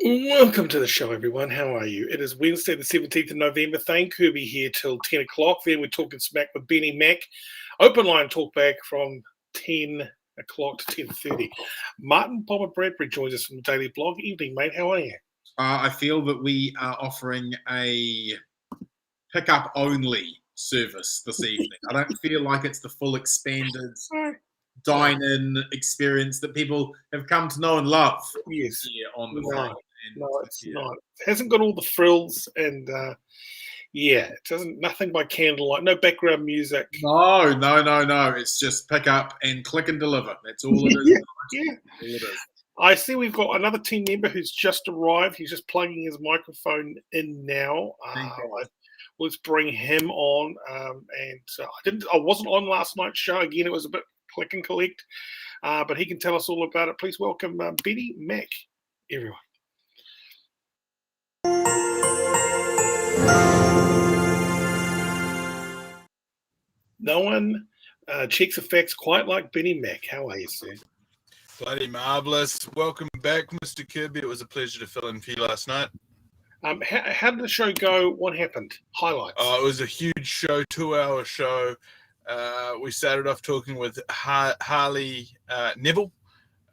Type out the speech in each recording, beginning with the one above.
Welcome to the show, everyone. How are you? It is Wednesday, the 17th of November. Thane, Kirby here till 10 o'clock. Then we're talking smack with Mack. Open line talkback from 10 o'clock to 10:30. Martin Bomber Bradbury joins us from the Daily Blog. Evening, mate. How are you? I feel that we are offering a pickup-only service this evening. I don't feel like it's the full expanded dine-in experience that people have come to know and love. Yes. Here on the No, it's not. It hasn't got all the frills and it doesn't. Nothing by candlelight. No background music. No. It's just pick up and click and deliver. That's all it is. Yeah. All it is. I see we've got another team member who's just arrived. He's just plugging his microphone in now. Let's bring him on. I wasn't on last night's show. Again, it was a bit click and collect, but he can tell us all about it. Please welcome Mack, everyone. No one checks the facts quite like Mack. How are you, sir? Bloody marvellous. Welcome back, Mr. Kirby. It was a pleasure to fill in for you last night. How did the show go? What happened? Highlights. It was a huge show, 2-hour show. We started off talking with Harley Neville,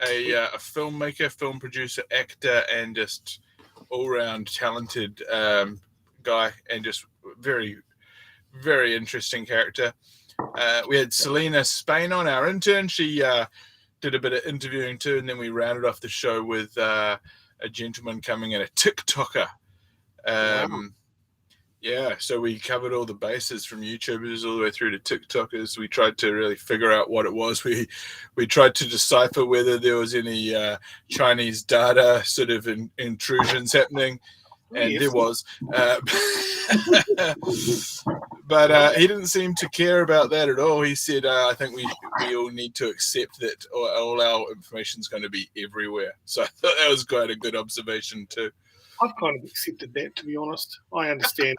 a filmmaker, film producer, actor, and just all-round talented guy, and just very, very interesting character. We had Selena Spain on, our intern. She did a bit of interviewing too, and then we rounded off the show with a gentleman coming in, a TikToker. So we covered all the bases from YouTubers all the way through to TikTokers. We tried to really figure out what it was. We tried to decipher whether there was any Chinese data sort of intrusions happening, and there was. But he didn't seem to care about that at all. He said, I think we all need to accept that all our information is going to be everywhere. So I thought that was quite a good observation too. I've kind of accepted that, to be honest. I understand.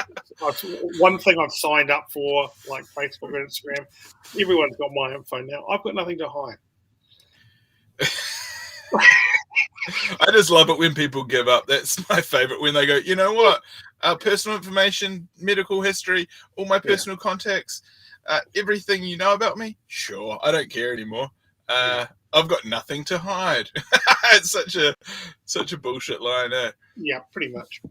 One thing I've signed up for, like Facebook and Instagram, everyone's got my info now. I've got nothing to hide. I just love it when people give up. That's my favorite, when they go, you know what? Personal information, medical history, all my personal contacts, everything you know about me, sure, I don't care anymore. I've got nothing to hide. It's such a bullshit line, eh? Yeah, pretty much.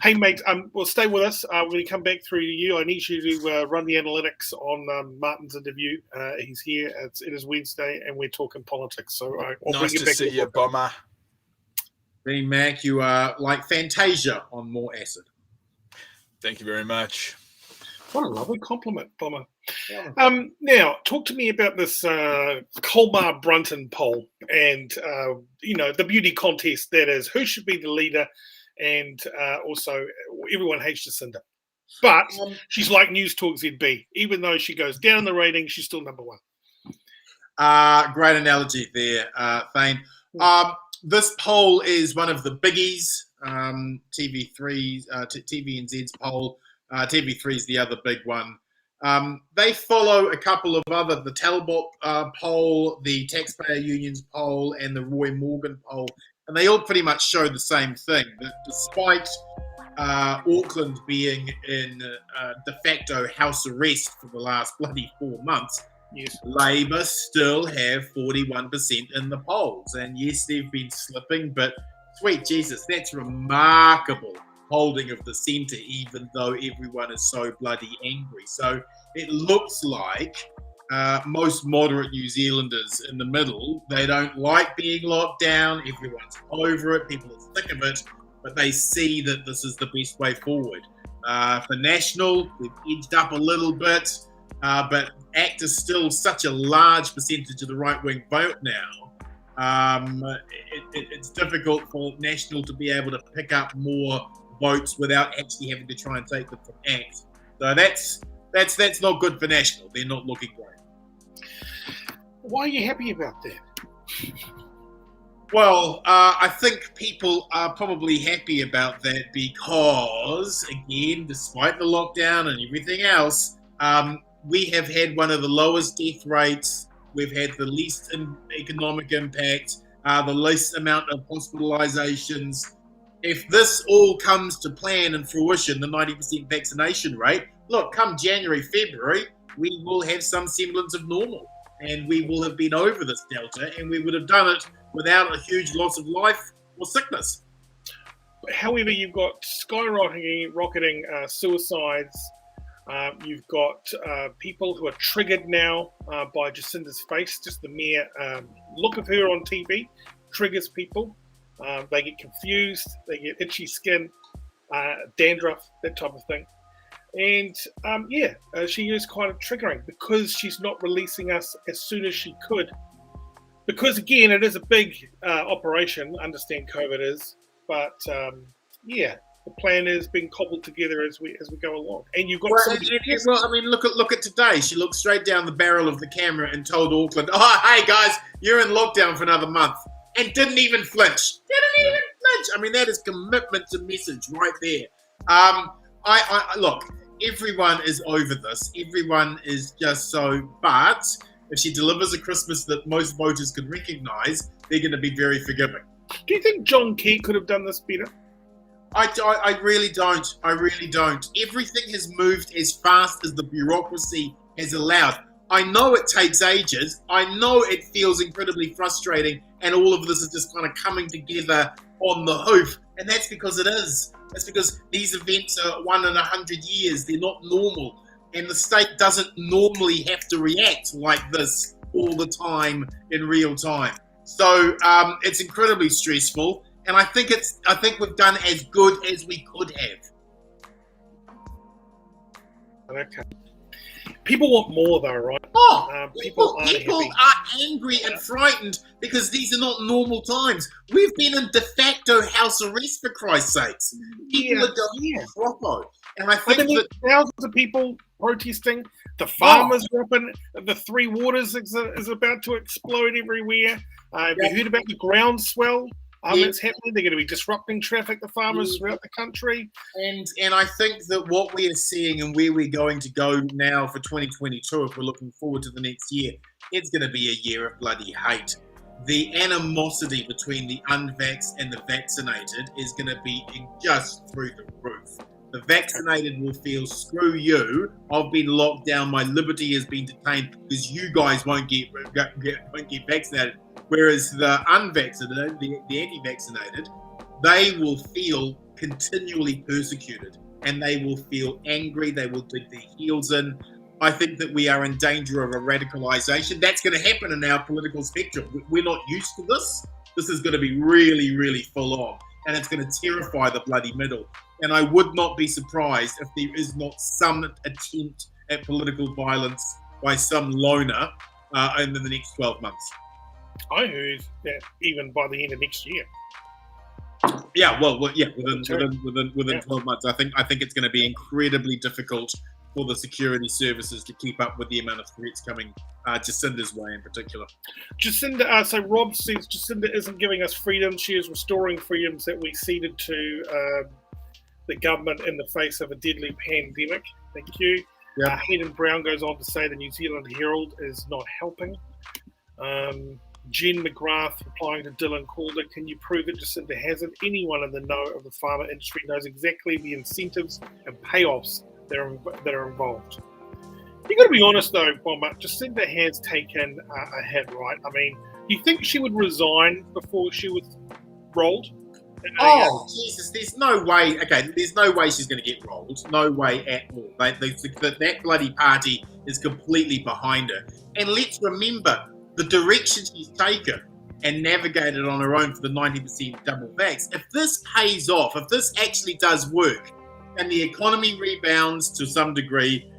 Hey, mate, well, stay with us. When we come back through to you, I need you to run the analytics on Martin's interview. He's here. It is Wednesday, and we're talking politics. So I'll bring you back. Nice to see you, Bomber. Benny Mack, you are like Fantasia on more acid. Thank you very much. What a lovely compliment, Bomber. Yeah. Now, talk to me about this Colmar-Brunton poll and, the beauty contest that is who should be the leader, and also everyone hates Jacinda. But she's like News Talk ZB. Even though she goes down in the rating, she's still number one. Great analogy there, Thane. This poll is one of the biggies, TVNZ's poll. TV3 is the other big one. They follow a couple of other, the Talbot poll, the Taxpayer Union's poll, and the Roy Morgan poll, and they all pretty much show the same thing, that despite Auckland being in de facto house arrest for the last bloody 4 months, yes, Labour still have 41% in the polls. And yes, they've been slipping, but sweet Jesus, that's remarkable holding of the centre, even though everyone is so bloody angry. So it looks like most moderate New Zealanders in the middle, they don't like being locked down. Everyone's over it. People are sick of it, but they see that this is the best way forward. For National, we've edged up a little bit, but ACT is still such a large percentage of the right-wing vote now. It's difficult for National to be able to pick up more votes without actually having to try and take them from ACT. So that's not good for National. They're not looking great. Why are you happy about that? Well, I think people are probably happy about that because, again, despite the lockdown and everything else, we have had one of the lowest death rates. We've had the least economic impact, the least amount of hospitalizations. if this all comes to plan and fruition, the 90% vaccination rate, look, come January, February, we will have some semblance of normal. And we will have been over this Delta, and we would have done it without a huge loss of life or sickness. However, you've got rocketing suicides. You've got people who are triggered now by Jacinda's face. Just the mere look of her on TV triggers people. They get confused. They get itchy skin, dandruff, that type of thing. And she is quite triggering because she's not releasing us as soon as she could. Because again, it is a big operation. Understand COVID is, but the plan is being cobbled together as we go along. And you've got look at today. She looked straight down the barrel of the camera and told Auckland, "Oh, hey guys, you're in lockdown for another month," and didn't even flinch. I mean, that is commitment to message right there. I look. Everyone is over this. Everyone is just so. But if she delivers a Christmas that most voters can recognise, they're going to be very forgiving. Do you think John Key could have done this better? I really don't. I really don't. Everything has moved as fast as the bureaucracy has allowed. I know it takes ages. I know it feels incredibly frustrating, and all of this is just kind of coming together on the hoof, and that's because it is. That's because these events are 1 in 100 years. They're not normal. And the state doesn't normally have to react like this all the time in real time. So it's incredibly stressful. And I think we've done as good as we could have. Okay. People want more though, right? People are angry and frightened because these are not normal times. We've been in de facto house arrest, for Christ's sakes. People are going proper. And I think that thousands of people protesting. The farmers are up in the Three Waters is about to explode everywhere. Have you heard about the groundswell? It's happening. They're going to be disrupting traffic, the farmers throughout the country. And I think that what we are seeing and where we're going to go now for 2022, if we're looking forward to the next year, it's going to be a year of bloody hate. The animosity between the unvaxxed and the vaccinated is going to be just through the roof. The vaccinated will feel, screw you, I've been locked down, my liberty has been detained because you guys won't get vaccinated. Whereas the unvaccinated, the anti-vaccinated, they will feel continually persecuted and they will feel angry. They will dig their heels in. I think that we are in danger of a radicalization. That's going to happen in our political spectrum. We're not used to this. This is going to be really, really full on, and it's going to terrify the bloody middle. And I would not be surprised if there is not some attempt at political violence by some loner in the next 12 months. I heard that even by the end of next year. Within 12 months. I think it's going to be incredibly difficult for the security services to keep up with the amount of threats coming Jacinda's way in particular. Jacinda, so Rob says Jacinda isn't giving us freedom. She is restoring freedoms that we ceded to the government in the face of a deadly pandemic. Thank you. Yep. Hayden Brown goes on to say the New Zealand Herald is not helping. Jen McGrath replying to Dylan Calder, can you prove that Jacinda hasn't? Anyone in the know of the pharma industry knows exactly the incentives and payoffs that are involved. You've got to be honest though, Bomber, Jacinda has taken a hit, right? I mean, you think she would resign before she was rolled? Jesus, there's no way. Okay, there's no way she's going to get rolled. No way at all. That bloody party is completely behind her. And let's remember, the direction she's taken and navigated on her own for the 90% double vax, if this pays off, if this actually does work, and the economy rebounds to some degree,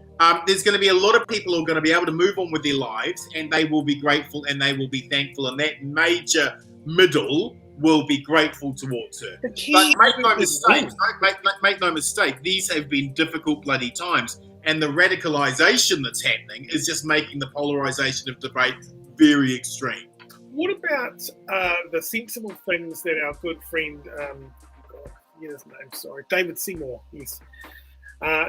there's going to be a lot of people who are going to be able to move on with their lives, and they will be grateful and they will be thankful, and that major middle will be grateful towards her. But make no mistake, these have been difficult bloody times, and the radicalisation that's happening is just making the polarisation of debate very extreme. What about the sensible things that our good friend, David Seymour,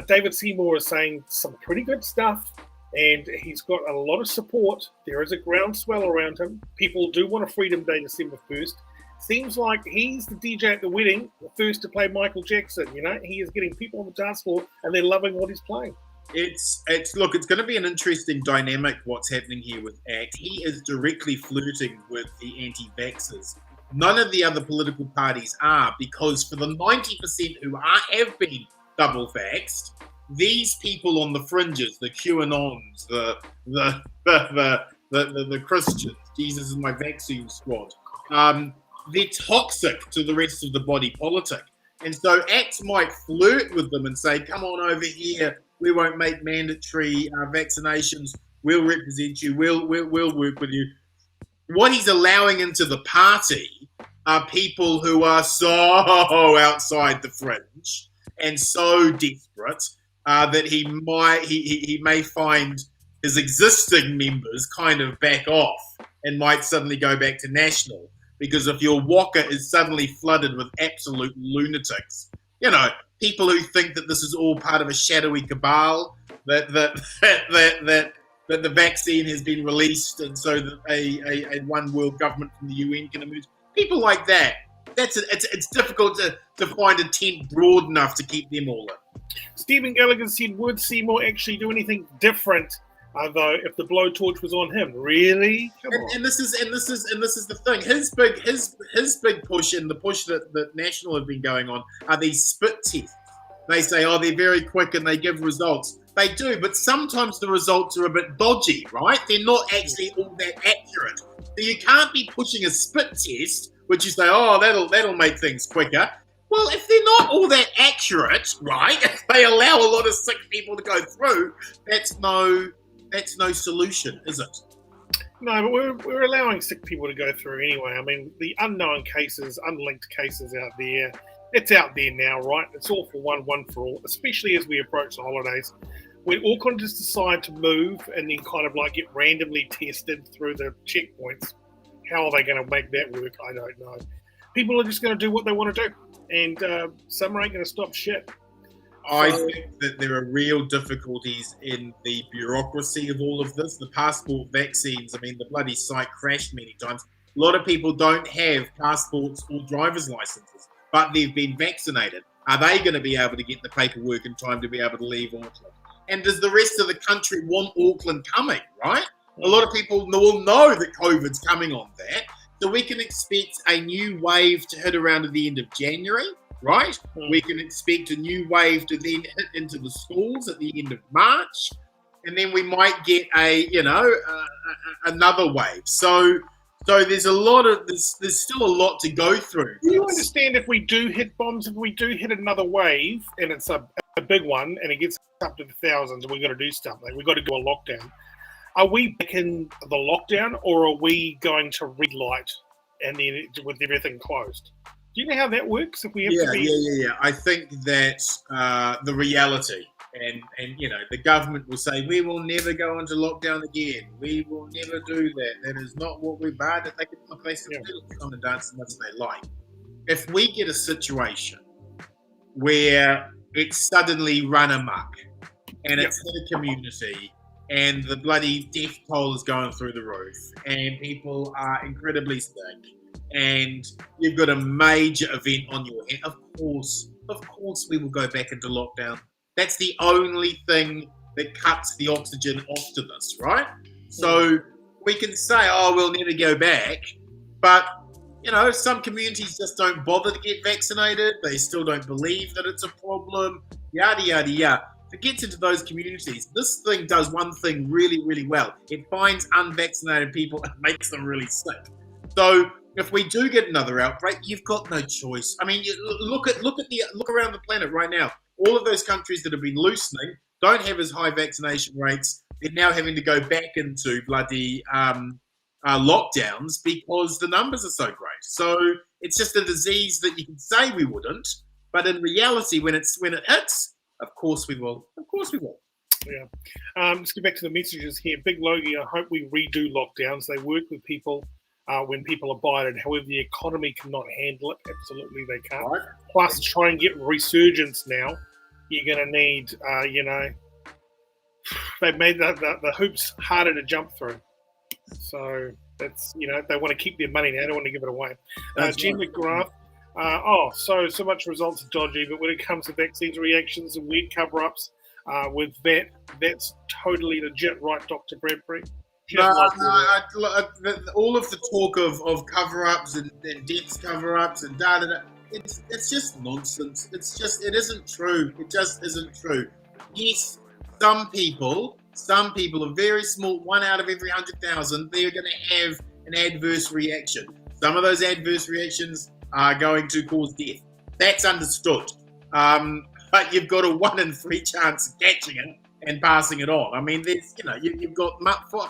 David Seymour is saying some pretty good stuff, and he's got a lot of support. There is a groundswell around him. People do want a Freedom Day December 1st, Seems like he's the DJ at the wedding, the first to play Michael Jackson. He is getting people on the dance floor, and they're loving what he's playing. It's going to be an interesting dynamic what's happening here with ACT. He is directly flirting with the anti-vaxxers. None of the other political parties are, because for the 90% who have been double vaxxed, these people on the fringes, the QAnons, the Christians, Jesus is my vaccine squad, they're toxic to the rest of the body politic. And so ACT might flirt with them and say, come on over here, we won't make mandatory vaccinations, we'll represent you, we'll work with you. What he's allowing into the party are people who are so outside the fringe and so desperate that he may find his existing members kind of back off and might suddenly go back to national. Because if your waka is suddenly flooded with absolute lunatics, people who think that this is all part of a shadowy cabal, that the vaccine has been released and so that a one world government from the UN can emerge. People like that, it's difficult to find a tent broad enough to keep them all in. Stephen Gallagher said, would Seymour actually do anything different, though, if the blowtorch was on him? Really? And this is the thing. His big push, and the push that National have been going on, are these spit tests. They say, they're very quick and they give results. They do, but sometimes the results are a bit dodgy, right? They're not actually all that accurate. So you can't be pushing a spit test, which you say, that'll make things quicker. Well, if they're not all that accurate, right? If they allow a lot of sick people to go through, that's no solution, is it? No, but we're allowing sick people to go through anyway. I mean, the unknown cases, unlinked cases out there, it's out there now, right? It's all for one for all, especially as we approach the holidays. When Auckland just decide to move and then kind of like get randomly tested through the checkpoints, how are they going to make that work? I don't know. People are just going to do what they want to do, and some ain't going to stop shit. I think that there are real difficulties in the bureaucracy of all of this. The passport vaccines, I mean, the bloody site crashed many times. A lot of people don't have passports or driver's licenses, but they've been vaccinated. Are they going to be able to get the paperwork in time to be able to leave Auckland? And does the rest of the country want Auckland coming, right? A lot of people will know that COVID's coming on that. So we can expect a new wave to hit around at the end of January, right? We can expect a new wave to then hit into the schools at the end of March. And then we might get another wave. So there's there's still a lot to go through. Do you understand if we do hit bombs, if we do hit another wave, and it's a big one, and it gets up to the thousands, and we've got to do stuff, like we've got to do a lockdown. Are we back in the lockdown, or are we going to red light and then with everything closed? Do you know how that works? If we have to be... Yeah. I think that the reality, and the government will say, we will never go into lockdown again. We will never do that. That is not what we've had. They can come and dance as much as they like. If we get a situation where it's suddenly run amok and it's in a community and the bloody death toll is going through the roof and people are incredibly sick and you've got a major event on your head, of course we will go back into lockdown. That's the only thing that cuts the oxygen off to this, right? So we can say, we'll never go back, but some communities just don't bother to get vaccinated. They still don't believe that it's a problem, yada, yada, yada. If it gets into those communities, this thing does one thing really, really well. It finds unvaccinated people and makes them really sick. So if we do get another outbreak, you've got no choice. I mean, look around the planet right now. All of those countries that have been loosening don't have as high vaccination rates. They're now having to go back into bloody lockdowns because the numbers are so great. So it's just a disease that you can say we wouldn't, but in reality, when it hits, of course we will. Of course we will. Yeah. Let's get back to the messages here. Big Logie, I hope we redo lockdowns. They work with people when people abide it. However, the economy cannot handle it. Absolutely, they can't. Right. Plus, try and get resurgence now. You're going to need, they've made the hoops harder to jump through. So that's, they want to keep their money now. They don't want to give it away. Jen right. McGrath. So much results are dodgy, but when it comes to vaccines reactions and weird cover-ups with that's totally legit, right, Dr. Bradbury? All of the talk of cover-ups and deaths cover-ups and da-da-da, it's just nonsense. It isn't true. It just isn't true. Yes, some people, a very small, 1 out of every 100,000, they're going to have an adverse reaction. Some of those adverse reactions are going to cause death. That's understood. But you've got a 1 in 3 chance of catching it and passing it on. I mean, there's, you've got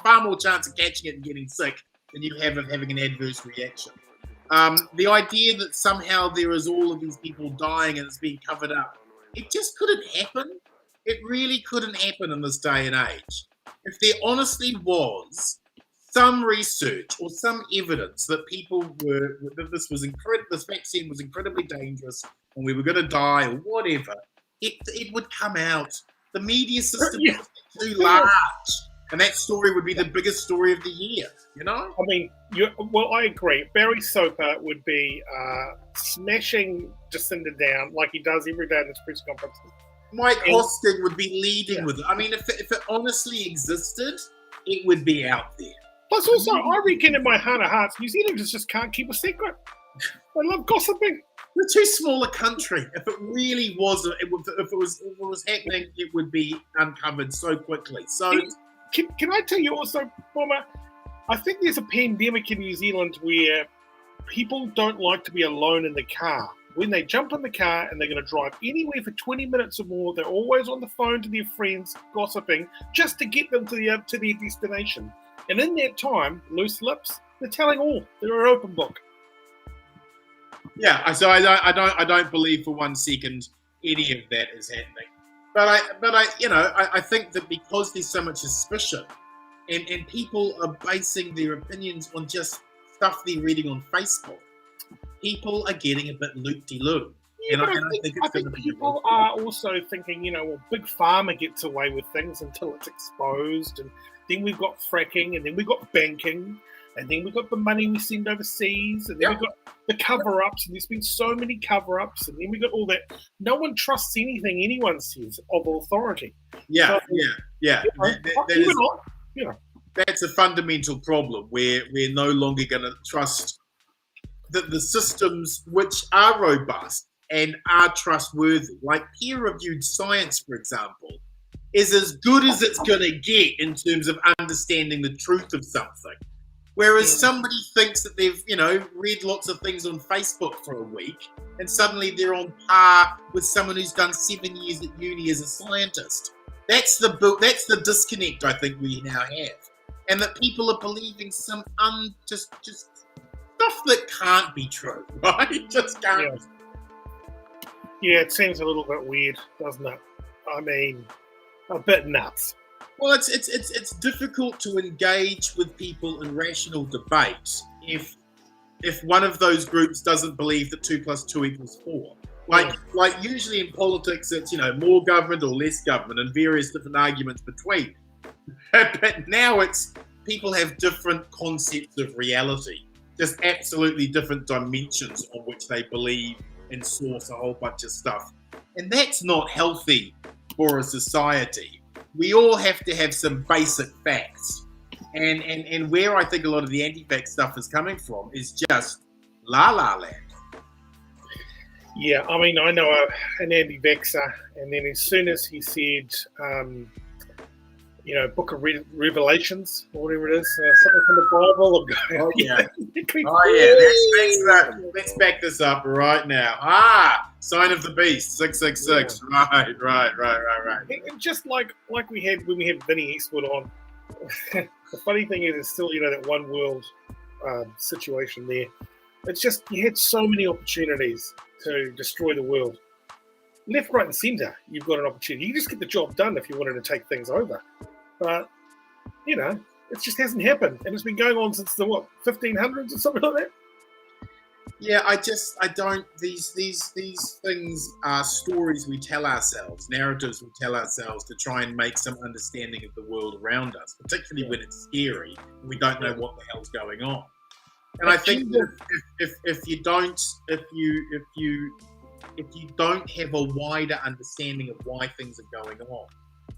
far more chance of catching it and getting sick than you have of having an adverse reaction. The idea that somehow there is all of these people dying and it's being covered up, it just couldn't happen. It really couldn't happen in this day and age. If there honestly was some research or some evidence that this vaccine was incredibly dangerous and we were going to die or whatever, it would come out. The media system is too large, and that story would be the biggest story of the year. I mean, I agree. Barry Soper would be smashing Jacinda down like he does every day in his press conferences. Mike Hosking would be leading with it. I mean, if it honestly existed, it would be out there. Plus, also, I reckon in my heart of hearts, New Zealanders just can't keep a secret. They love gossiping. We're too small a country. If it really was, if it was happening, it would be uncovered so quickly. So, can I tell you also, Bomber? I think there's a pandemic in New Zealand where people don't like to be alone in the car. When they jump in the car and they're going to drive anywhere for 20 minutes or more, they're always on the phone to their friends, gossiping, just to get them to their destination. And in that time, loose lips, they're telling all. They're an open book. Yeah, so I don't believe for 1 second any of that is happening. But I think that because there's so much suspicion, and people are basing their opinions on just stuff they're reading on Facebook, people are getting a bit loop-de-loop. Yeah, I think people are also thinking, Big Pharma gets away with things until it's exposed, and then we've got fracking, and then we've got banking, and then we've got the money we send overseas, and then we've got the cover-ups, and there's been so many cover-ups, and then we've got all that. No one trusts anything anyone says of authority. Yeah. That's a fundamental problem where we're no longer going to trust the systems which are robust and are trustworthy, like peer-reviewed science, for example, is as good as it's going to get in terms of understanding the truth of something. Whereas somebody thinks that they've, read lots of things on Facebook for a week, and suddenly they're on par with someone who's done 7 years at uni as a scientist. That's the disconnect I think we now have, and that people are believing some just stuff that can't be true, right? It just can't. Yeah, it seems a little bit weird, doesn't it? I mean, a bit nuts. Well, it's difficult to engage with people in rational debate if one of those groups doesn't believe that 2 + 2 = 4. Like usually in politics, it's more government or less government and various different arguments between. But now it's people have different concepts of reality, just absolutely different dimensions on which they believe and source a whole bunch of stuff, and that's not healthy for a society. We all have to have some basic facts, and where I think a lot of the anti-vax stuff is coming from is just la la land. Yeah, I mean, I know an anti-vaxxer, and then as soon as he said, Book of Revelations, or whatever it is, something from the Bible. Let's back this up right now. Sign of the Beast, 666. Yeah. Right. And just like we had when we had Vinnie Eastwood on, the funny thing is, it's still that one world situation there. It's just you had so many opportunities to destroy the world. Left, right, and centre, you've got an opportunity. You just get the job done if you wanted to take things over. But, it just hasn't happened. And it's been going on since the, 1500s or something like that? Yeah, I don't. These things are stories we tell ourselves, narratives we tell ourselves to try and make some understanding of the world around us, particularly when it's scary and we don't know what the hell's going on. And I think that if you don't have a wider understanding of why things are going on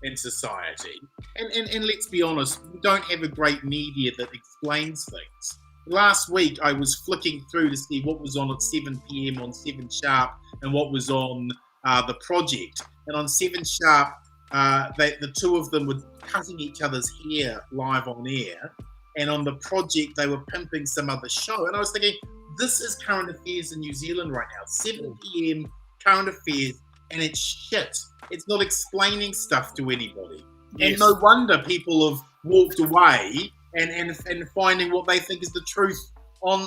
in society, and let's be honest, we don't have a great media that explains things. Last week, I was flicking through to see what was on at 7 p.m. on 7 Sharp and what was on The Project. And on 7 Sharp, the two of them were cutting each other's hair live on air. And on The Project, they were pimping some other show. And I was thinking, this is current affairs in New Zealand right now. 7 p.m. current affairs, and it's shit. It's not explaining stuff to anybody. Yes. And no wonder people have walked away and finding what they think is the truth on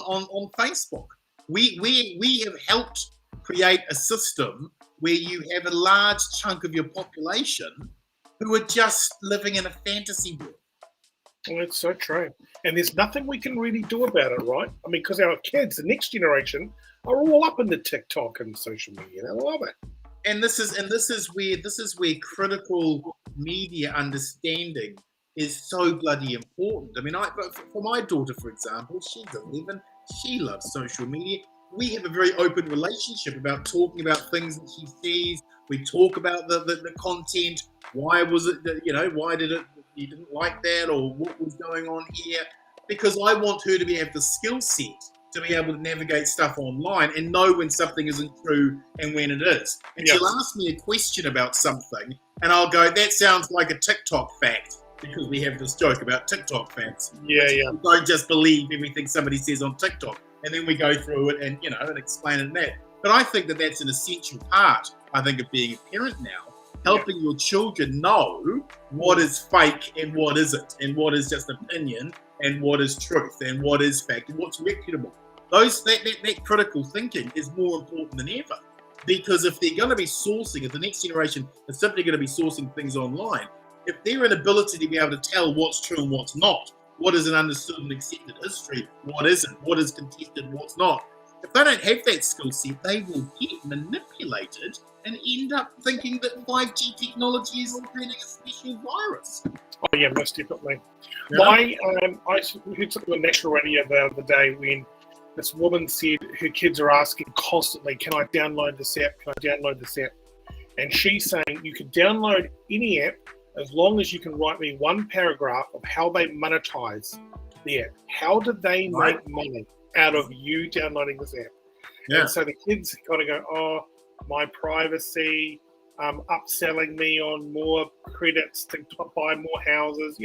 Facebook. We have helped create a system where you have a large chunk of your population who are just living in a fantasy world. Well, it's so true. And there's nothing we can really do about it, right? I mean, because our kids, the next generation, are all up in the TikTok and social media. They love it. And this is where critical media understanding is so bloody important. I mean, for my daughter, for example, she's 11. She loves social media. We have a very open relationship about talking about things that she sees. We talk about the content. Why was it that, why did it, you didn't like that, or what was going on here? Because I want her to have the skill set to be able to navigate stuff online and know when something isn't true and when it is. And she'll ask me a question about something, and I'll go, that sounds like a TikTok fact, because we have this joke about TikTok facts. Yeah. Don't just believe everything somebody says on TikTok. And then we go through it and, and explain it in that. But I think that that's an essential part, of being a parent now, helping your children know what is fake and what isn't, and what is just opinion, and what is truth, and what is fact, and what's reputable. That critical thinking is more important than ever. Because if they're going to be sourcing, if the next generation is simply going to be sourcing things online, if their inability to be able to tell what's true and what's not, what is an understood and accepted history, what isn't, what is contested, what's not, if they don't have that skill set, they will get manipulated and end up thinking that 5G technology is creating a special virus. Oh yeah, most definitely. Yeah. I heard something on national radio the other day when this woman said her kids are asking constantly, can I download this app? Can I download this app? And she's saying you can download any app as long as you can write me one paragraph of how they monetize the app. How did they make money out of you downloading this app? Yeah. And so the kids kind of go, oh, my privacy, upselling me on more credits to buy more houses,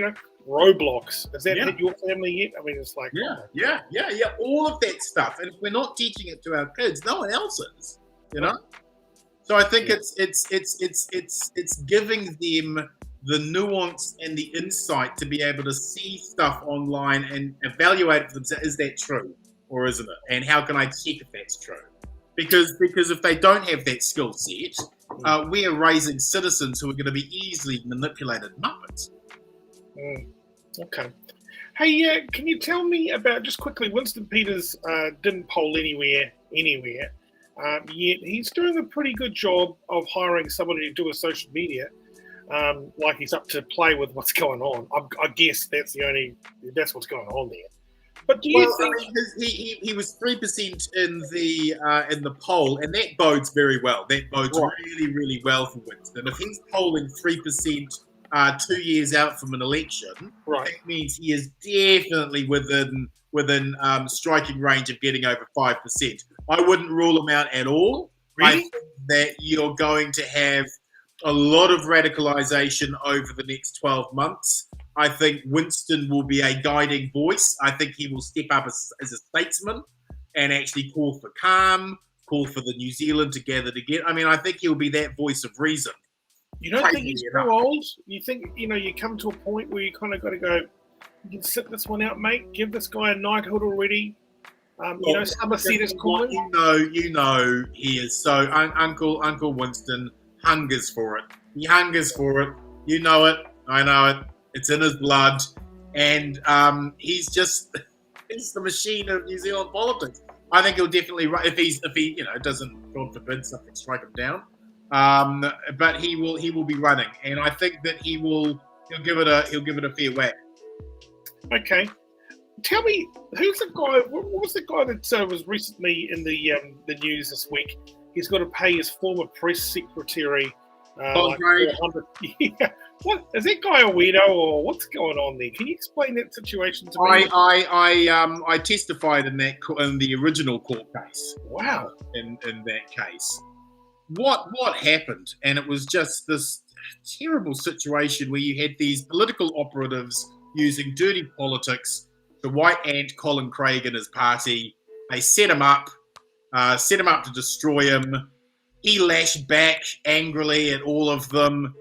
Roblox. Has that hit your family yet? I mean, it's like... Yeah. All of that stuff. And if we're not teaching it to our kids, no one else is, So I think it's giving them the nuance and the insight to be able to see stuff online and evaluate it for themselves. Is that true or isn't it? And how can I check if that's true? Because if they don't have that skill set, we are raising citizens who are going to be easily manipulated muppets. Okay. Hey, can you tell me about, just quickly, Winston Peters didn't poll anywhere, yet he's doing a pretty good job of hiring somebody to do a social media. Like he's up to play with what's going on. I guess that's what's going on there. But do you think he was 3% in the poll, and that bodes very well. That bodes really, really well for Winston. If he's polling 3% 2 years out from an election, that means he is definitely within striking range of getting over 5%. I wouldn't rule him out at all. Really? I think that you're going to have a lot of radicalization over the next 12 months. I think Winston will be a guiding voice. I think he will step up as a statesman and actually call for calm, call for the New Zealand to gather together. I mean, I think he'll be that voice of reason. You don't think he's too old? You think, you come to a point where you kind of got to go, you can sit this one out, mate. Give this guy a knighthood already. Somerset is calling. You know, he is so. Uncle Winston hungers for it. He hungers for it. You know it. I know it. It's in his blood. And he's the machine of New Zealand politics. I think he'll definitely run if he doesn't, God forbid, something strike him down. But he will be running, and I think that he'll give it a fair whack. Okay. Tell me, who's the guy? What was the guy that was recently in the news this week? He's got to pay his former press secretary. Like 400. Yeah. What is that guy a weirdo or what's going on there? Can you explain that situation to me? I testified in the original court case. Wow. In that case, what happened? And it was just this terrible situation where you had these political operatives using dirty politics to white ant Colin Craig and his party. They set him up to destroy him. He lashed back angrily at all of them,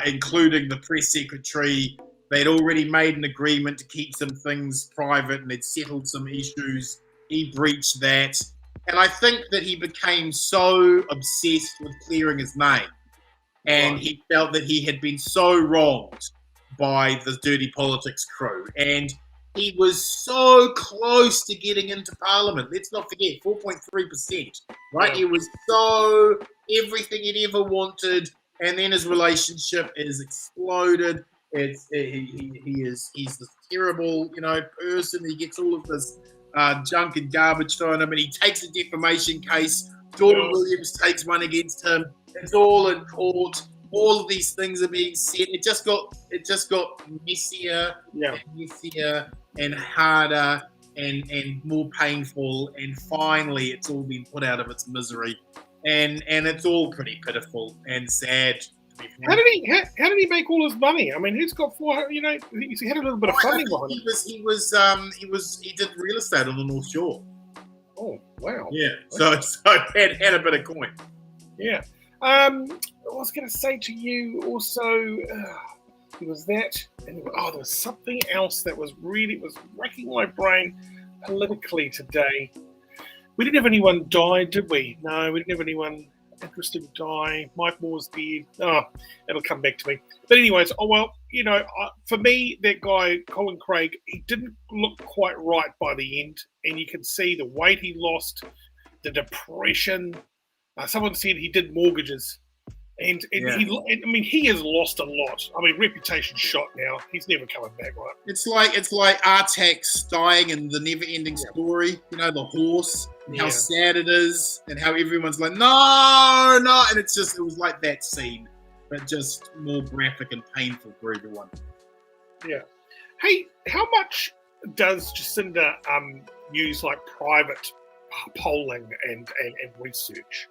including the press secretary. They'd already made an agreement to keep some things private and they'd settled some issues. He breached that. And I think that he became so obsessed with clearing his name. And he felt that he had been so wronged by the dirty politics crew. And he was so close to getting into Parliament. Let's not forget, 4.3%, right? Yeah. He was so everything he'd ever wanted, and then his relationship is exploded. He's this terrible, person. He gets all of this junk and garbage thrown at him, and he takes a defamation case. Jordan Williams takes one against him. It's all in court. All of these things are being said. It just got messier, and messier, and harder, and more painful. And finally, it's all been put out of its misery, and it's all pretty pitiful and sad. How did he make all his money? I mean, who's got 400? He had a little bit of funding behind him. He did real estate on the North Shore. Oh wow! Yeah, so had a bit of coin. Yeah. I was going to say to you also, there was that, and there was something else that was wrecking my brain politically today. We didn't have anyone die, did we? No, we didn't have anyone interesting die. Mike Moore's dead. Oh, it'll come back to me. But anyways, for me, that guy, Colin Craig, he didn't look quite right by the end, and you can see the weight he lost, the depression. Someone said he did mortgages, and he has lost a lot. I mean, reputation shot now. He's never coming back, right? It's like Artax dying in the never-ending story. The horse, and how sad it is, and how everyone's like, no, and it was like that scene, but just more graphic and painful for everyone. Yeah. Hey, how much does Jacinda use like private polling and research?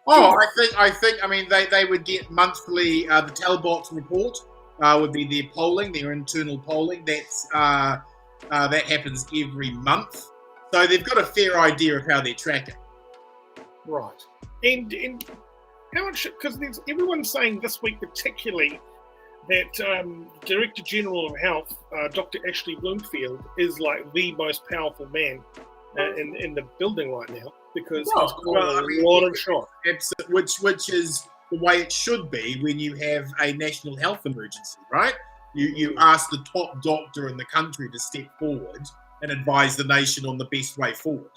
I think. I mean, they would get monthly. The Talkback report would be their polling, their internal polling. That happens every month, so they've got a fair idea of how they're tracking. Right, and how much? Because everyone's saying this week, particularly, that Director General of Health, Dr. Ashley Bloomfield, is like the most powerful man in the building right now, because he's got a lot of shots. Which is the way it should be when you have a national health emergency, right? You ask the top doctor in the country to step forward and advise the nation on the best way forward.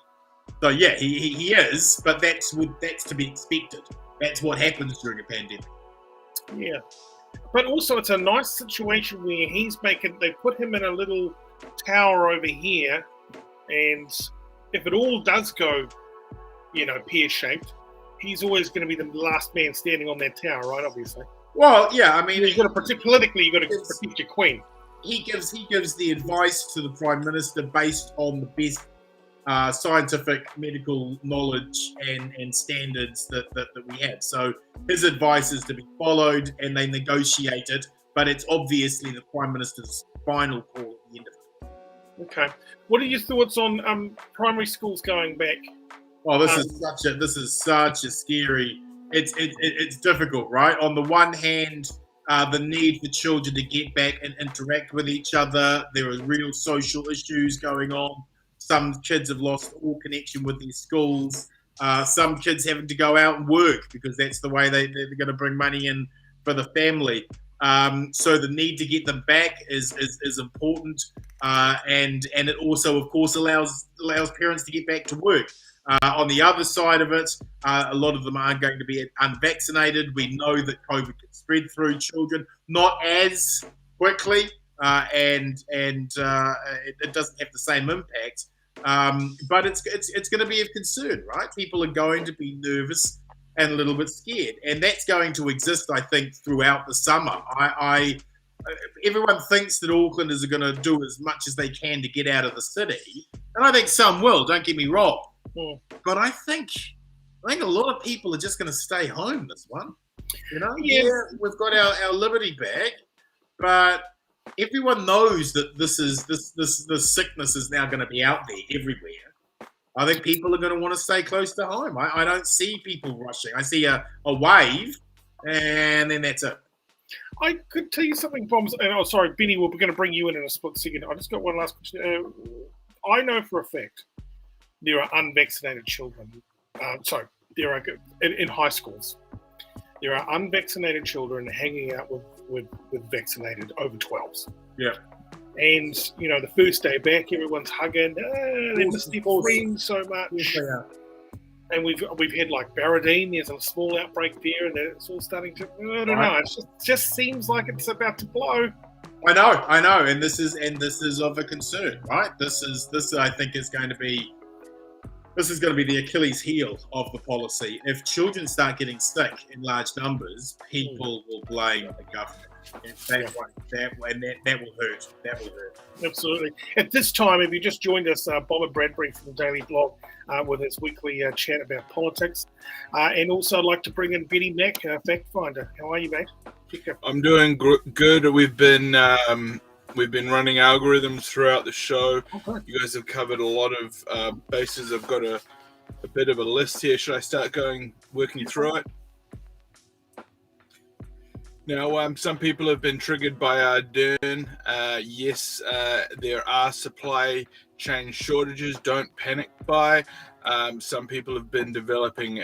So yeah, he is, but that's to be expected. That's what happens during a pandemic. Yeah, but also it's a nice situation where they put him in a little tower over here, and if it all does go, pear-shaped, he's always going to be the last man standing on that tower, right? Obviously. Well, yeah. I mean, you've got to protect politically. You've got to protect your queen. He gives the advice to the Prime Minister based on the best scientific medical knowledge and standards that we have. So his advice is to be followed, and they negotiate it. But it's obviously the Prime Minister's final call at the end of it. Okay. What are your thoughts on primary schools going back? Oh, this is such a scary. It's difficult, right? On the one hand, the need for children to get back and interact with each other. There are real social issues going on. Some kids have lost all connection with their schools. Some kids having to go out and work because that's the way they're going to bring money in for the family. So the need to get them back is important, and it also, of course, allows parents to get back to work. On the other side of it, a lot of them are going to be unvaccinated. We know that COVID can spread through children, not as quickly, and it doesn't have the same impact. But it's going to be of concern, right? People are going to be nervous and a little bit scared, and that's going to exist, I think, throughout the summer. Everyone thinks that Aucklanders are going to do as much as they can to get out of the city, and I think some will. Don't get me wrong, but I think a lot of people are just going to stay home this one. Yeah, we've got our liberty back, but everyone knows that this sickness is now going to be out there everywhere. I think people are going to want to stay close to home. I don't see people rushing. I see a wave, and then that's it. I could tell you something, Bombs. And sorry, Benny, we're going to bring you in a split second. I just got one last question. I know for a fact there are unvaccinated children. There are in high schools. There are unvaccinated children hanging out with vaccinated over 12s. Yeah. And, the first day back, everyone's hugging. They miss their friends so much. Yeah. And we've had like Barradine. There's a small outbreak there, and it's all starting to. I don't know. It just seems like it's about to blow. I know, and this is of a concern, right? This I think is going to be. This is going to be the Achilles heel of the policy. If children start getting sick in large numbers, people will blame the government. That will hurt. That will hurt. Absolutely. At this time, if you just joined us, Bomber Bradbury from the Daily Blog with his weekly chat about politics. And also I'd like to bring in Benny Mack, fact finder. How are you, mate? I'm doing good. We've been running algorithms throughout the show. Okay. You guys have covered a lot of bases. I've got a bit of a list here. Should I start working through it? Now, some people have been triggered by Ardern. Yes, there are supply chain shortages. Don't panic buy. Some people have been developing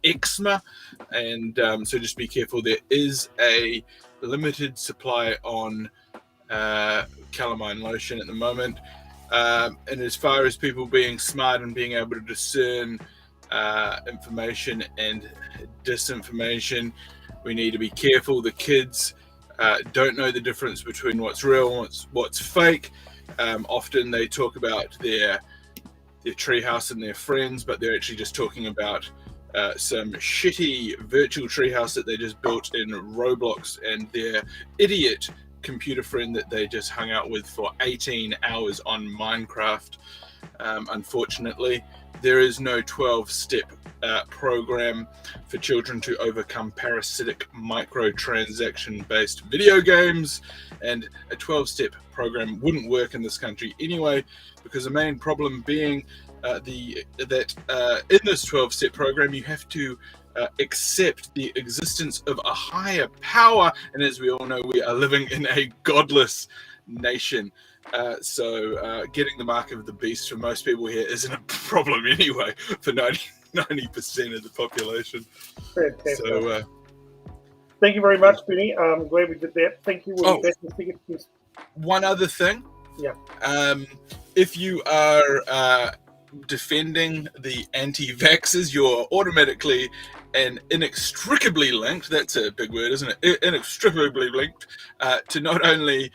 eczema, and so just be careful. There is a limited supply on calamine lotion at the moment. And as far as people being smart and being able to discern information and disinformation, we need to be careful. The kids don't know the difference between what's real and what's fake. Often they talk about their treehouse and their friends, but they're actually just talking about some shitty virtual treehouse that they just built in Roblox and their idiot computer friend that they just hung out with for 18 hours on Minecraft. Unfortunately, there is no 12-step program for children to overcome parasitic microtransaction-based video games, and a 12-step program wouldn't work in this country anyway, because the main problem being that in this 12-step program you have to accept the existence of a higher power, and as we all know, we are living in a godless nation. So getting the mark of the beast for most people here isn't a problem anyway for 90% of the population. Fantastic. So, thank you very much, Benny. I'm glad we did that. Thank you. One other thing. Yeah. If you are defending the anti-vaxxers, you're automatically and inextricably linked, that's a big word, isn't it? Inextricably linked to not only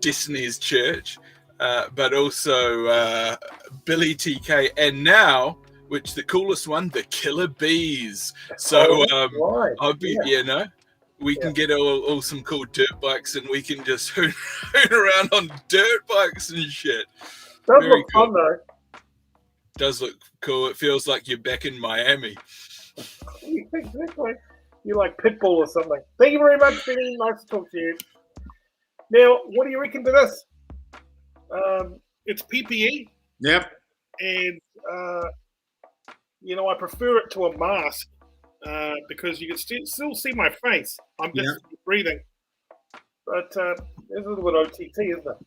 Destiny's Church, but also Billy TK, and now, which the coolest one, the Killer Bees. So I'll be, we can get all some cool dirt bikes, and we can just hoot around on dirt bikes and shit. Does look fun though. Does look cool. It feels like you're back in Miami. Exactly. You're like Pitbull or something. Thank you very much, Benny. Nice to talk to you. Now, what do you reckon to this? It's PPE. Yep. And, I prefer it to a mask because you can still see my face. I'm just breathing. But there's a little bit of OTT, isn't it?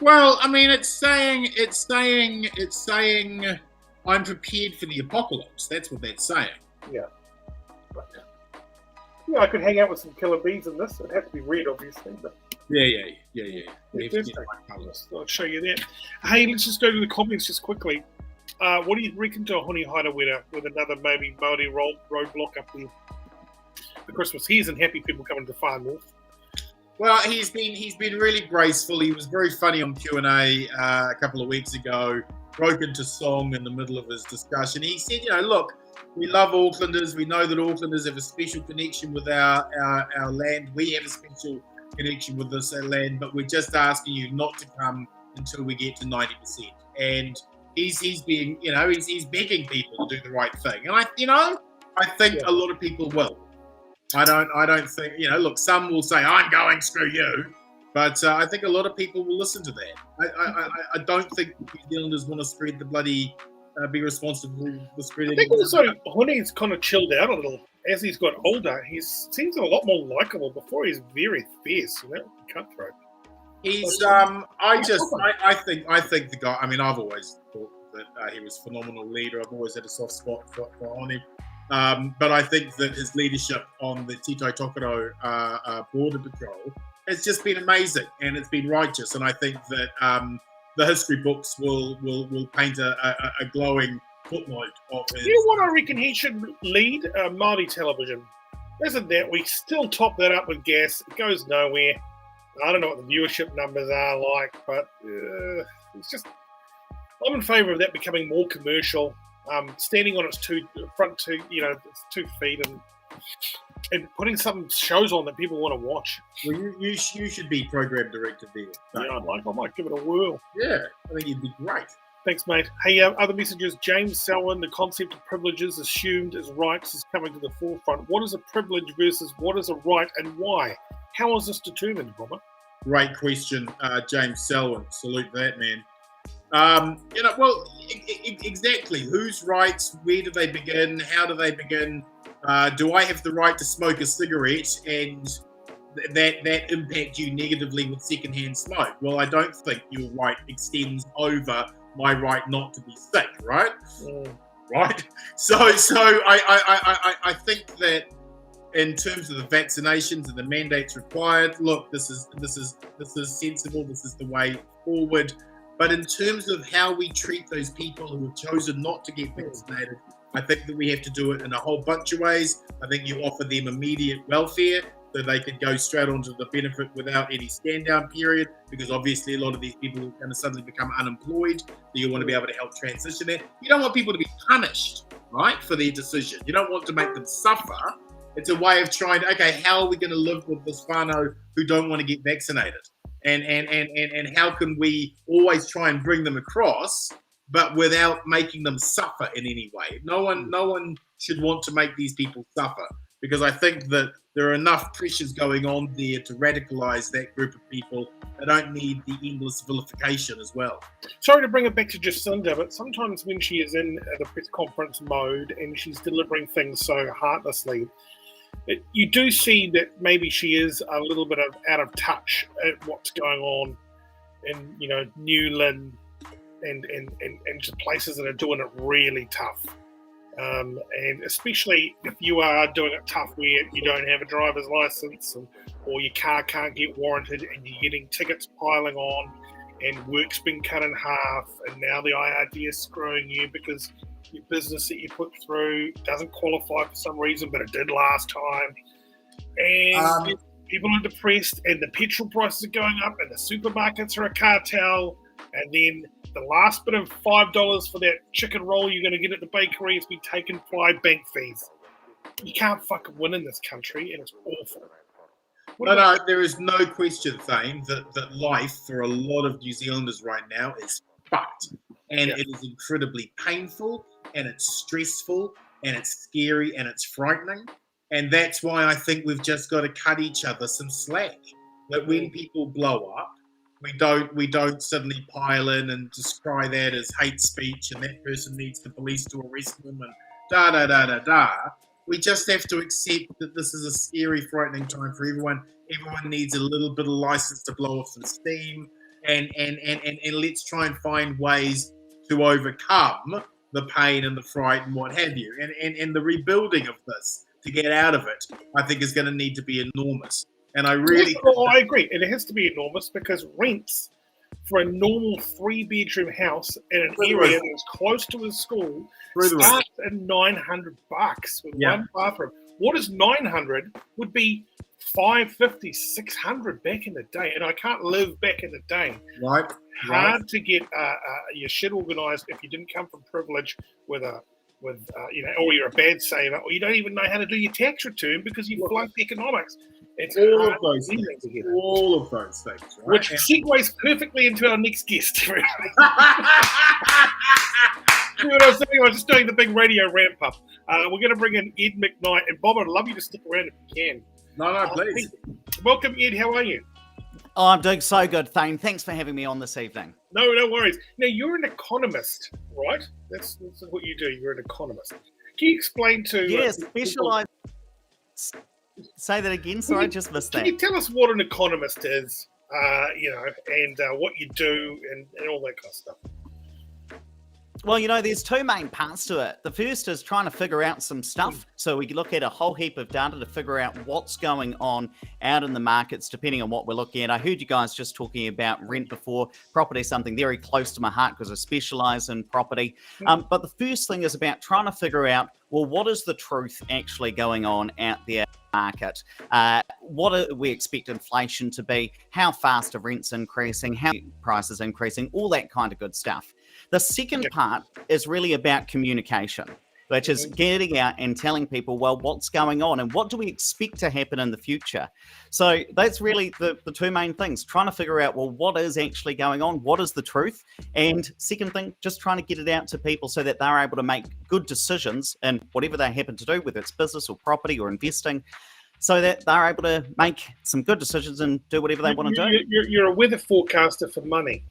Well, I mean, it's saying I'm prepared for the apocalypse. That's what that's saying. Yeah. Yeah, I could hang out with some killer bees in this. It'd have to be red, obviously. But Yeah. I'll show you that. Hey, let's just go to the comments just quickly. What do you reckon to a Honi Harawira with another maybe Māori roadblock up there for Christmas? He isn't happy people coming to far north. Well, he's been really graceful. He was very funny on Q&A a couple of weeks ago. Broke into song in the middle of his discussion. He said, look, we love Aucklanders. We know that Aucklanders have a special connection with our land. We have a special connection with this land, but we're just asking you not to come until we get to 90%. And he's being, he's begging people to do the right thing. And I think a lot of people will. I don't think, look, some will say, I'm going, screw you. But I think a lot of people will listen to that. I don't think New Zealanders want to spread the bloody, be responsible for spreading. I think also Honi's kind of chilled out a little. As he's got older, he seems a lot more likable. Before he's very fierce, cutthroat. He's, I think the guy, I've always thought that he was a phenomenal leader. I've always had a soft spot for Honi. But I think that his leadership on the Tito Tokoro border patrol has just been amazing, and it's been righteous. And I think that the history books will paint a glowing footnote of his. You know what I reckon he should lead? Māori television. Isn't that we still top that up with gas? It goes nowhere. I don't know what the viewership numbers are like, but it's just. I'm in favour of that becoming more commercial. Standing on its front two feet and putting some shows on that people want to watch. Well, you should be program director there. Yeah, I might give it a whirl. Yeah, I think you'd be great. Thanks, mate. Hey, other messages. James Selwyn, the concept of privileges assumed as rights is coming to the forefront. What is a privilege versus what is a right and why? How is this determined, Bomber? Great question, James Selwyn. Salute that, man. Exactly. Whose rights? Where do they begin? How do they begin? Do I have the right to smoke a cigarette and that impact you negatively with secondhand smoke? Well, I don't think your right extends over my right not to be sick, right? Right. So I think that in terms of the vaccinations and the mandates required, look, this is sensible. This is the way forward. But in terms of how we treat those people who have chosen not to get vaccinated, I think that we have to do it in a whole bunch of ways. I think you offer them immediate welfare so they could go straight onto the benefit without any stand-down period, because obviously a lot of these people are going to suddenly become unemployed. So you want to be able to help transition that. You don't want people to be punished, right, for their decision. You don't want to make them suffer. It's a way of trying to, okay, how are we going to live with this whānau who don't want to get vaccinated? And how can we always try and bring them across, but without making them suffer in any way? No one should want to make these people suffer, because I think that there are enough pressures going on there to radicalize that group of people. They don't need the endless vilification as well. Sorry to bring it back to Jacinda, but sometimes when she is in the press conference mode and she's delivering things so heartlessly, you do see that maybe she is a little bit out of touch at what's going on in Newland and just places that are doing it really tough. And especially if you are doing it tough where you don't have a driver's license or your car can't get warranted and you're getting tickets piling on and work's been cut in half, and now the IRD is screwing you because your business that you put through doesn't qualify for some reason, but it did last time. And people are depressed, and the petrol prices are going up, and the supermarkets are a cartel. And then the last bit of $5 for that chicken roll you're going to get at the bakery has been taken by bank fees. You can't fucking win in this country, and it's awful. No, there is no question, Thane, that life for a lot of New Zealanders right now is fucked. And it is incredibly painful, and it's stressful, and it's scary, and it's frightening. And that's why I think we've just got to cut each other some slack. That when people blow up, we don't suddenly pile in and descry that as hate speech and that person needs the police to arrest them and da. We just have to accept that this is a scary, frightening time for everyone. Everyone needs a little bit of license to blow off some steam, and let's try and find ways to overcome the pain and the fright and what have you. And the rebuilding of this to get out of it, I think is going to need to be enormous. And I really... I agree. And it has to be enormous because rents for a normal 3-bedroom house in an area that's close to a school starts at $900 with one bathroom. What is 900 would be 550, 600 back in the day, and I can't live back in the day. Right. Hard to get your shit organised if you didn't come from privilege or you're a bad saver, or you don't even know how to do your tax return because you flunked economics. It's all of those things. All of those things. Right? Which segues perfectly into our next guest. See what I was saying? I was just doing the big radio ramp up. We're going to bring in Ed McKnight, and Bob, I'd love you to stick around if you can. No, please. Welcome, Ed. How are you? Oh, I'm doing so good, Thane. Thanks for having me on this evening. No worries. Now, you're an economist, right? That's what you do. You're an economist. Can you explain to... specialise... Say that again. Sorry, I just missed that. Can you tell us what an economist is, and what you do and all that kind of stuff? Well, there's two main parts to it. The first is trying to figure out some stuff. So we look at a whole heap of data to figure out what's going on out in the markets, depending on what we're looking at. I heard you guys just talking about rent before. Property is something very close to my heart because I specialise in property. But the first thing is about trying to figure out, well, what is the truth actually going on out there? Market. What do we expect inflation to be? How fast are rents increasing? How prices increasing? All that kind of good stuff. The second part is really about communication, which is getting out and telling people, well, what's going on and what do we expect to happen in the future? So that's really the two main things, trying to figure out, well, what is actually going on? What is the truth? And second thing, just trying to get it out to people so that they're able to make good decisions in whatever they happen to do, whether it's business or property or investing, so that they're able to make some good decisions and do whatever they want to do. You're a weather forecaster for money.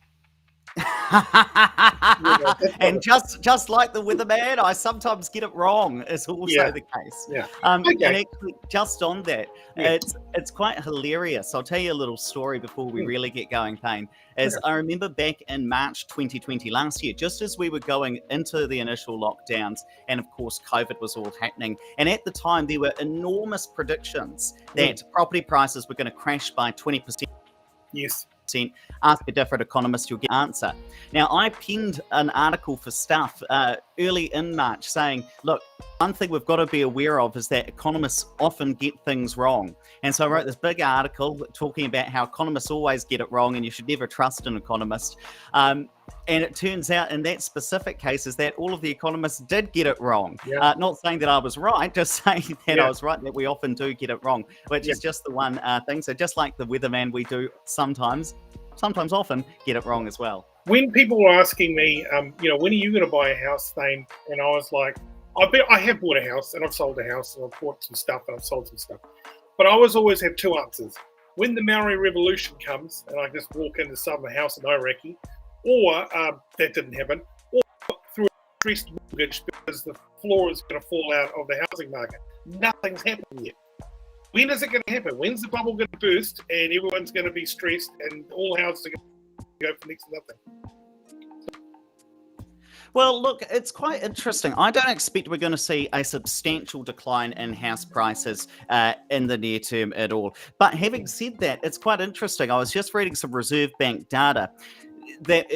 And just like the weatherman, I sometimes get it wrong. Is also the case. And actually, just on that, it's quite hilarious. I'll tell you a little story before we really get going, Thane. I remember back in March 2020 last year, just as we were going into the initial lockdowns, and of course COVID was all happening. And at the time, there were enormous predictions that property prices were going to crash by 20%. Yes. Ask a different economist, you'll get an answer. Now, I penned an article for Stuff early in March saying, look, one thing we've got to be aware of is that economists often get things wrong. And so I wrote this big article talking about how economists always get it wrong and you should never trust an economist. And it turns out in that specific case is that all of the economists did get it wrong. Not saying that I was right, just saying that I was right, that we often do get it wrong, which is just the one thing. So just like the weatherman, we do sometimes often get it wrong as well. When people were asking me, when are you going to buy a house, Thane? And I was like, I have bought a house and I've sold a house and I've bought some stuff and I've sold some stuff. But I always have two answers. When the Maori Revolution comes and I just walk into some house in Iraqi, or that didn't happen, or through a stressed mortgage because the floor is going to fall out of the housing market. Nothing's happened yet. When is it going to happen? When's the bubble going to burst and everyone's going to be stressed and all houses are going to go for next to nothing? Well, look, it's quite interesting. I don't expect we're going to see a substantial decline in house prices in the near term at all. But having said that, it's quite interesting. I was just reading some Reserve Bank data that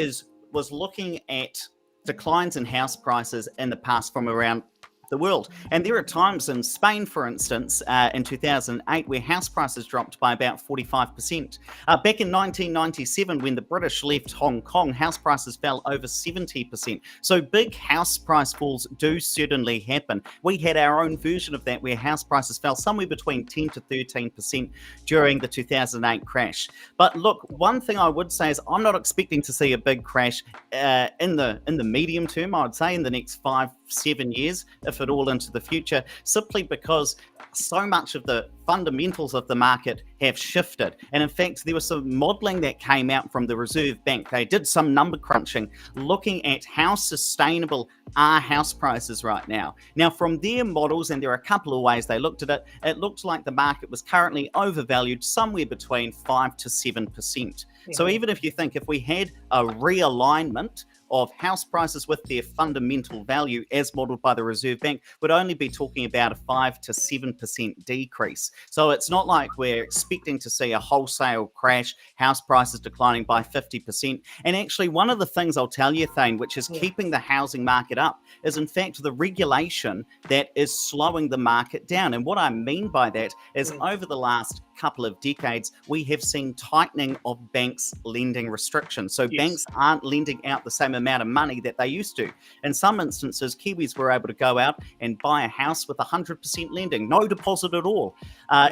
was looking at declines in house prices in the past from around the world. And there are times in Spain, for instance, in 2008, where house prices dropped by about 45%. Back in 1997, when the British left Hong Kong, house prices fell over 70%. So big house price falls do certainly happen. We had our own version of that, where house prices fell somewhere between 10 to 13% during the 2008 crash. But look, one thing I would say is I'm not expecting to see a big crash in the medium term. I would say in the next 5-7 years, if at all into the future, simply because so much of the fundamentals of the market have shifted. And in fact, there was some modelling that came out from the Reserve Bank. They did some number crunching looking at how sustainable are house prices right now. Now, from their models, and there are a couple of ways they looked at it, it looked like the market was currently overvalued somewhere between 5 to 7%. So even if you think if we had a realignment of house prices with their fundamental value as modelled by the Reserve Bank would only be talking about a 5 to 7% decrease. So it's not like we're expecting to see a wholesale crash, house prices declining by 50%. And actually, one of the things I'll tell you, Thane, which is keeping the housing market up, is in fact the regulation that is slowing the market down. And what I mean by that is over the last couple of decades, we have seen tightening of banks' lending restrictions. So banks aren't lending out the same amount of money that they used to. In some instances, Kiwis were able to go out and buy a house with 100% lending, no deposit at all.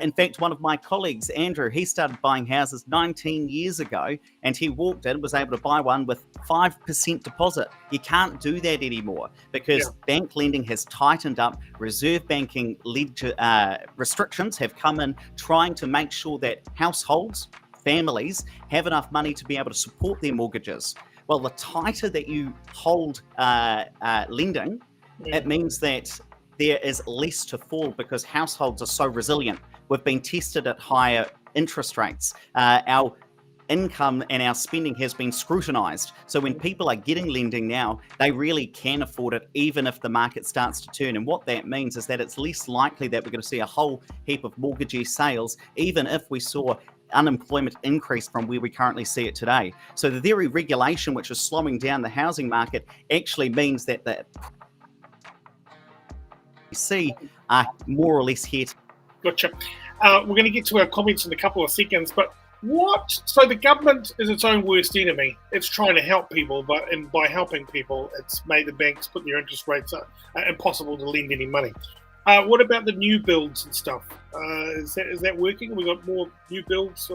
In fact, one of my colleagues, Andrew, he started buying houses 19 years ago, and he walked in, was able to buy one with 5% deposit. You can't do that anymore because bank lending has tightened up. Reserve banking restrictions have come in, trying to make sure that households, families, have enough money to be able to support their mortgages. Well, the tighter that you hold lending, it means that there is less to fall because households are so resilient. We've been tested at higher interest rates. Our income and our spending has been scrutinised. So when people are getting lending now, they really can afford it, even if the market starts to turn. And what that means is that it's less likely that we're going to see a whole heap of mortgagee sales, even if we saw unemployment increase from where we currently see it today. So the very regulation which is slowing down the housing market actually means that the see are more or less here. Gotcha. We're going to get to our comments in a couple of seconds, but so the government is its own worst enemy. It's trying to help people, but by helping people, it's made the banks put their interest rates up, impossible to lend any money. What about the new builds and stuff? Is that working? We got more new builds?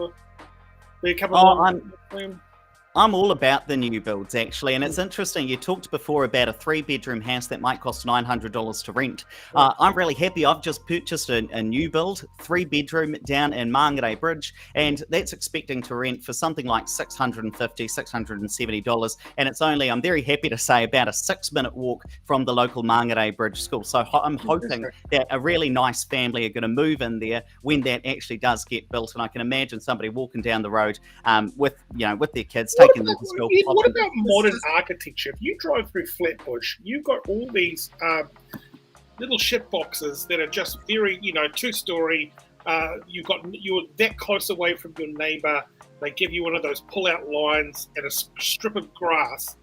I'm all about the new builds, actually. And it's interesting, you talked before about a 3-bedroom house that might cost $900 to rent. I'm really happy. I've just purchased a new build, 3-bedroom down in Mangere Bridge, and that's expecting to rent for something like $650, $670. And it's only, I'm very happy to say, about a 6-minute walk from the local Mangere Bridge school. So I'm hoping that a really nice family are going to move in there when that actually does get built. And I can imagine somebody walking down the road with their kids, what about modern architecture? If you drive through Flatbush, you've got all these little shit boxes that are just very, 2-story. You're that close away from your neighbour. They give you one of those pull-out lines and a strip of grass.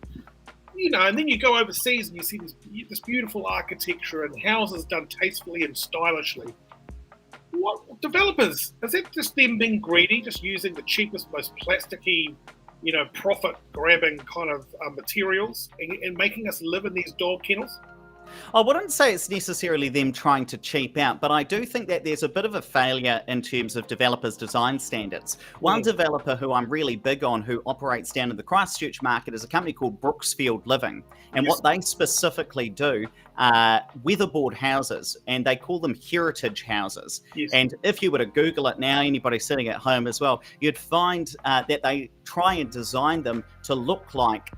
And then you go overseas and you see this beautiful architecture and houses done tastefully and stylishly. What developers? Is that just them being greedy, just using the cheapest, most plasticky, profit-grabbing kind of materials and making us live in these dog kennels? I wouldn't say it's necessarily them trying to cheap out, but I do think that there's a bit of a failure in terms of developers' design standards. One developer who I'm really big on, who operates down in the Christchurch market, is a company called Brooksfield Living. And what they specifically do are weatherboard houses, and they call them heritage houses. And if you were to Google it now, anybody sitting at home as well, you'd find that they try and design them to look like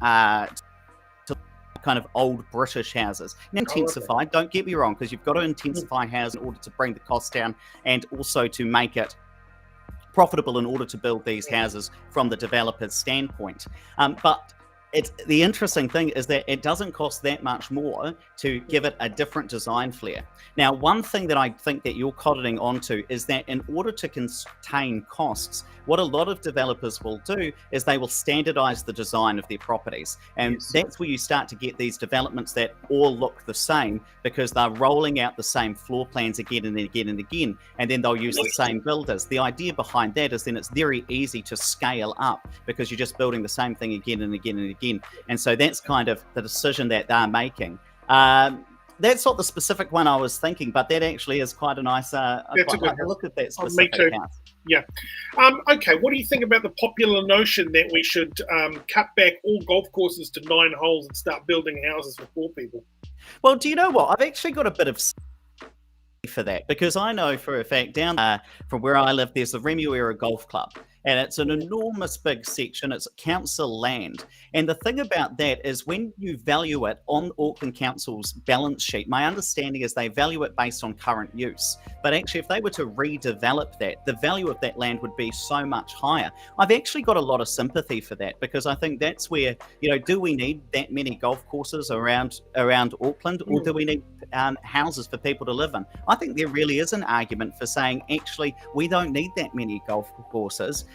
kind of old British houses. Intensified, don't get me wrong, because you've got to intensify houses in order to bring the cost down and also to make it profitable in order to build these houses from the developer's standpoint. But the interesting thing is that it doesn't cost that much more to give it a different design flair. Now, one thing that I think that you're cottoning onto is that in order to contain costs, what a lot of developers will do is they will standardize the design of their properties. And that's where you start to get these developments that all look the same because they're rolling out the same floor plans again and again and again, and then they'll use the same builders. The idea behind that is then it's very easy to scale up because you're just building the same thing again and again and again. And so that's kind of the decision that they're making. That's not the specific one I was thinking, but that actually is quite a nice look at that specific house. Yeah. Okay, what do you think about the popular notion that we should cut back all golf courses to 9 holes and start building houses for poor people? Well, do you know what? I've actually got a bit of for that because I know for a fact down from where I live, there's the Remuera Golf Club. and it's an enormous big section. It's council land. And the thing about that is when you value it on Auckland Council's balance sheet, my understanding is they value it based on current use. But actually, if they were to redevelop that, the value of that land would be so much higher. I've actually got a lot of sympathy for that, because I think that's where, do we need that many golf courses around Auckland, or do we need houses for people to live in? I think there really is an argument for saying, actually, we don't need that many golf courses.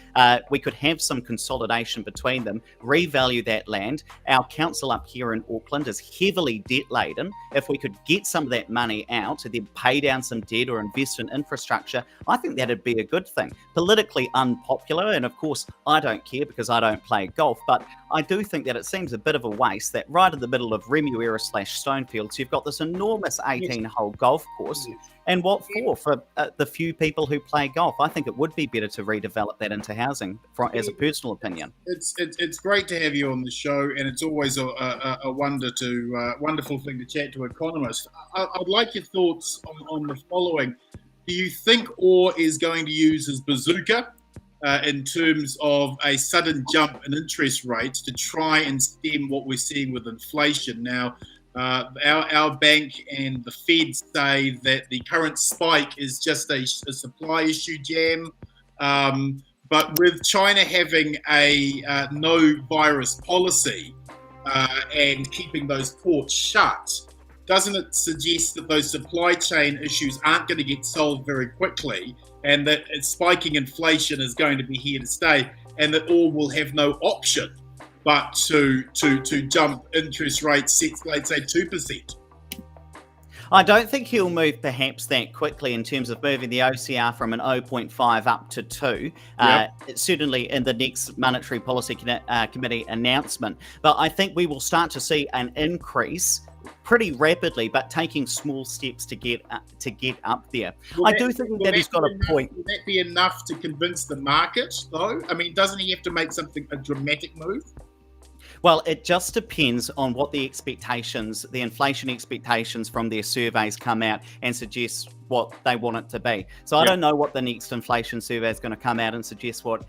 We could have some consolidation between them, revalue that land. Our council up here in Auckland is heavily debt laden. If we could get some of that money out and then pay down some debt or invest in infrastructure, I think that'd be a good thing. Politically unpopular, and of course I don't care because I don't play golf, but I do think that it seems a bit of a waste that right in the middle of Remuera/Stonefields, you've got this enormous 18-hole golf course. And what for the few people who play golf? I think it would be better to redevelop that into housing, as a personal opinion. It's great to have you on the show, and it's always a wonderful thing to chat to Economist. I'd like your thoughts on the following. Do you think Orr is going to use his bazooka in terms of a sudden jump in interest rates to try and stem what we're seeing with inflation? Now, our bank and the Fed say that the current spike is just a supply issue jam. But with China having a no virus policy and keeping those ports shut, doesn't it suggest that those supply chain issues aren't going to get solved very quickly, and that spiking inflation is going to be here to stay, and that all will have no option but to jump interest rates, let's say 2%? I don't think he'll move perhaps that quickly in terms of moving the OCR from an 0.5 up to 2. Certainly in the next Monetary Policy Committee announcement. But I think we will start to see an increase pretty rapidly, but taking small steps to get up there. I do think that he's got a point. Would that be enough to convince the market, though? I mean, doesn't he have to make a dramatic move? Well, it just depends on what the inflation expectations from their surveys come out and suggest what they want it to be. So I don't know what the next inflation survey is going to come out and suggest what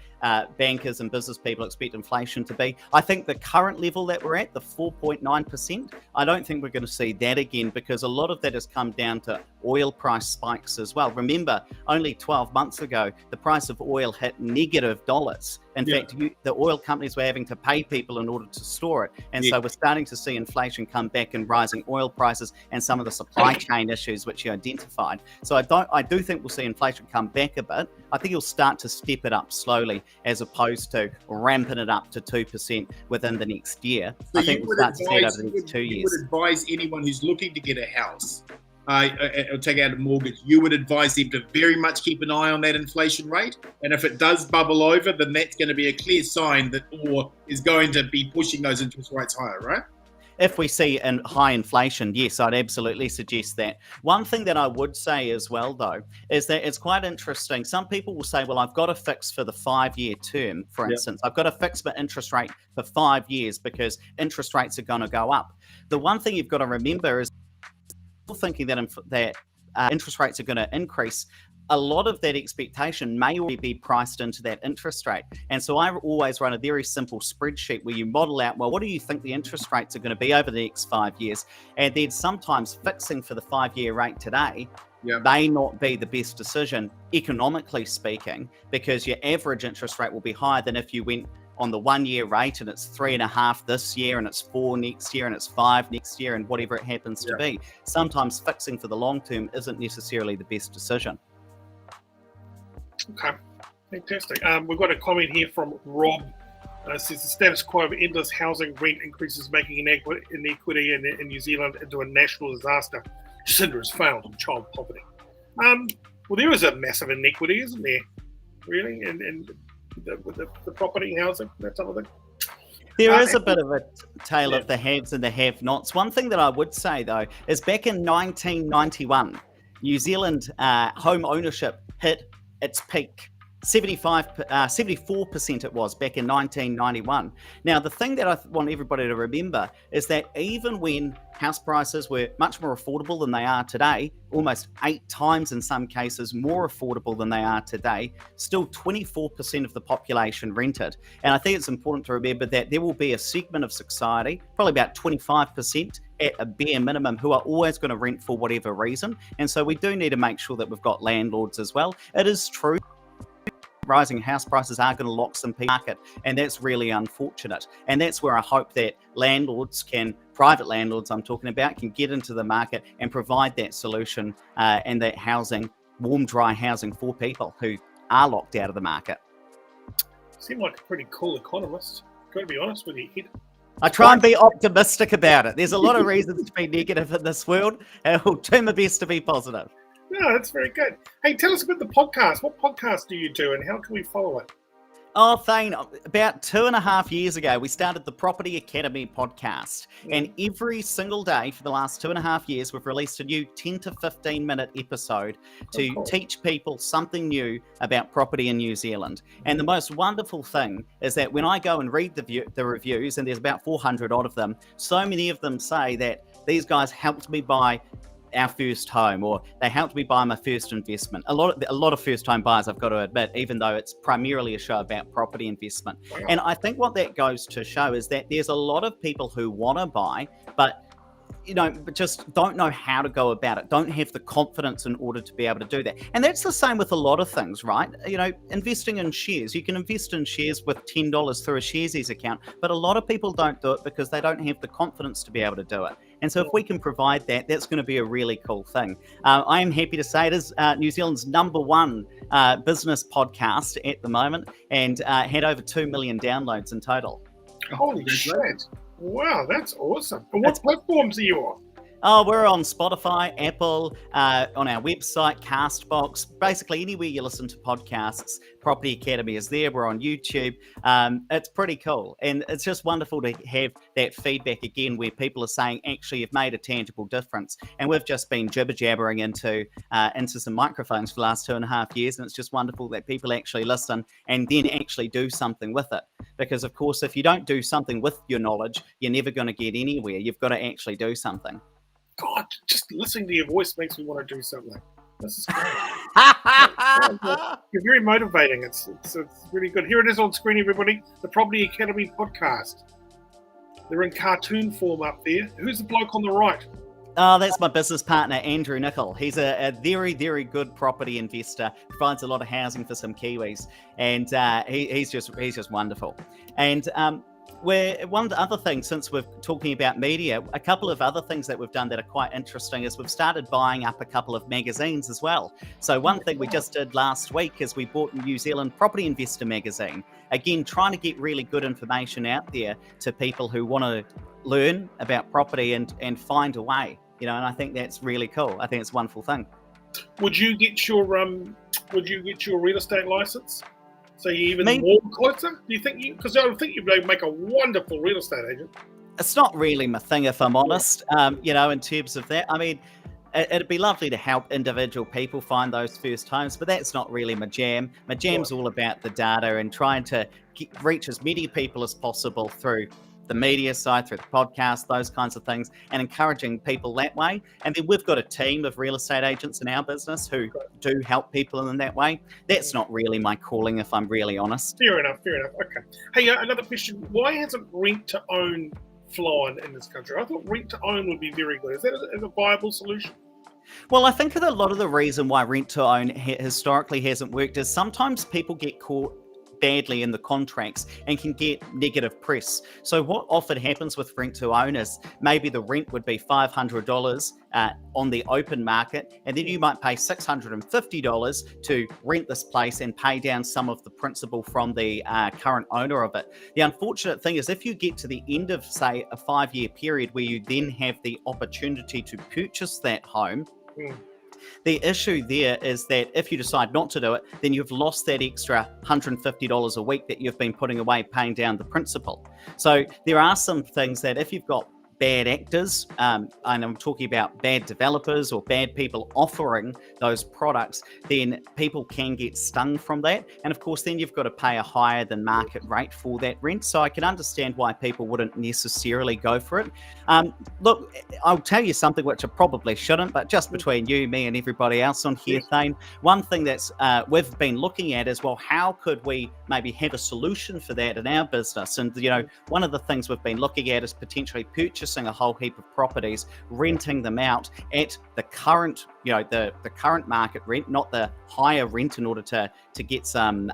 bankers and business people expect inflation to be. I think the current level that we're at, the 4.9%, I don't think we're going to see that again, because a lot of that has come down to oil price spikes as well. Remember, only 12 months ago, the price of oil hit $. In fact, the oil companies were having to pay people in order to store it. And so we're starting to see inflation come back and rising oil prices and some of the supply chain issues which you identified. So I do think we'll see inflation come back a bit. I think he'll start to step it up slowly as opposed to ramping it up to 2% within the next year. So I think we'll start to see it over the next 2 years. You would advise anyone who's looking to get a house or take out a mortgage, you would advise them to very much keep an eye on that inflation rate. And if it does bubble over, then that's going to be a clear sign that Orr is going to be pushing those interest rates higher, right? If we see high inflation, yes, I'd absolutely suggest that. One thing that I would say as well, though, is that it's quite interesting. Some people will say, well, I've got a fix for the 5-year term, for instance. I've got a fix for interest rate for 5 years because interest rates are going to go up. The one thing you've got to remember is people thinking that interest rates are going to increase. A lot of that expectation may already be priced into that interest rate. And so I always run a very simple spreadsheet where you model out, well, what do you think the interest rates are going to be over the next 5 years? And then sometimes fixing for the 5-year rate today may not be the best decision, economically speaking, because your average interest rate will be higher than if you went on the 1-year rate and it's 3.5 this year and it's 4 next year and it's 5 next year and whatever it happens to be. Sometimes fixing for the long term isn't necessarily the best decision. Okay, fantastic. We've got a comment here from Rob. Says the status quo of endless housing rent increases making inequity in New Zealand into a national disaster. Jacinda has failed on child poverty. Well, there is a massive inequity, isn't there? Really, and with the property, housing, that type of thing. There is a bit of a tale of the haves and the have-nots. One thing that I would say, though, is back in 1991, New Zealand home ownership hit its peak. 74% it was back in 1991. Now, the thing that I want everybody to remember is that even when house prices were much more affordable than they are today, almost 8 times in some cases more affordable than they are today, still 24% of the population rented. And I think it's important to remember that there will be a segment of society, probably about 25% at a bare minimum, who are always going to rent for whatever reason. And so we do need to make sure that we've got landlords as well. It is true rising house prices are going to lock some people in the market, and that's really unfortunate. And that's where I hope that private landlords I'm talking about, can get into the market and provide that solution and that housing, warm, dry housing for people who are locked out of the market. Seem like a pretty cool economist. Got to be honest with you, Ed. I try and be optimistic about it. There's a lot of reasons to be negative in this world, and I'll do my best to be positive. No, that's very good. Hey, tell us about the podcast. What podcast do you do and how can we follow it? Oh, Thane, about 2.5 years ago, we started the Property Academy podcast. And every single day for the last 2.5 years, we've released a new 10 to 15 minute episode to teach people something new about property in New Zealand. And the most wonderful thing is that when I go and read the reviews, and there's about 400 odd of them, so many of them say that these guys helped me buy our first home, or they helped me buy my first investment. A lot of first home buyers, I've got to admit, even though it's primarily a show about property investment. And I think what that goes to show is that there's a lot of people who want to buy, but just don't know how to go about it, don't have the confidence in order to be able to do that. And that's the same with a lot of things, right? Investing in shares. You can invest in shares with $10 through a Sharesies account, but a lot of people don't do it because they don't have the confidence to be able to do it. And so if we can provide that, that's going to be a really cool thing. I am happy to say it is New Zealand's #1 business podcast at the moment, and had over 2 million downloads in total. Holy shit. Wow, that's awesome. And what platforms are you on? Oh, we're on Spotify, Apple, on our website, Castbox, basically anywhere you listen to podcasts. Property Academy is there. We're on YouTube. It's pretty cool. And it's just wonderful to have that feedback again where people are saying, actually, you've made a tangible difference. And we've just been jibber-jabbering into some microphones for the last 2.5 years. And it's just wonderful that people actually listen and then actually do something with it. Because, of course, if you don't do something with your knowledge, you're never going to get anywhere. You've got to actually do something. God, just listening to your voice makes me want to do something. This is great. You're very motivating. It's really good. Here it is on screen, everybody. The Property Academy podcast. They're in cartoon form up there. Who's the bloke on the right? Oh, that's my business partner, Andrew Nicol. He's a very, very good property investor. Provides a lot of housing for some Kiwis, and he's just wonderful. And one of the other things, since we're talking about media, a couple of other things that we've done that are quite interesting is we've started buying up a couple of magazines as well. So one thing we just did last week is we bought New Zealand Property Investor magazine. Again, trying to get really good information out there to people who want to learn about property and find a way. And I think that's really cool. I think it's a wonderful thing. Would you get your real estate license? So you're even more closer? Do you think because I think you'd make a wonderful real estate agent. It's not really my thing, if I'm honest, in terms of that. I mean, it'd be lovely to help individual people find those first homes, but that's not really my jam. My jam's all about the data and trying to reach as many people as possible through the media side, through the podcast, those kinds of things, and encouraging people that way. And then we've got a team of real estate agents in our business who do help people in that way. That's not really my calling, if I'm really honest. Fair enough. Okay. Hey, another question. Why hasn't rent to own flown in this country? I thought rent to own would be very good. Is that a viable solution? Well, I think that a lot of the reason why rent to own historically hasn't worked is sometimes people get caught badly in the contracts and can get negative press. So what often happens with rent to own is maybe the rent would be $500 on the open market, and then you might pay $650 to rent this place and pay down some of the principal from the current owner of it. The unfortunate thing is if you get to the end of, say, a 5-year period where you then have the opportunity to purchase that home, the issue there is that if you decide not to do it, then you've lost that extra $150 a week that you've been putting away paying down the principal. So there are some things that if you've got bad actors, and I'm talking about bad developers or bad people offering those products, then people can get stung from that. And of course, then you've got to pay a higher than market rate for that rent. So I can understand why people wouldn't necessarily go for it. Look, I'll tell you something which I probably shouldn't, but just between you, me, and everybody else on here, Thane, one thing that's we've been looking at is, well, how could we maybe have a solution for that in our business? And, one of the things we've been looking at is potentially purchasing a whole heap of properties, renting them out at the current, the current market rent, not the higher rent, in order to get some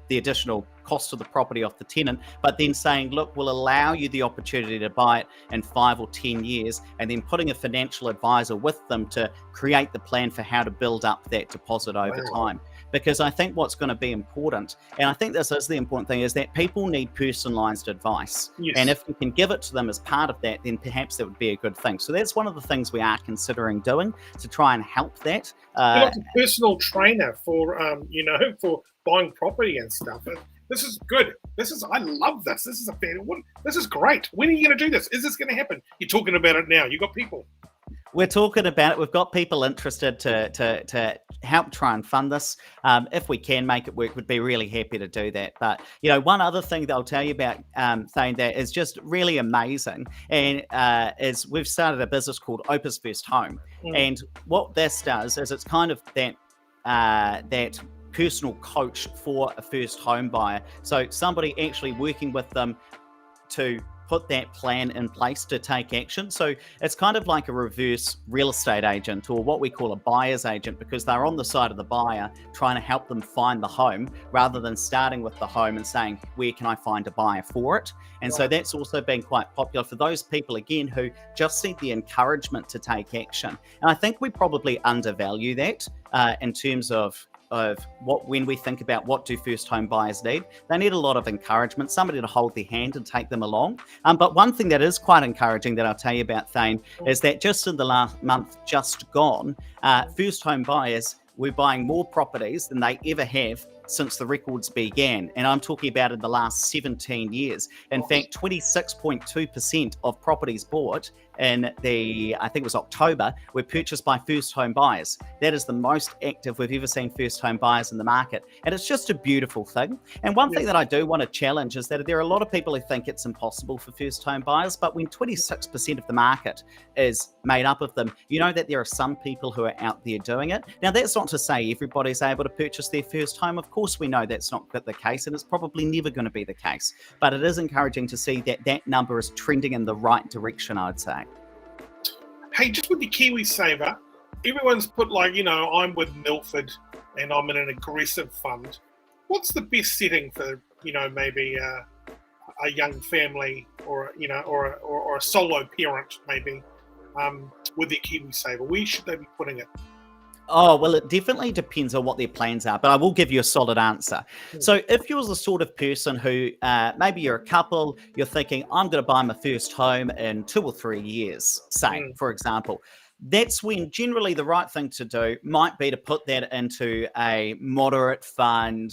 the additional cost of the property off the tenant, but then saying, look, we'll allow you the opportunity to buy it in 5 or 10 years, and then putting a financial advisor with them to create the plan for how to build up that deposit over time. Because I think what's going to be important, and I think this is the important thing, is that people need personalised advice. Yes. And if you can give it to them as part of that, then perhaps that would be a good thing. So that's one of the things we are considering doing to try and help that. Like a personal trainer for, for buying property and stuff. This is good. I love this. This is a fair one. This is great. When are you going to do this? Is this going to happen? You're talking about it now. You've got people. We're talking about it. We've got people interested to help try and fund this. If we can make it work, we'd be really happy to do that. But, one other thing that I'll tell you about, Thane, that is just really amazing, and is we've started a business called Opus First Home. And what this does is it's kind of that personal coach for a first home buyer. So somebody actually working with them to put that plan in place to take action. So it's kind of like a reverse real estate agent, or what we call a buyer's agent, because they're on the side of the buyer trying to help them find the home, rather than starting with the home and saying, where can I find a buyer for it? And so that's also been quite popular for those people, again, who just need the encouragement to take action. And I think we probably undervalue that in terms of when we think about what do first home buyers need. They need a lot of encouragement, somebody to hold their hand and take them along. But one thing that is quite encouraging that I'll tell you about, Thane, is that just in the last month just gone, first home buyers were buying more properties than they ever have since the records began. And I'm talking about in the last 17 years. In fact, 26.2% of properties bought in I think it was October, were purchased by first home buyers. That is the most active we've ever seen first home buyers in the market. And it's just a beautiful thing. And one thing that I do want to challenge is that there are a lot of people who think it's impossible for first home buyers, but when 26% of the market is made up of them, you know that there are some people who are out there doing it. Now, that's not to say everybody's able to purchase their first home. Of course, we know that's not the case, and it's probably never going to be the case. But it is encouraging to see that that number is trending in the right direction, I'd say. Hey, just with the KiwiSaver, everyone's put I'm with Milford and I'm in an aggressive fund. What's the best setting for, maybe a young family or a solo parent maybe with their KiwiSaver? Where should they be putting it? Oh, well, it definitely depends on what their plans are, but I will give you a solid answer. So if you're the sort of person who, maybe you're a couple, you're thinking, I'm going to buy my first home in 2 or 3 years, say, for example, that's when generally the right thing to do might be to put that into a moderate fund,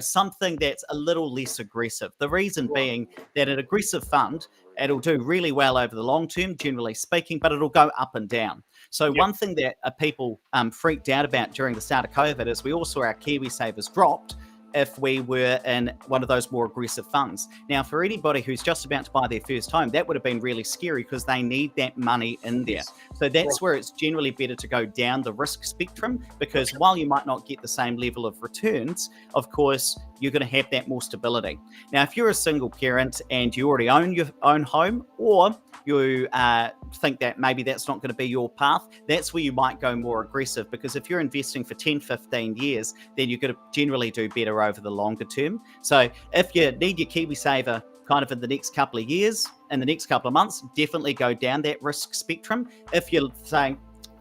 something that's a little less aggressive. The reason being that an aggressive fund, it'll do really well over the long term, generally speaking, but it'll go up and down. So one thing that people freaked out about during the start of COVID is we all saw our KiwiSavers dropped if we were in one of those more aggressive funds. Now, for anybody who's just about to buy their first home, that would have been really scary because they need that money in there. So that's where it's generally better to go down the risk spectrum, because while you might not get the same level of returns, of course, you're going to have that more stability. Now, if you're a single parent and you already own your own home, or you think that maybe that's not going to be your path, that's where you might go more aggressive, because if you're investing for 10, 15 years, then you're going to generally do better over the longer term. So if you need your KiwiSaver kind of in the next couple of years, in the next couple of months, definitely go down that risk spectrum. If you're saying,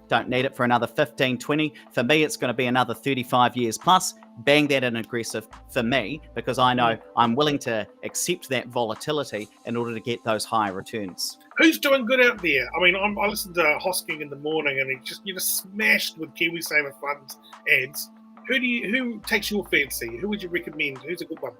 don't need it for another 15, 20, for me, it's going to be another 35 years plus, bang that in aggressive for me, because I know I'm willing to accept that volatility in order to get those higher returns. Who's doing good out there? I mean, I listened to Hosking in the morning, and you're just smashed with KiwiSaver funds ads. Who takes your fancy? Who would you recommend? Who's a good one?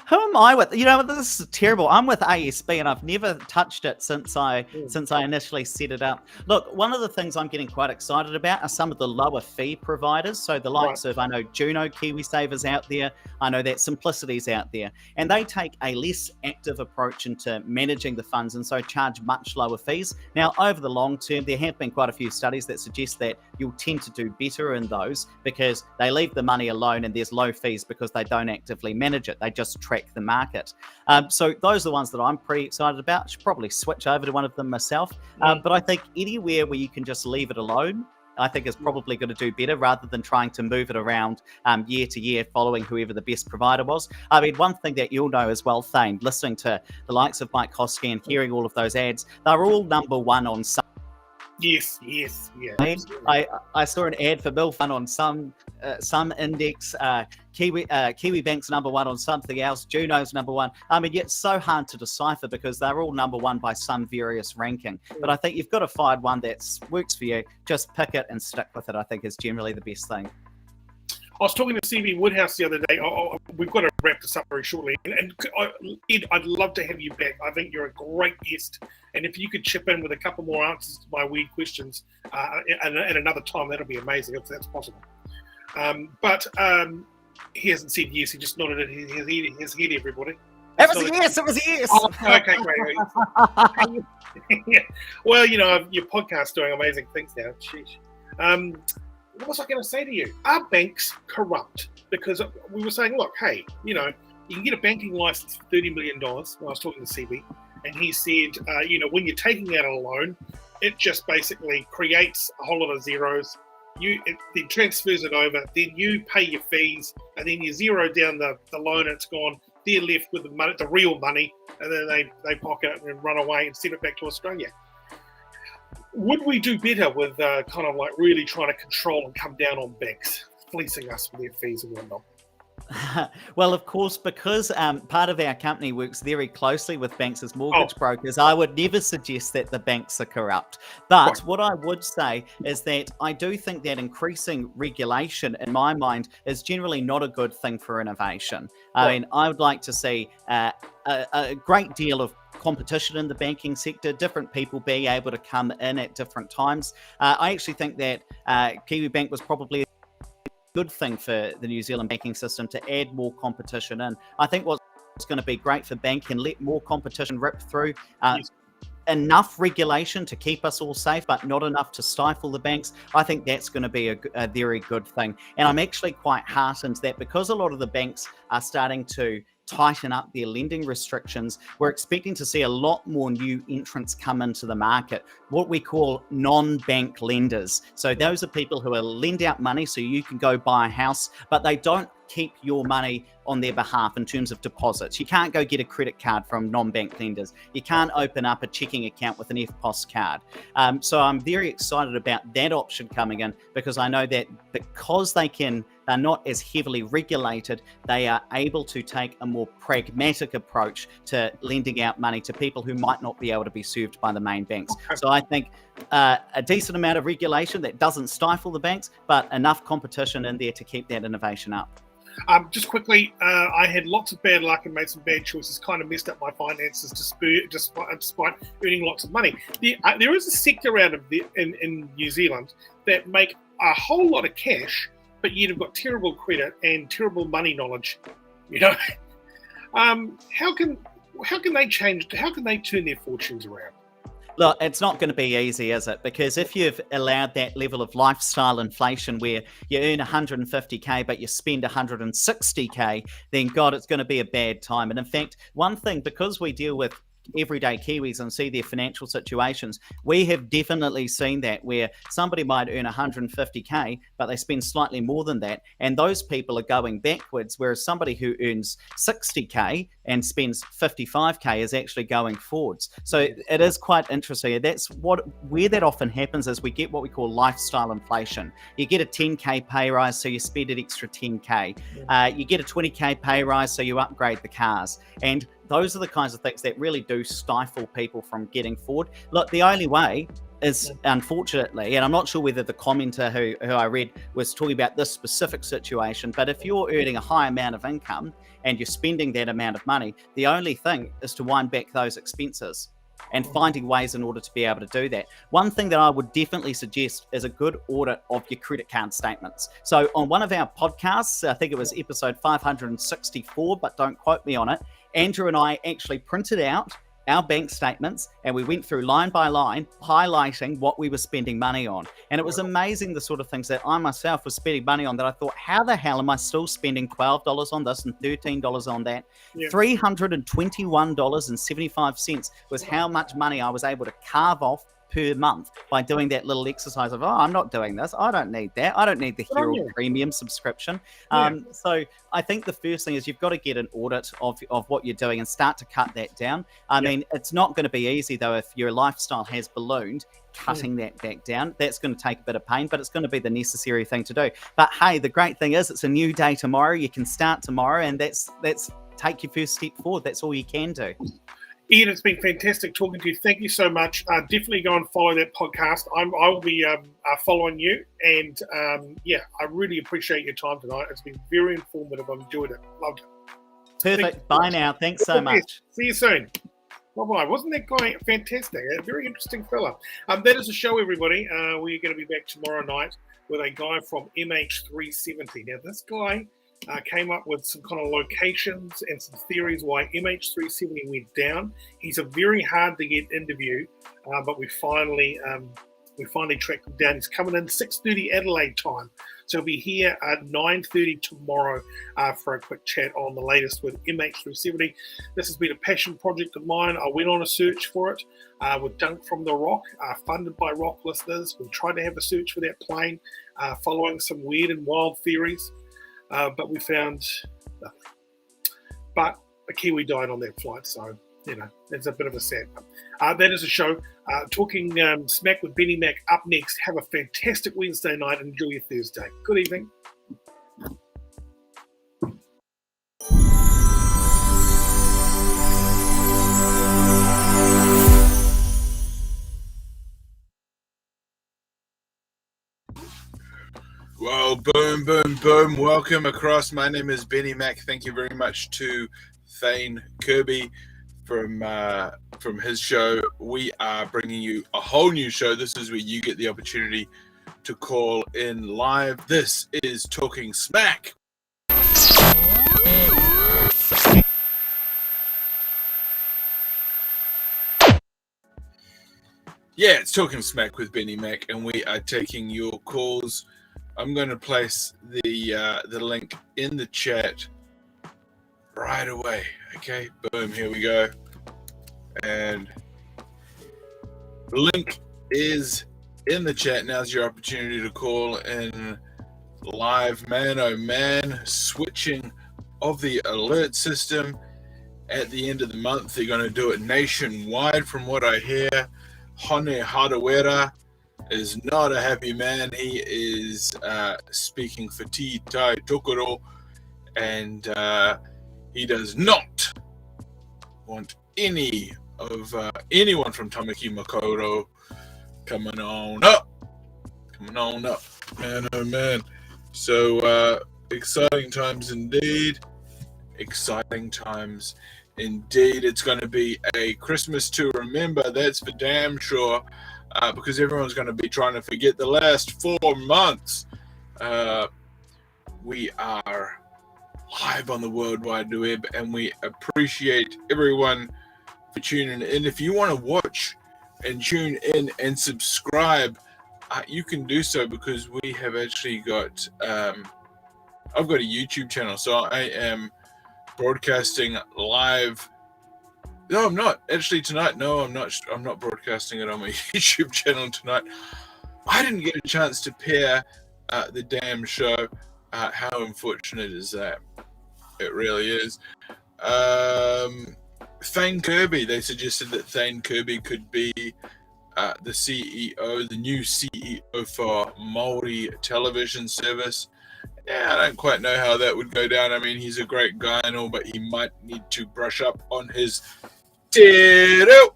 Who am I with? You know, this is terrible. I'm with ASB and I've never touched it since I initially set it up. Look, one of the things I'm getting quite excited about are some of the lower fee providers. So the likes of, I know Juno, KiwiSaver's out there. I know that Simplicity's out there. And they take a less active approach into managing the funds and so charge much lower fees. Now, over the long term, there have been quite a few studies that suggest that you'll tend to do better in those because they leave the money alone and there's low fees because they don't actively manage it. They just track the market. So those are the ones that I'm pretty excited about. I should probably switch over to one of them myself. But I think anywhere where you can just leave it alone, I think is probably going to do better rather than trying to move it around year to year following whoever the best provider was. I mean, one thing that you'll know as well, Thane, listening to the likes of Mike Hosky and hearing all of those ads, they're all number one on some. Yes. I saw an ad for MILFund on some index. Kiwi Bank's number one on something else. Juno's number one. I mean, it's so hard to decipher because they're all number one by some various ranking. But I think you've got to find one that works for you. Just pick it and stick with it, I think, is generally the best thing. I was talking to CB Woodhouse the other day. We've got to wrap this up very shortly. And Ed, I'd love to have you back. I think you're a great guest. And if you could chip in with a couple more answers to my weird questions at another time, that'll be amazing if that's possible. But he hasn't said yes. He just nodded his head, everybody. It was a yes. It was a yes. Oh, okay, great. Yeah. Well, you know, your podcast's doing amazing things now. Sheesh. What was I going to say to you? Are banks corrupt? Because we were saying, look, hey, you know, you can get a banking license for $30 million. When I was talking to CB, and he said, you know, when you're taking out a loan, it just basically creates a whole lot of zeros. It then transfers it over, then you pay your fees, and then you zero down the loan, and it's gone. They're left with the money, the real money, and then they pocket it and run away and send it back to Australia. Would we do better with kind of like really trying to control and come down on banks, fleecing us with their fees and whatnot? Well, of course, because part of our company works very closely with banks as mortgage brokers, I would never suggest that the banks are corrupt. But what I would say is that I do think that increasing regulation, in my mind, is generally not a good thing for innovation. I mean, I would like to see a great deal of competition in the banking sector, different people being able to come in at different times. I actually think that Kiwi Bank was probably good thing for the New Zealand banking system to add more competition in. I think what's going to be great for banking, let more competition rip through, enough regulation to keep us all safe, but not enough to stifle the banks. I think that's going to be a very good thing. And I'm actually quite heartened that because a lot of the banks are starting to tighten up their lending restrictions, we're expecting to see a lot more new entrants come into the market, what we call non-bank lenders. So those are people who will lend out money so you can go buy a house, but they don't keep your money on their behalf in terms of deposits. You can't go get a credit card from non-bank lenders. You can't open up a checking account with an EFTPOS card. So I'm very excited about that option coming in because I know that because they're not as heavily regulated, they are able to take a more pragmatic approach to lending out money to people who might not be able to be served by the main banks. So I think a decent amount of regulation that doesn't stifle the banks, but enough competition in there to keep that innovation up. Just quickly, I had lots of bad luck and made some bad choices, kind of messed up my finances despite earning lots of money. There is a sector out of in New Zealand that make a whole lot of cash, but yet have got terrible credit and terrible money knowledge. You know, how can they change? How can they turn their fortunes around? Look, it's not going to be easy, is it? Because if you've allowed that level of lifestyle inflation where you earn 150k but you spend 160k, then God, it's going to be a bad time. And in fact, one thing, because we deal with everyday Kiwis and see their financial situations, we have definitely seen that where somebody might earn 150k but they spend slightly more than that, and those people are going backwards, whereas somebody who earns 60k and spends 55k is actually going forwards. So it is quite interesting. That's where that often happens, is we get what we call lifestyle inflation. You get a 10k pay rise, so you spend an extra 10k. You get a 20k pay rise, so you upgrade the cars. And those are the kinds of things that really do stifle people from getting forward. Look, the only way is unfortunately, and I'm not sure whether the commenter who I read was talking about this specific situation, but if you're earning a high amount of income and you're spending that amount of money, the only thing is to wind back those expenses and finding ways in order to be able to do that. One thing that I would definitely suggest is a good audit of your credit card statements. So on one of our podcasts, I think it was episode 564, but don't quote me on it, Andrew and I actually printed out our bank statements and we went through line by line highlighting what we were spending money on, and it was amazing the sort of things that I myself was spending money on that I thought, how the hell am I still spending $12 on this and $13 on that? $321.75 was how much money I was able to carve off per month by doing that little exercise of, I'm not doing this, I don't need that, I don't need the Herald Premium subscription. So I think the first thing is you've got to get an audit of what you're doing and start to cut that down. I mean, it's not going to be easy though if your lifestyle has ballooned. Cutting that back down, that's going to take a bit of pain, but it's going to be the necessary thing to do. But hey, the great thing is it's a new day tomorrow. You can start tomorrow, and that's take your first step forward. That's all you can do. Ian, it's been fantastic talking to you. Thank you so much. Definitely go and follow that podcast. I will be following you. And I really appreciate your time tonight. It's been very informative. I've enjoyed it. Loved it. Perfect. Bye now. Thanks so much. See you soon. Bye-bye. Wasn't that guy fantastic? A very interesting fella. That is a show, everybody. We're going to be back tomorrow night with a guy from MH370. Now, this guy came up with some kind of locations and some theories why MH370 went down. He's a very hard to get interview, but we finally tracked him down. He's coming in 6:30 Adelaide time, so he'll be here at 9:30 tomorrow for a quick chat on the latest with MH370. This has been a passion project of mine. I went on a search for it with Dunk from the Rock, funded by Rock listeners. We tried to have a search for that plane, following some weird and wild theories. But we found nothing. But a Kiwi died on that flight, so, it's a bit of a sad one. That is a show. Talking Smack with Benny Mack up next. Have a fantastic Wednesday night and enjoy your Thursday. Good evening. Well, boom, boom, boom. Welcome across. My name is Benny Mack. Thank you very much to Thane Kirby from his show. We are bringing you a whole new show. This is where you get the opportunity to call in live. This is Talking Smack. Yeah, it's Talking Smack with Benny Mack, and we are taking your calls. I'm going to place the link in the chat right away. Okay, boom, here we go. And the link is in the chat. Now's your opportunity to call in live, man, oh man. Switching of the alert system at the end of the month. They're going to do it nationwide from what I hear. Hone Hadawera is not a happy man. He is speaking for Te Tai Tokoro, and he does not want any of anyone from Tamaki Makaurau coming on up, man, oh man. So exciting times indeed. It's going to be a Christmas to remember, that's for damn sure. Because everyone's going to be trying to forget the last 4 months. We are live on the World Wide Web, and we appreciate everyone for tuning in. If you want to watch and tune in and subscribe, you can do so, because we have actually got I've got a YouTube channel, so I am broadcasting live. No, I'm not. Actually, tonight, no, I'm not broadcasting it on my YouTube channel tonight. I didn't get a chance to pair the damn show. How unfortunate is that? It really is. Thane Kirby, they suggested that Thane Kirby could be the CEO, the new CEO for Maori television service. Yeah, I don't quite know how that would go down. I mean, he's a great guy and all, but he might need to brush up on his te reo.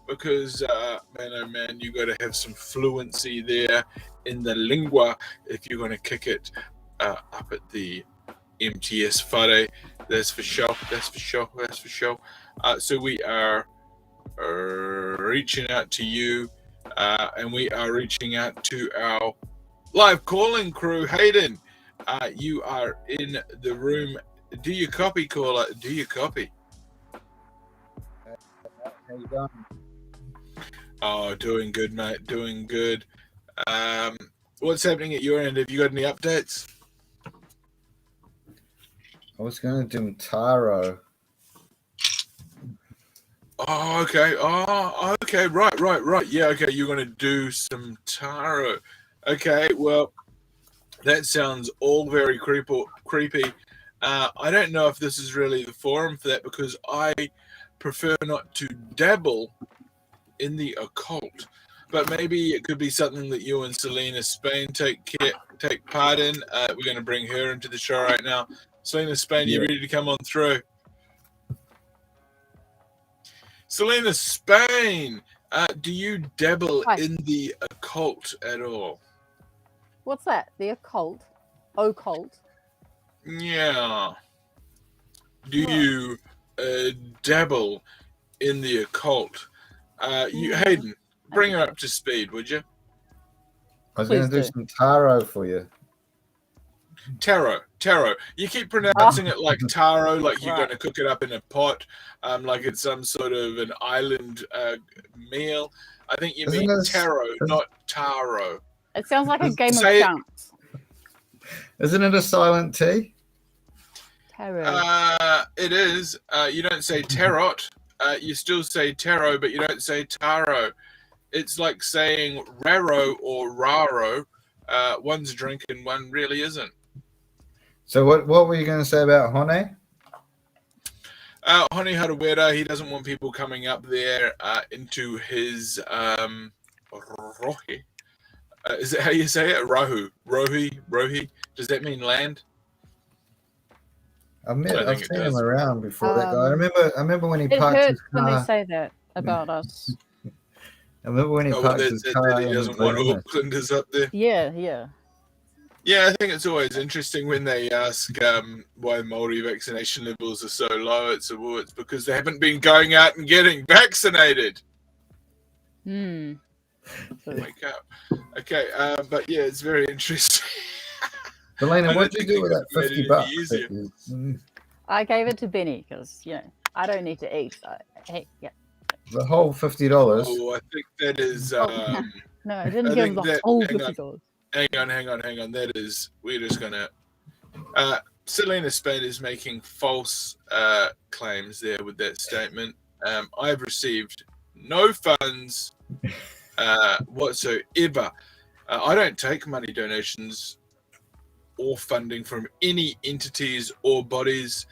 because man, oh man, you got to have some fluency there in the lingua if you're going to kick it up at the MTS Whare. That's for sure. That's for sure. That's for sure. So we are reaching out to you, and we are reaching out to our live calling crew. Hayden, you are in the room. Do you copy, caller? Do you copy? How you going? Oh, doing good, mate. Doing good. What's happening at your end? Have you got any updates? I was going to do Taro. Oh, okay. Oh, okay. Right. Yeah, okay. You're going to do some Taro. Okay, well, that sounds all very creepy. I don't know if this is really the forum for that because I prefer not to dabble in the occult. But maybe it could be something that you and Selena Spain take part in. We're going to bring her into the show right now. Selena Spain, you ready to come on through? Selena Spain, do you dabble in the occult at all? What's that? The occult? Occult? Yeah. Do you dabble in the occult? Hayden, bring her up to speed, would you? I was going to do some Taro for you. Taro. You keep pronouncing it like taro, like you're going to cook it up in a pot, like it's some sort of an island meal. I think you mean taro, not taro. It sounds like a game of chance. Isn't it a silent T? Taro. It is. You don't say tarot. You still say taro, but you don't say taro. It's like saying raro or raro. One's a drink and one really isn't. So what were you going to say about Hone? Hone Harawera, he doesn't want people coming up there into his rohi. Is that how you say it? Rohi? Does that mean land? I've seen him around before. That guy. I remember when he parked his car. When they say that about us. I remember when he parked his car. He doesn't want Aucklanders up there. Yeah. Yeah, I think it's always interesting when they ask why Māori vaccination levels are so low. It's because they haven't been going out and getting vaccinated. Wake up. Okay, but yeah, it's very interesting. Elena, what did you do with that $50? I gave it to Benny because, I don't need to eat. So, the whole $50? Oh, I think that is... no, I didn't give him the whole $50. Hang on. That is... We're just going to... Selena Spain is making false claims there with that statement. I've received no funds whatsoever. I don't take money donations or funding from any entities or bodies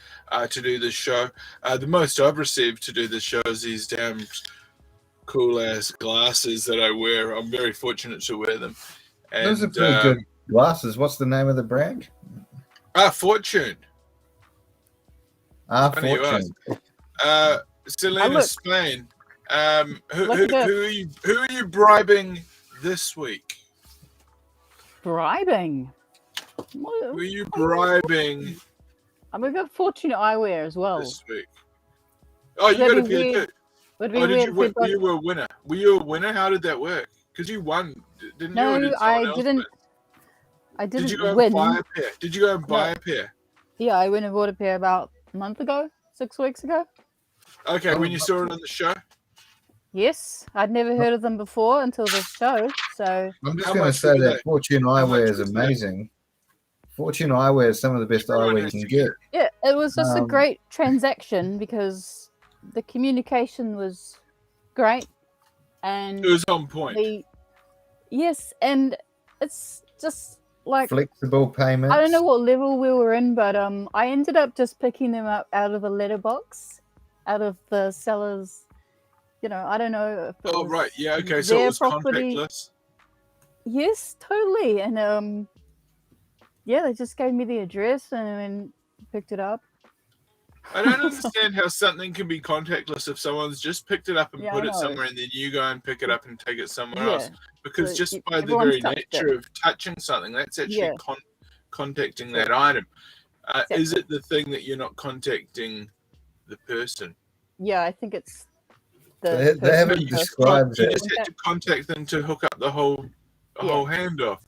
to do this show. The most I've received to do this show is these damn cool-ass glasses that I wear. I'm very fortunate to wear them. And, those are pretty good glasses. What's the name of the brand? Fortune. Fortune. Selena Spain. Who are you bribing this week? Bribing? Who are you bribing? I'm going to go Fortune Eyewear as well. This week. Oh, you got a pair too. Were you a winner? Were you a winner? How did that work? Because you won, didn't you? No, I didn't. I didn't Did you go win. And buy a pair? Did you go and buy a pair? Yeah, I went and bought a pair about a month ago, 6 weeks ago. Okay, when you saw it on the show? Yes, I'd never heard of them before until this show. So I'm just going to say that Fortune Eyewear is amazing. Fortune Eyewear is some of the best eyewear you can get. Yeah, it was just a great transaction because the communication was great and it was on point. Yes, and it's just like flexible payments. I don't know what level we were in, but I ended up just picking them up out of a letterbox, out of the seller's. I don't know. If it right, yeah, okay, so it was contactless. Yes, totally, and they just gave me the address and then picked it up. I don't understand how something can be contactless if someone's just picked it up and Yeah, put I it know. somewhere, and then you go and pick it up and take it somewhere Yeah. else. Because So just by the everyone's very touched nature it. of touching something, that's actually Yeah. contacting True. that item. Is Exactly. it the thing that you're not contacting the person? Yeah, I think it's the They person haven't first. described You it. just had to contact them to hook up the whole handoff.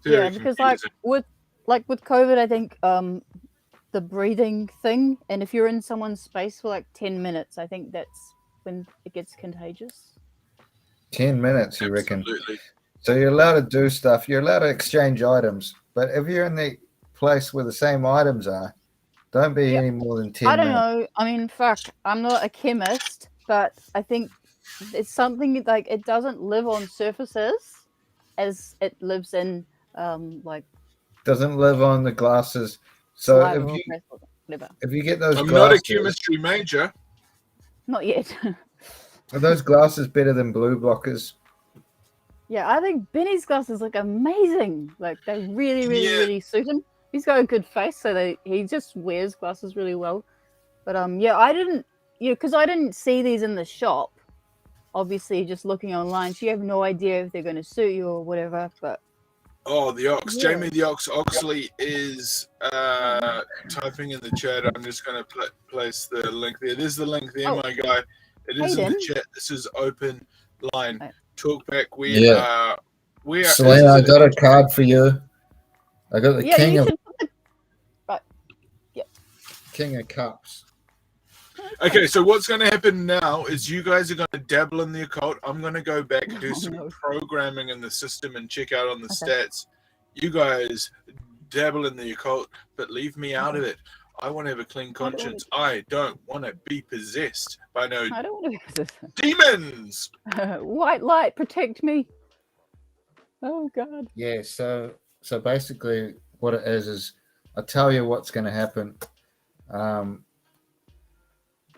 Yeah, because with COVID, I think the breathing thing, and if you're in someone's space for like 10 minutes, I think that's when it gets contagious. 10 minutes, you reckon? Absolutely. So you're allowed to do stuff. You're allowed to exchange items. But if you're in the place where the same items are, don't be any more than 10 I don't minutes. know. I mean, fuck, I'm not a chemist, but I think it's something like it doesn't live on surfaces as it lives in like Doesn't live on the glasses. So saliva or breath or whatever. if you get those I'm glasses, not a chemistry major. Not yet. are those glasses better than blue blockers? Yeah, I think Benny's glasses look amazing. Like they really, really, Yeah. really suit him. He's got a good face, so he just wears glasses really well. But yeah, I didn't, because I didn't see these in the shop. Obviously, just looking online, so you have no idea if they're going to suit you or whatever. But Oh, the Ox. Yeah. Jamie the Ox Oxley is typing in the chat. I'm just going to place the link there. There's the link there, my guy. It is in the chat. This is open line. Right. Talkback. We are. Selena, I got a card for you. I got the king of King of Cups. Okay, so what's going to happen now is you guys are going to dabble in the occult. I'm going to go back and do some programming in the system and check out on the stats. You guys dabble in the occult, but leave me out of it. I want to have a clean conscience. I don't want to be possessed by no I don't want to be possessed. demons. White light, protect me. Oh God. Yeah, so basically what it is I'll tell you what's going to happen.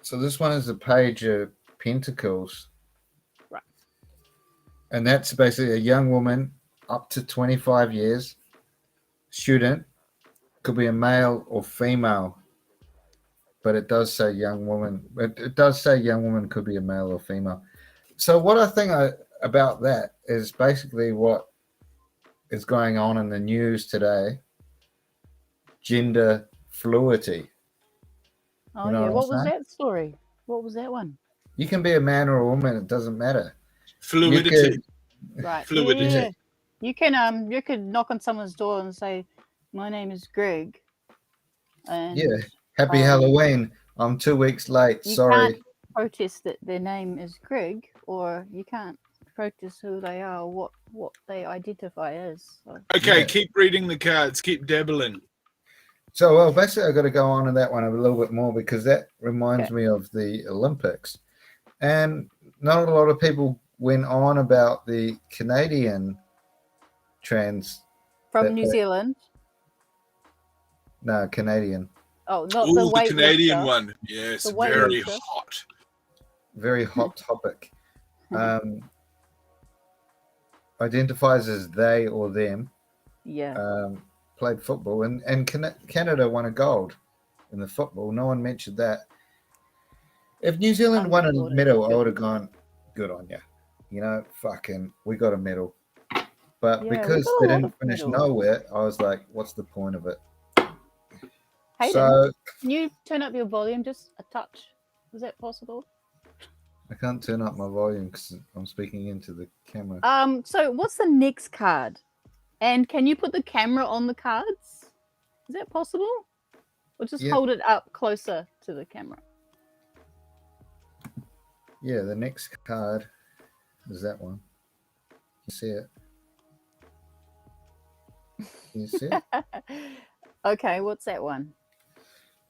So this one is the Page of Pentacles. Right. And that's basically a young woman up to 25 years, student, could be a male or female, but it does say young woman. It does say young woman could be a male or female. So what I think about that is basically what is going on in the news today, gender fluidity. Oh yeah, what was that story? What was that one? You can be a man or a woman, it doesn't matter. Fluidity. Right. Fluidity. Yeah. You could knock on someone's door and say, "My name is Greg." And Happy Halloween. I'm 2 weeks late. you Sorry. can't protest that their name is Greg, or you can't protest who they are, or what they identify as. So. Okay, keep reading the cards. Keep dabbling. So, well, basically, I've got to go on to that one a little bit more because that reminds me of the Olympics. And not a lot of people went on about the Canadian trans. From New Zealand? No, Canadian. Oh, not Ooh, the weightlifter. the Canadian one. Yes, very hot. Very hot topic. Identifies as they or them. Yeah. Played football, and Canada won a gold in the football. No one mentioned that. If New Zealand won a medal, I would have gone, good on you. You know, fucking, we got a medal. But because they didn't finish nowhere, I was like, what's the point of it? Hayden, can you turn up your volume just a touch? Is that possible? I can't turn up my volume because I'm speaking into the camera. So what's the next card? And can you put the camera on the cards? Is that possible? Or just hold it up closer to the camera? Yeah, the next card is that one. You see it? Can you see it? Okay, what's that one?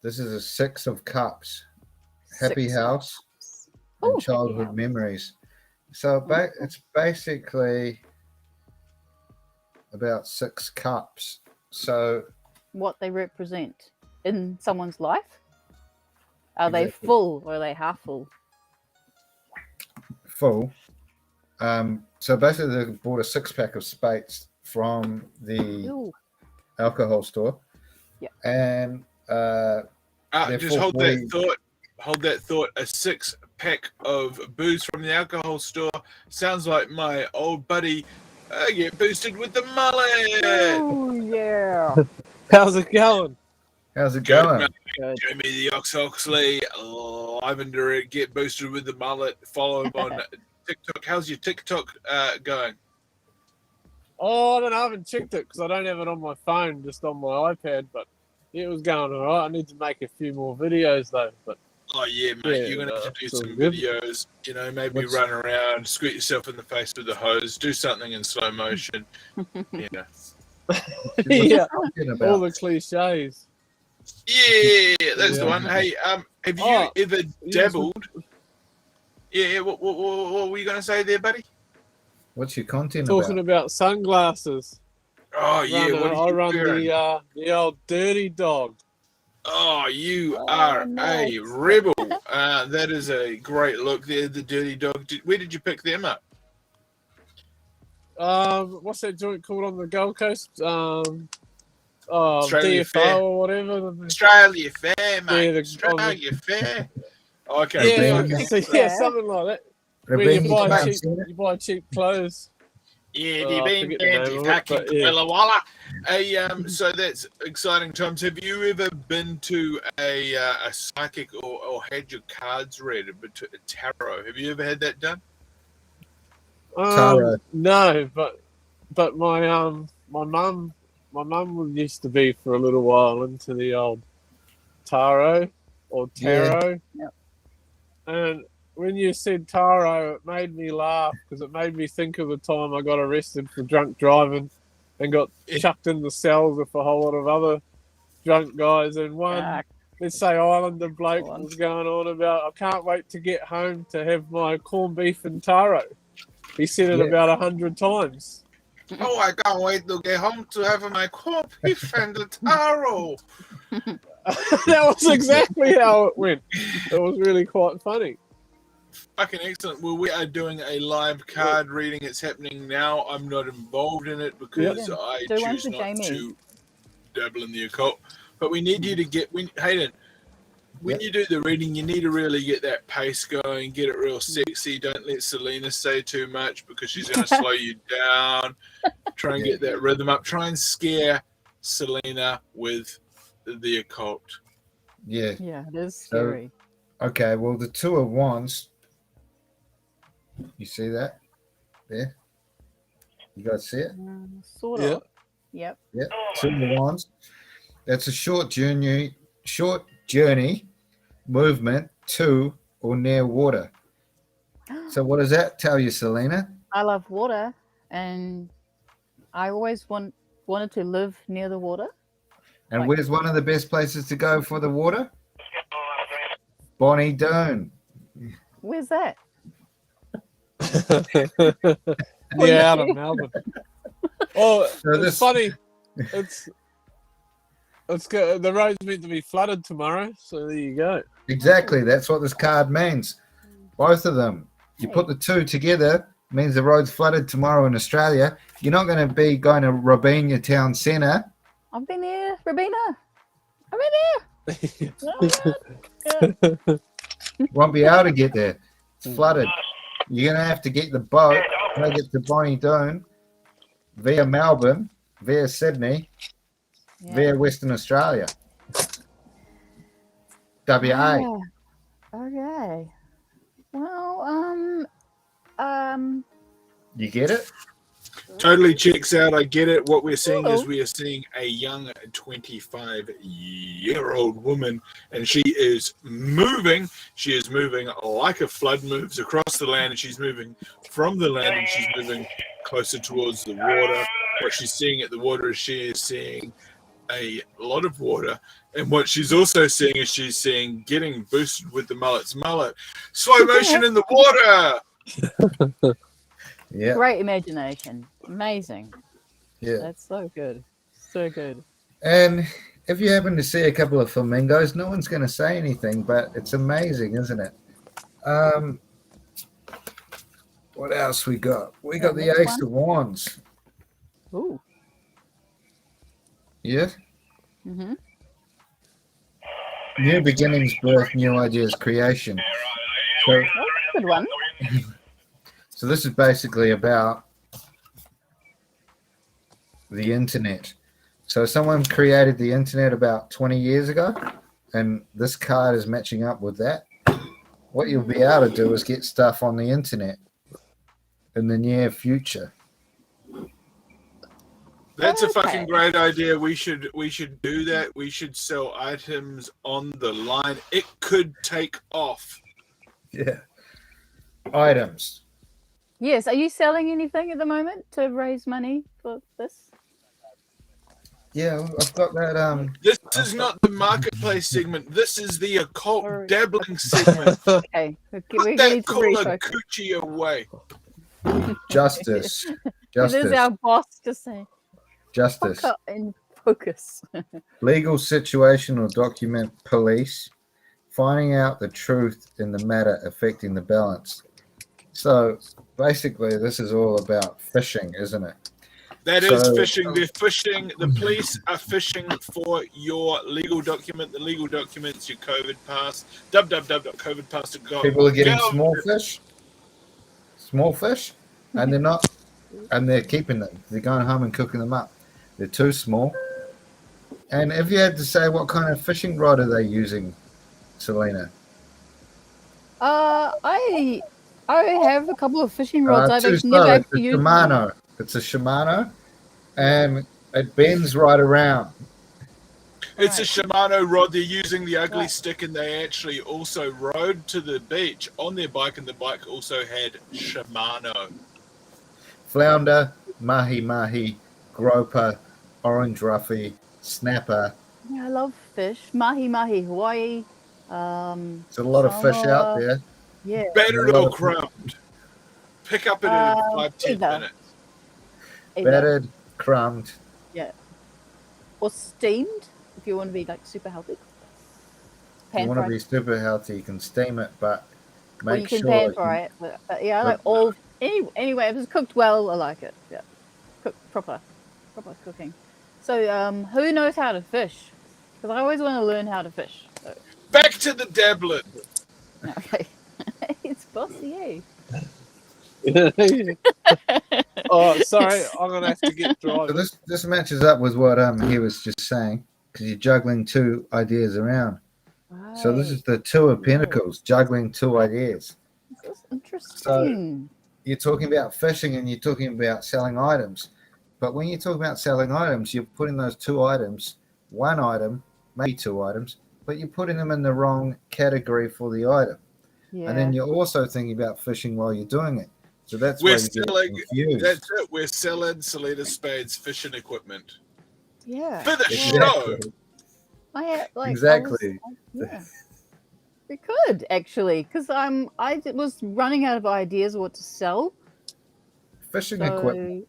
This is a 6 of Cups. Happy house and childhood memories. So it's basically about 6 cups. So what they represent in someone's life? Are they full or are they half full? Full. So basically they bought a 6-pack of Spades from the alcohol store. Yeah. And They're Just for hold boy- that thought. Hold that thought. A 6-pack of booze from the alcohol store sounds like my old buddy. I get boosted with the mullet. Oh yeah. How's it going? How's it Good, going? man. Good. Show me the Oxley, live and direct. Get boosted with the mullet. Follow him on TikTok. How's your TikTok going? Oh, I don't know. I haven't checked it because I don't have it on my phone, just on my iPad. But yeah, it was going all right. I need to make a few more videos though. But Oh yeah, mate. Yeah, You're gonna have to do it's all some good. videos. You know, maybe What's- run around, squirt yourself in the face with a hose, do something in slow motion. Yeah. yeah, Talking all about the cliches. Yeah, that's the Yeah. one. Hey, have you Oh, ever yes. dabbled? Yeah, what were you gonna say there, buddy? what's your content Talking about? about sunglasses. Oh yeah, what I are you run wearing? the old dirty dog. Oh, you Oh, are nice. a rebel. That is a great look there, the dirty dog. Where did you pick them up? What's that joint called on the Gold Coast? Australia DFO Fair. or whatever. Australia Fair, mate. Yeah, the- Australia Fair. Okay, Yeah, Rebellion. so, yeah, something like that. Where Rebellion, you buy mate, cheap, seen it? you buy cheap clothes. yeah, Oh, the I bean forget the name candy of it, fucking but yeah. Walla Walla. Hey, so that's exciting times. Have you ever been to a psychic or had your cards read, a tarot? Have you ever had that done? Taro. No, but my mum used to be for a little while into the old tarot or tarot. Yep. And when you said taro, it made me laugh because it made me think of the time I got arrested for drunk driving and got chucked in the cells with a whole lot of other drunk guys. And one, Yuck. let's say Islander bloke Go on. was going on about, I can't wait to get home to have my corned beef and taro. He said it Yeah. about 100 times. Oh, I can't wait to get home to have my corned beef and the taro. That was exactly how it went. It was really quite funny. Fucking excellent. Well, we are doing a live card reading. It's happening now. I'm not involved in it because Yeah. I Do one choose for not Jamie. to dabble in the occult. But we need you to get Hayden. When you do the reading, you need to really get that pace going, get it real sexy. Don't let Selena say too much because she's going to slow you down. Try and get that rhythm up. Try and scare Selena with the occult. Yeah. Yeah, it is So- scary. Okay. Well, the Two of Wands. You see that? There. You guys see it? Sort Yeah. of. Yep. Yeah. Two of Wands. That's a short journey movement to or near water. So what does that tell you, Selena? I love water, and I always wanted to live near the water. And Like- where's one of the best places to go for the water? Bonnie Doon. Where's that? Yeah, out of Melbourne. Oh, So it's this- funny. It's good. The road's meant to be flooded tomorrow, so there you go. Exactly. That's what this card means. Both of them. You put the two together, means the road's flooded tomorrow in Australia. You're not going to be going to Robina town centre. I've been there, Rabina. I've been there. Yeah. Won't be able to get there. It's flooded. You're going to have to get the boat, take it to Bonnie Doon, via Melbourne, via Sydney, Yeah. via Western Australia. WA. Ah, okay. Well, You get it? Totally checks out. I get it. What we're seeing is Cool. we are seeing a young 25-year-old woman, and she is moving. She is moving like a flood moves across the land, and she's moving from the land, and she's moving closer towards the water. What she's seeing at the water is she is seeing a lot of water, and what she's also seeing is she's seeing getting boosted with the mullet's mullet. Slow motion in the water. Yeah. great imagination. Amazing. Yeah. That's so good. So good. And if you happen to see a couple of flamingos, no one's going to say anything, but it's amazing, isn't it? What else we got? We got the next Ace one. of Wands. Ooh. Yeah. Mm-hmm. New beginnings birth new ideas creation. So, That's a good one. so this is basically about the internet. So someone created the internet about 20 years ago, and this card is matching up with that. What you'll be able to do is get stuff on the internet in the near future. That's a fucking great idea. We should do that. We should sell items on the line. It could take off. Yeah. Items. Yes. Are you selling anything at the moment to raise money for this? Yeah, I've got that. This is not the marketplace segment. This is the occult dabbling segment. Okay. Put We that need to Call of refocus. Coochie away. Justice. This is Justice. our boss to say. Justice. In focus. Legal situation or document police. Finding out the truth in the matter affecting the balance. So basically, this is all about fishing, isn't it? That is fishing. They're fishing. The police are fishing for your legal document. The legal documents, your COVID pass. www.covidpass.gov. People are getting small fish, and they're not, and they're keeping them. They're going home and cooking them up. They're too small. And if you had to say, what kind of fishing rod are they using, Selena? I have a couple of fishing rods. I've Too actually slow. never It's a actually used them. Shimano. It's a Shimano, and it bends right around. It's a Shimano rod. They're using the ugly stick, and they actually also rode to the beach on their bike, and the bike also had Shimano. Flounder, mahi-mahi, groper, orange roughy, snapper. Yeah, I love fish. Mahi-mahi, Hawaii. There's a lot of fish out there. Yeah. Battered or crumbed. Pick up it in 5-10 either. minutes. Either. Battered, crumbed. Yeah. Or steamed, if you want to be like super healthy. If you want to be super healthy, you can steam it, but Well, you make can sure. pan fry it. But yeah, I like all. Anyway, if it's cooked well, I like it. Yeah. Cooked proper cooking. So, who knows how to fish? Because I always want to learn how to fish. So. Back to the dabbling. Okay. It's bossy, Oh, sorry, I'm gonna have to get So driving. this matches up with what he was just saying, because you're juggling two ideas around. Right. So this is the Two of Pentacles, juggling two ideas. This is interesting. You're talking about fishing and you're talking about selling items. But when you talk about selling items, you're putting those two items, one item, maybe two items, but you're putting them in the wrong category for the item. Yeah. And then you're also thinking about fishing while you're doing it. So that's We're why you get selling. confused. That's it. We're selling Selena Spades fishing equipment Yeah. for the show. I had, like, Exactly. Yeah. We could actually, because I was running out of ideas of what to sell. Fishing equipment.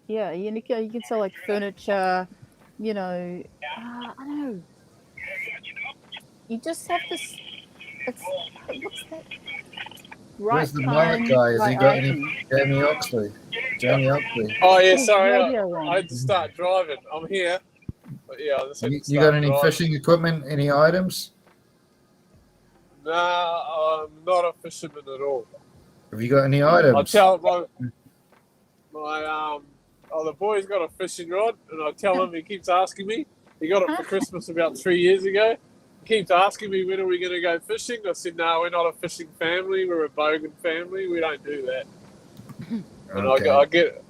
Yeah, you can sell like furniture, you know. I don't know. You just have to. What's that? Right. Where's the mullet guy? Has he got any? item. Jamie Oxley. Oh yeah, sorry, radio ring. I had to start driving. I'm here. But yeah, I just had to You start got any driving. fishing equipment? Any items? Nah, I'm not a fisherman at all. Have you got any items? I tell my the boy's got a fishing rod, and I tell him, he keeps asking me. He got it for Christmas about 3 years ago. He keeps asking me, when are we going to go fishing? I said, no, we're not a fishing family. We're a bogan family. We don't do that. And Okay. I get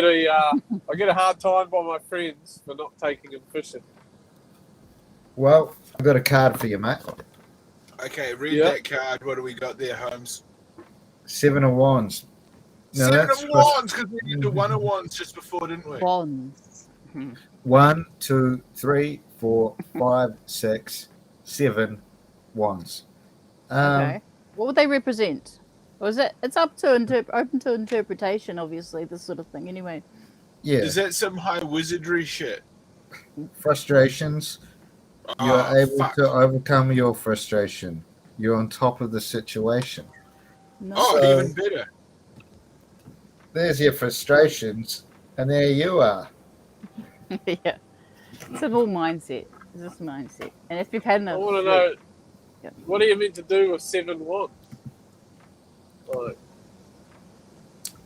a hard time by my friends for not taking them fishing. Well, I've got a card for you, mate. Okay, read Yeah. that card. What do we got there, Holmes? Seven of Wands. Now Seven that's of Wands, because we did the One of Wands just before, didn't we? Bonds. 1, 2, 3, 4, 5, 6, 7 wands. Okay. What would they represent? Or is it? It's up to open to interpretation. Obviously, this sort of thing. Anyway. Yeah, Is that some high wizardry shit? frustrations. You're Oh, able fuck. to overcome your frustration. You're on top of the situation. No. Oh, So- even better. There's your frustrations, and there you are. Yeah. It's a whole mindset. Is this mindset? And if you've had I enough want to sleep, know, yeah. what are you meant to do with 7 wands? Like,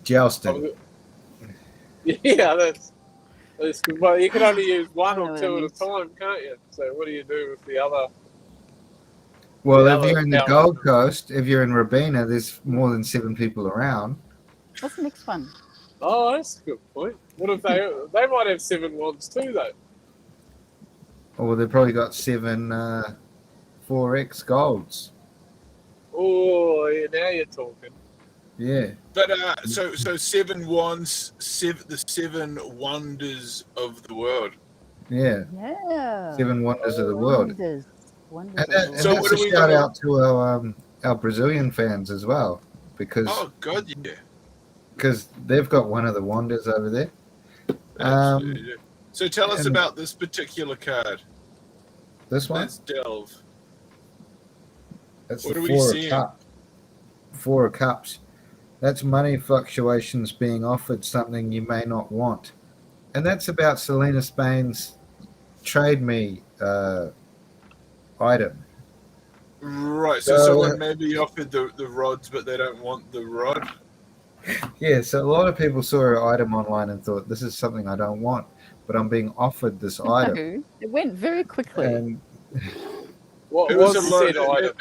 Jousting. yeah, that's good. Well, you can only use one I know or what two it at a means. time, can't you? So what do you do with the other? Well, The if other you're in the power- Gold Coast, if you're in Rabina, there's more than 7 people around. What's the next one? Oh, that's a good point. What if they might have 7 wands too, though? Or they've probably got 7 4x golds. Oh, yeah, now you're talking. Yeah. But so 7 wands, the 7 wonders of the world. Yeah. Yeah. 7 wonders of the world. Wonders. And, Wonders. that, of and the So world. that's what a do we shout do? out to our Brazilian fans as well, because Oh God, yeah, they've got one of the wonders over there. absolutely. do. So tell us and- about this particular card. This one, Let's delve. that's What the are we 4 of seeing? cups. 4 of cups. That's money fluctuations being offered something you may not want, and that's about Selena Spain's trade me item. Right. So someone maybe offered the rods, but they don't want the rod. Yeah, so a lot of people saw an item online and thought, this is something I don't want, but I'm being offered this item. No, it went very quickly. And What It was was a low. said item?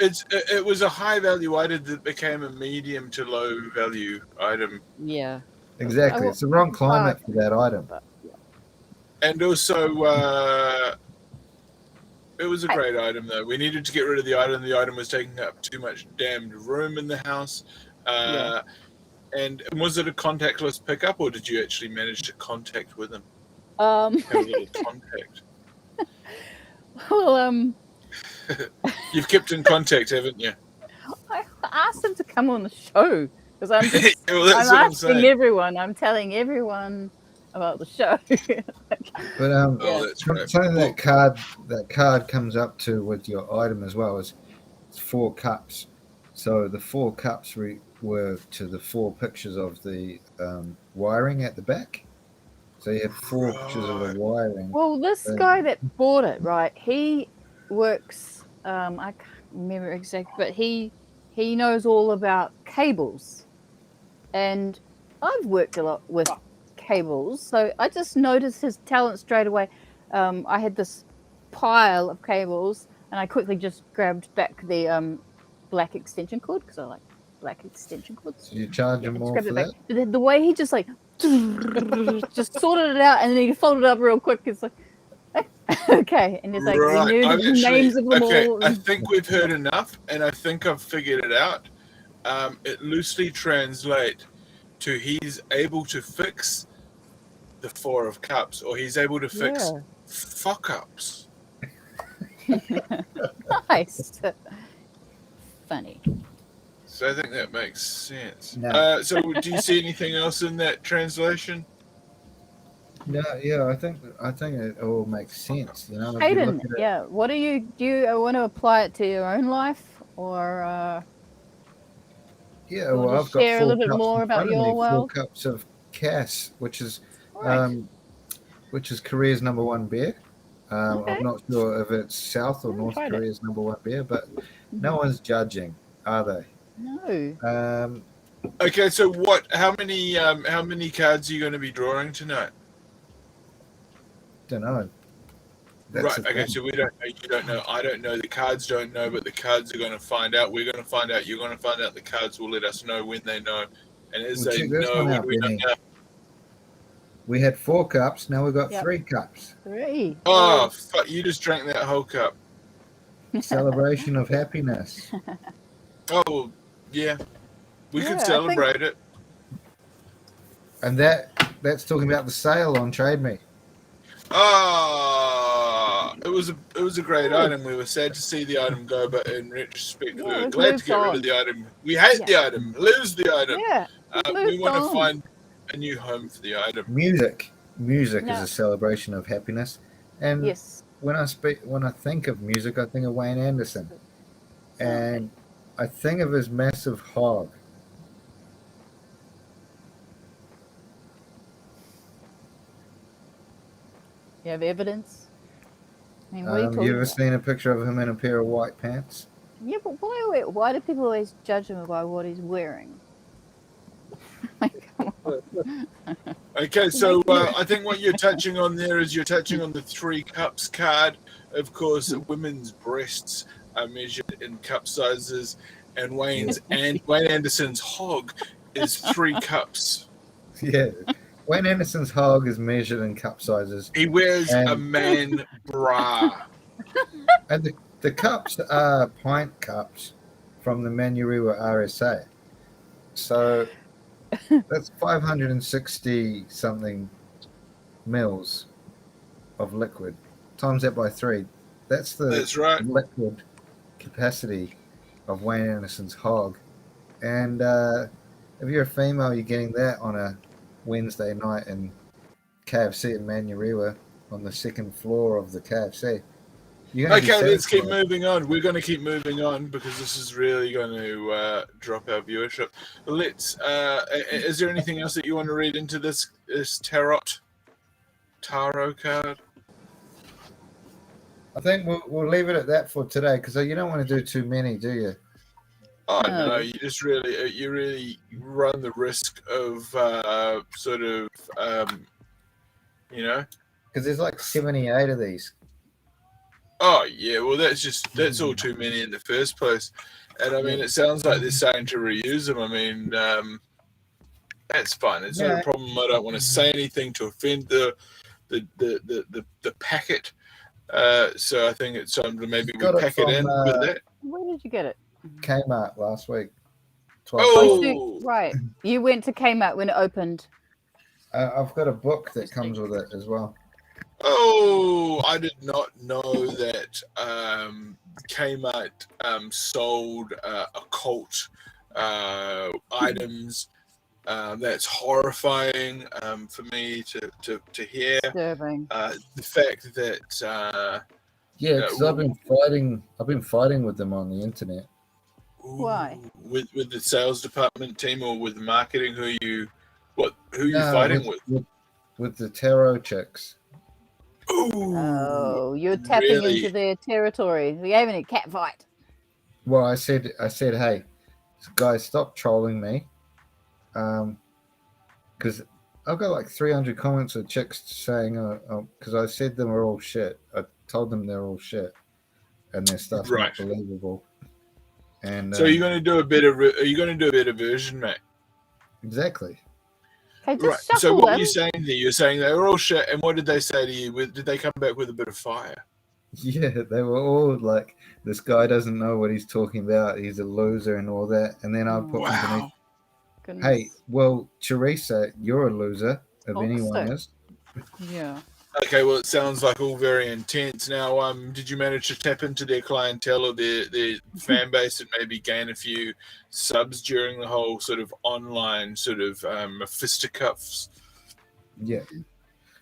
It was a high value item that became a medium to low value item, Yeah. exactly, it's the wrong climate for that item. But, yeah. and also it was a great item though. We needed to get rid of the item. The item was taking up too much damned room in the house. And was it a contactless pickup, or did you actually manage to contact with him? Have a little contact. Well, You've kept in contact, haven't you? I asked him to come on the show because I'm just, Well, that's I'm what I'm asking saying. everyone. I'm telling everyone about the show. But Oh, that's right. something that card comes up to with your item as well is 4 cups. So the 4 cups were to the 4 pictures of the wiring at the back. So you had 4 pictures of the wiring. Well, this guy that bought it, right? He works. I can't remember exactly, but he knows all about cables, and I've worked a lot with cables, so I just noticed his talent straight away. I had this pile of cables, and I quickly just grabbed back the black extension cord because I like black extension cords. So you charge them more for that? The way he just like just sorted it out, and then he folded it up real quick. It's like, okay, and it's like Right. we knew I've the actually- names of them okay, all. I think we've heard enough, and I think I've figured it out. It loosely translates to he's able to fix the 4 of cups, or he's able to fix fuck ups. Nice, funny. So I think that makes sense. No. So do you see anything else in that translation? No, yeah, I think it all makes sense. You know, if you Hayden, look at it- yeah. What do you want to apply it to your own life, or Yeah, you well, wanna I've got share a 4 little bit cups more in about front of your me, 4 world? cups of Cass, which is Right. Korea's #1 beer. Okay. I'm not sure if it's South or Haven't North tried it. Korea's #1 beer, but no one's judging, are they? No. Okay, so what? How many cards are you going to be drawing tonight? Don't know. Right. Okay. So we don't know. You don't know. I don't know. The cards don't know, but the cards are going to find out. We're going to find out. You're going to find out. The cards will let us know when they know, and as Well, they check this know, one when out, we don't Benny. know. We had 4 cups, now we've got Yep. 3 cups. 3. Oh fuck! You just drank that whole cup. Celebration of happiness. Oh well, yeah. We Yeah, I could think- celebrate it. And that's talking about the sale on Trade Me. It was a great item. We were sad to see the item go, but in retrospect, we were we've glad to moved get rid on. of the item. We hate the item. Lose the item. Yeah. We moved want to on. find a new home for the item. Music is No. a celebration of happiness. And Yes. when I think of music, I think of Wayne Anderson. And I think of his massive hog. You have evidence? I mean, what are you talking You ever about? seen a picture of him in a pair of white pants? Yeah, but why do people always judge him by what he's wearing? Like, come on. Okay, so I think what you're touching on there is you're touching on the 3 cups card. Of course, women's breasts are measured in cup sizes, and Wayne Anderson's hog is 3 cups. Yeah. Wayne Anderson's hog is measured in cup sizes. He wears a And- man bra. And the cups are pint cups from the Manurewa RSA. So that's 560 something mils of liquid. Times that by 3. That's right. liquid capacity of Wayne Anderson's hog. And if you're a female, you're getting that on a Wednesday night in KFC in Manurewa on the 2nd floor of the KFC. Okay, let's keep moving on. We're going to keep moving on because this is really going to drop our viewership. Let's. Is there anything else that you want to read into this tarot card? I think we'll leave it at that for today because you don't want to do too many, do you? Oh no, you just really run the risk of Because there's like 78 of these. Oh yeah, well that's all too many in the first place, and I mean it sounds like they're starting to reuse them. I mean that's fine. It's not a problem. I don't want to say anything to offend the packet. So I think it's time to maybe we pack it in with that. Where did you get it? Kmart last week. Oh, right. You went to Kmart when it opened. I've got a book that comes with it as well. Oh, I did not know that Kmart sold occult items. That's horrifying for me to hear. Disturbing. The fact that because I've been fighting with them on the internet. Why? With the sales department team or with marketing? Who are you fighting with? With the tarot chicks. Ooh, Oh, you're tapping really? into their territory. We're having a cat fight. Well, I said, hey, guys, stop trolling me. Because I've got like 300 comments of chicks saying, because I said them are all shit. I told them they're all shit, and their stuff's not believable. And so are you going to do a better version, Mac? Exactly. Okay, just Right. So shuffle what them. were you saying there? You're saying they were all shit, and what did they say to you? Did they come back with a bit of fire? Yeah, they were all like, this guy doesn't know what he's talking about. He's a loser and all that. And then I put underneath, Goodness. hey, well, Teresa, you're a loser, if anyone is. Yeah. Okay, well, it sounds like all very intense. Now, did you manage to tap into their clientele or their fan base and maybe gain a few subs during the whole sort of online sort of fisticuffs? Yeah,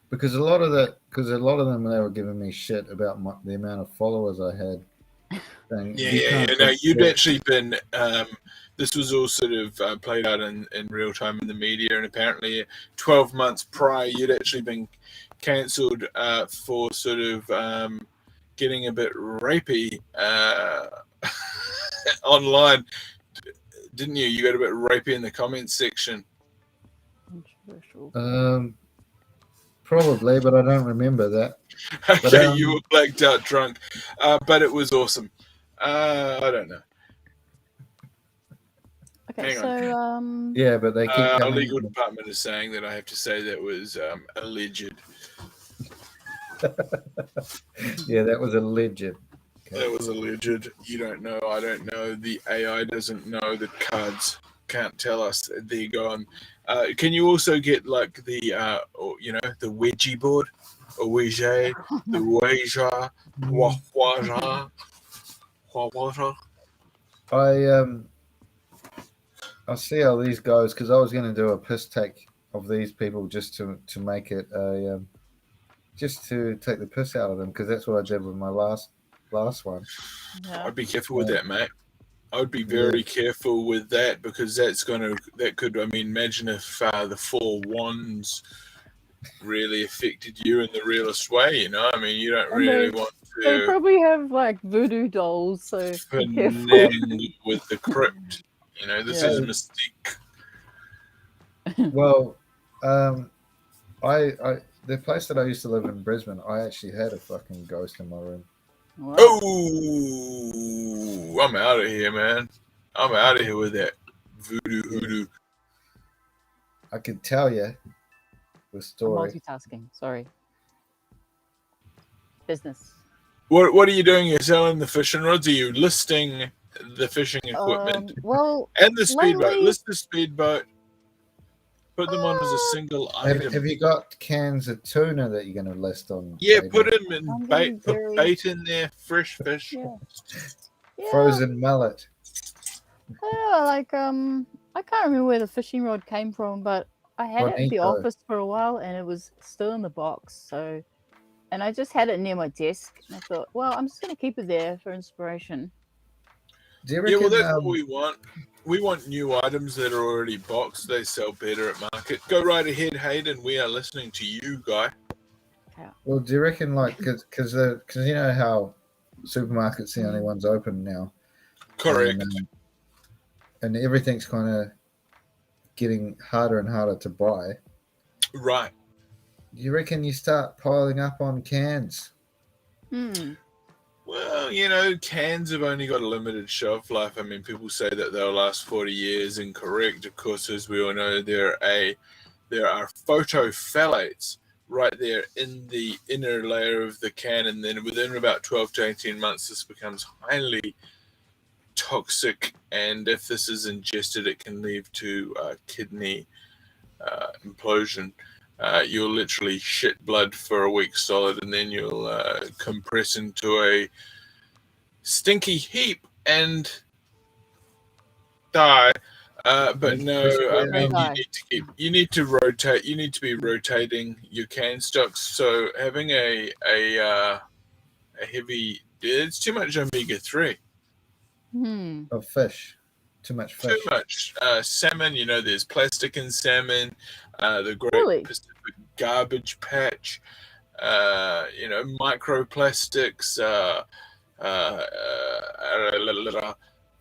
because a lot of them they were giving me shit about the amount of followers I had. Saying, You'd actually been. This was all sort of played out in real time in the media, and apparently 12 months prior, you'd actually been cancelled for sort of getting a bit rapey online, didn't you? You got a bit rapey in the comments section. Probably, but I don't remember that. Okay, But, you were blacked out drunk, but it was awesome. I don't know. Okay, Hang so yeah, but they keep Our coming. legal department is saying that I have to say that was alleged. Yeah, that was alleged. Okay. That was alleged. You don't know. I don't know. The AI doesn't know. The cards can't tell us. There you go on. Can you also get like the the Ouija board, or Ouija, the Ouija, I see how these goes because I was going to do a piss take of these people just to make it just to take the piss out of them because that's what I did with my last one. yeah. I'd be careful with that, mate. I would be very careful with that because that could. I mean, imagine if the 4 wands really affected you in the realest way. You know, I mean, you don't really want They to probably have like voodoo dolls, so be careful. finagle with the crypt. You know, this is Yeah. mystique. Well, I the place that I used to live in Brisbane, I actually had a fucking ghost in my room. Wow. Oh, I'm out of here, man. I'm out of here with that voodoo hoodoo. I could tell you the I'm story. multitasking. Sorry. Business. What are you doing? You're selling the fishing rods? Are you listing the fishing equipment Well, and the speedboat? lately- List the speedboat. Put them on as a single item. Have you got cans of tuna that you're going to list on? Yeah, Facebook? put them in I'm bait. being Put very- bait in there. Fresh fish. Yeah. Frozen mullet. Yeah, like I can't remember where the fishing rod came from, but I had it at the Bonito. office for a while, and it was still in the box. So, and I just had it near my desk, and I thought, well, I'm just gonna keep it there for inspiration. Do you Yeah, reckon? well, that's what we want. We want new items that are already boxed. They sell better at market. Go right ahead, Hayden. We are listening to you, guy. Well, do you reckon, like, because you know how supermarkets the only ones open now, Correct. and everything's kind of getting harder and harder to buy. Right. Do you reckon you start piling up on cans? Hmm. Well, you know, cans have only got a limited shelf life. I mean, people say that they'll last 40 years. Incorrect. Of course, as we all know, there are photophthalates right there in the inner layer of the can, and then within about 12 to 18 months, this becomes highly toxic, and if this is ingested, it can lead to kidney implosion. You'll literally shit blood for a week solid, and then you'll compress into a stinky heap and die. But no, I mean you need to rotate. You need to be rotating your can stocks. So having a heavy, it's too much omega-3. Of fish. Too much fish. Too much salmon. You know, there's plastic in salmon. The Great Really? Pacific Garbage Patch. You know, microplastics.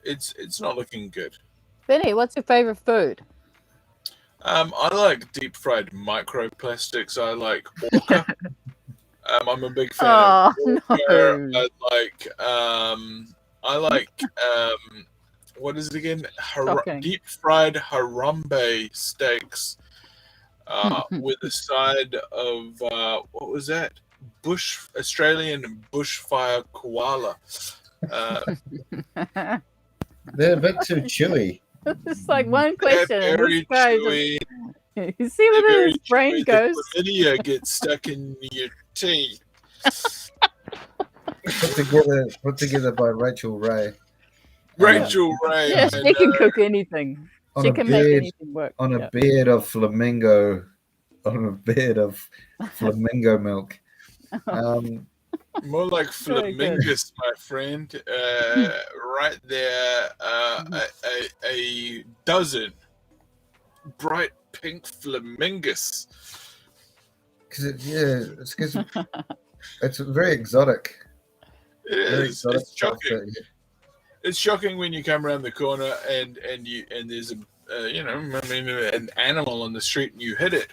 It's not looking good. Benny, what's your favorite food? I like deep fried microplastics. I like orca. I'm a big fan of orca. no. I like what is it again? Shocking. Deep fried Harambe steaks with a side of what was that? Australian bushfire koala. They're a bit too chewy. It's like one question. And Very this guy chewy. just, you see where Very his brain chewy. goes? The chlamydia gets stuck in your teeth. Put together by Rachel Ray. Rachel Ray. Yes, I she can know. cook anything. On She a can make bed, anything work. on a Yeah. bed of flamingo milk. More like Very good. flamingus, my friend. Right there, a dozen bright pink flamingus. It's because it's very exotic. It Very is. exotic It's stuff shocking. that It's shocking when you come around the corner and there's an animal on the street and you hit it,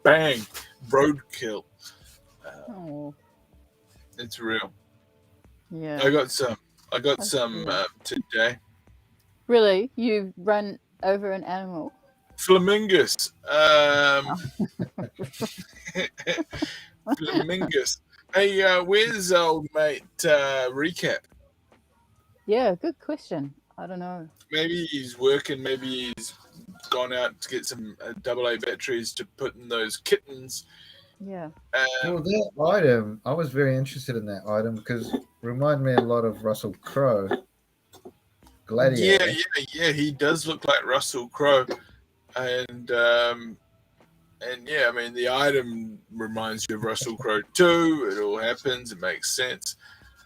bang, roadkill. Oh, It's real. yeah. I got some That's today. Really? You run over an animal? Flamingus. Flamingus. Hey, where's old mate Recap? Yeah, good question. I don't know. Maybe he's working. Maybe he's gone out to get some AA batteries to put in those kittens. Yeah. Well, that item, I was very interested in that item because it reminded me a lot of Russell Crowe. Gladiator. Yeah. He does look like Russell Crowe, and yeah, I mean the item reminds you of Russell Crowe too. It all happens. It makes sense.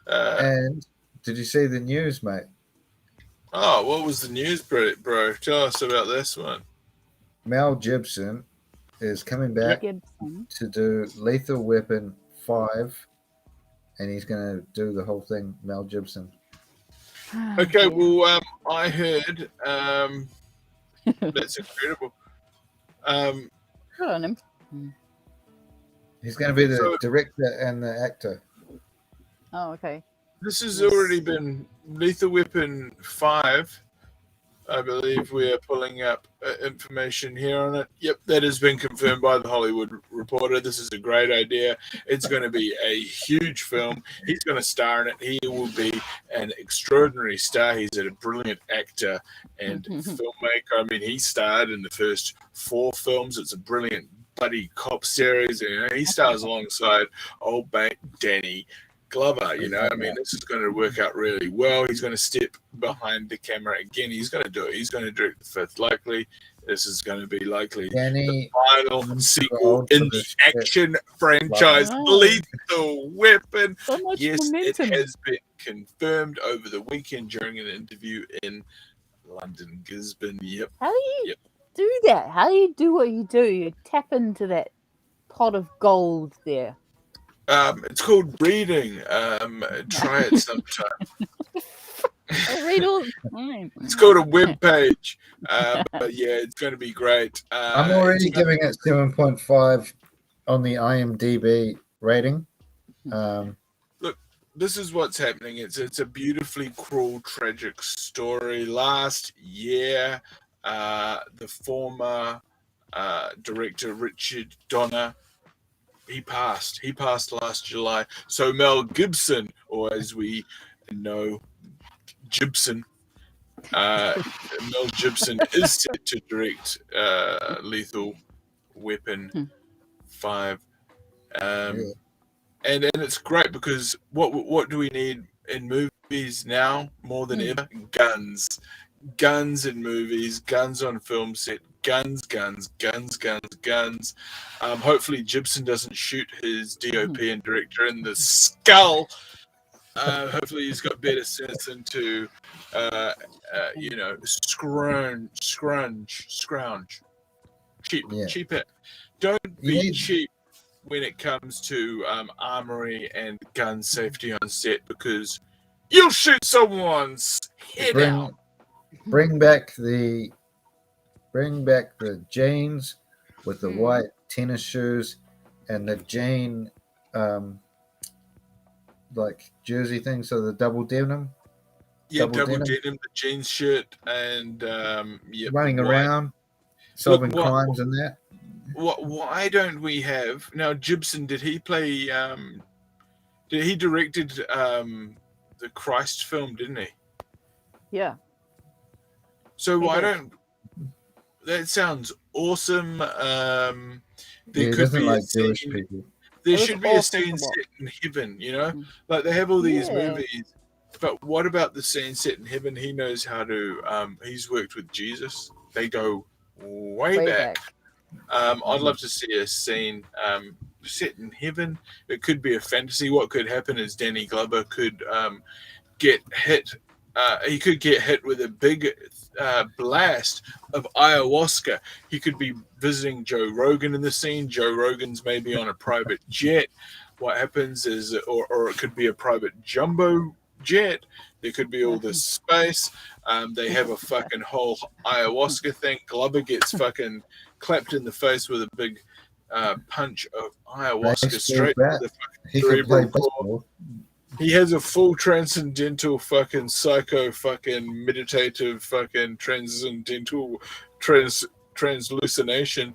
And did you see the news, mate? Oh, what was the news, bro? Tell us about this one. Mel Gibson is coming back Gibson. to do Lethal Weapon 5 and he's going to do the whole thing, Mel Gibson. Okay, Yeah. well, I heard that's incredible. Good on him. He's going to be the So- director and the actor. Oh, okay. This has Yes. already been Lethal Weapon 5. I believe we are pulling up information here on it. Yep, that has been confirmed by the Hollywood Reporter. This is a great idea. It's going to be a huge film. He's going to star in it. He will be an extraordinary star. He's a brilliant actor and filmmaker. I mean, he starred in the first 4 films. It's a brilliant buddy cop series. And he stars alongside old mate Danny Glover, you know, I mean, this is going to work out really well. He's going to step behind the camera again. He's going to do it. He's going to direct the 5th likely. This is going to be likely the final sequel in the action franchise, Wow. Lethal Weapon. So much Yes, momentum. it has been confirmed over the weekend during an interview in London, Gisborne. Yep. How do you Yep. do that? How do you do what you do? You tap into that pot of gold there. It's called reading. Try it sometime. I read all the time. It's called a web page. But yeah, it's going to be great. I'm already it's gonna- giving it 7.5 on the IMDb rating. This is what's happening. It's a beautifully cruel, tragic story. Last year, the former director Richard Donner, he passed. He passed last July. So Mel Gibson, or as we know, Gibson, Mel Gibson is set to direct Lethal Weapon 5. And it's great because what do we need in movies now more than ever? Guns in movies, guns on film set, guns. Hopefully Gibson doesn't shoot his DOP and director in the skull. Hopefully he's got better sense than to scrounge cheap it. Don't be cheap when it comes to armory and gun safety on set, because you'll shoot someone's head out. Bring back the jeans with the white tennis shoes and the jean like jersey thing, so the double denim. Yeah, double denim, the jeans shirt, and running around solving crimes and that. Why don't we have now? Gibson, did he play? Did he directed the Christ film? Didn't he? Yeah. So He why did. don't? That sounds awesome. There He could doesn't be like a Jewish scene. people. There It was should be a awesome scene to watch. set in heaven. You know, like they have all these Yeah. movies. But what about the scene set in heaven? He knows how to. He's worked with Jesus. They go way back. I'd love to see a scene set in heaven. It could be a fantasy. What could happen is Danny Glover could get hit. He could get hit with a big blast of ayahuasca. He could be visiting Joe Rogan in the scene. Joe Rogan's maybe on a private jet. What happens is, or it could be a private jumbo jet. There could be all this space. They have a fucking whole ayahuasca thing. Glover gets fucking clapped in the face with a big punch of ayahuasca straight to the fucking He could play cerebral cord. baseball. He has a full transcendental fucking psycho fucking meditative fucking transcendental translucination.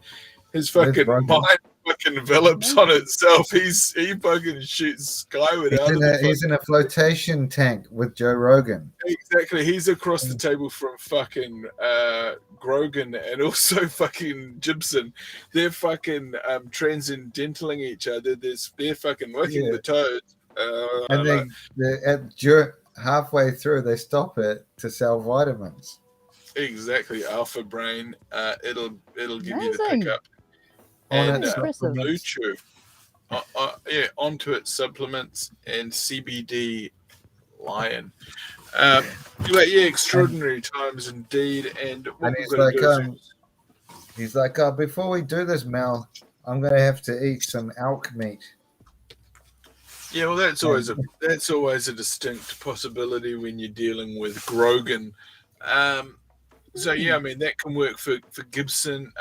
His fucking Rogan. mind fucking envelops on itself. He fucking shoots skyward out of the He's in a flotation tank with Joe Rogan. Exactly. He's across the table from fucking Grogan and also fucking Gibson. They're fucking transcendentaling each other. They're fucking working the toes. And halfway through, they stop it to sell vitamins. Exactly. Alpha Brain. It'll give you the Amazing. pickup. On And its Impressive. Bluetooth. Onto its supplements and CBD Lion. But yeah, extraordinary times indeed. And what And we're he's going like, to do is he's like, before we do this, Mel, I'm going to have to eat some elk meat. Yeah, well, that's always a distinct possibility when you're dealing with Grogan. So yeah, I mean that can work for Gibson.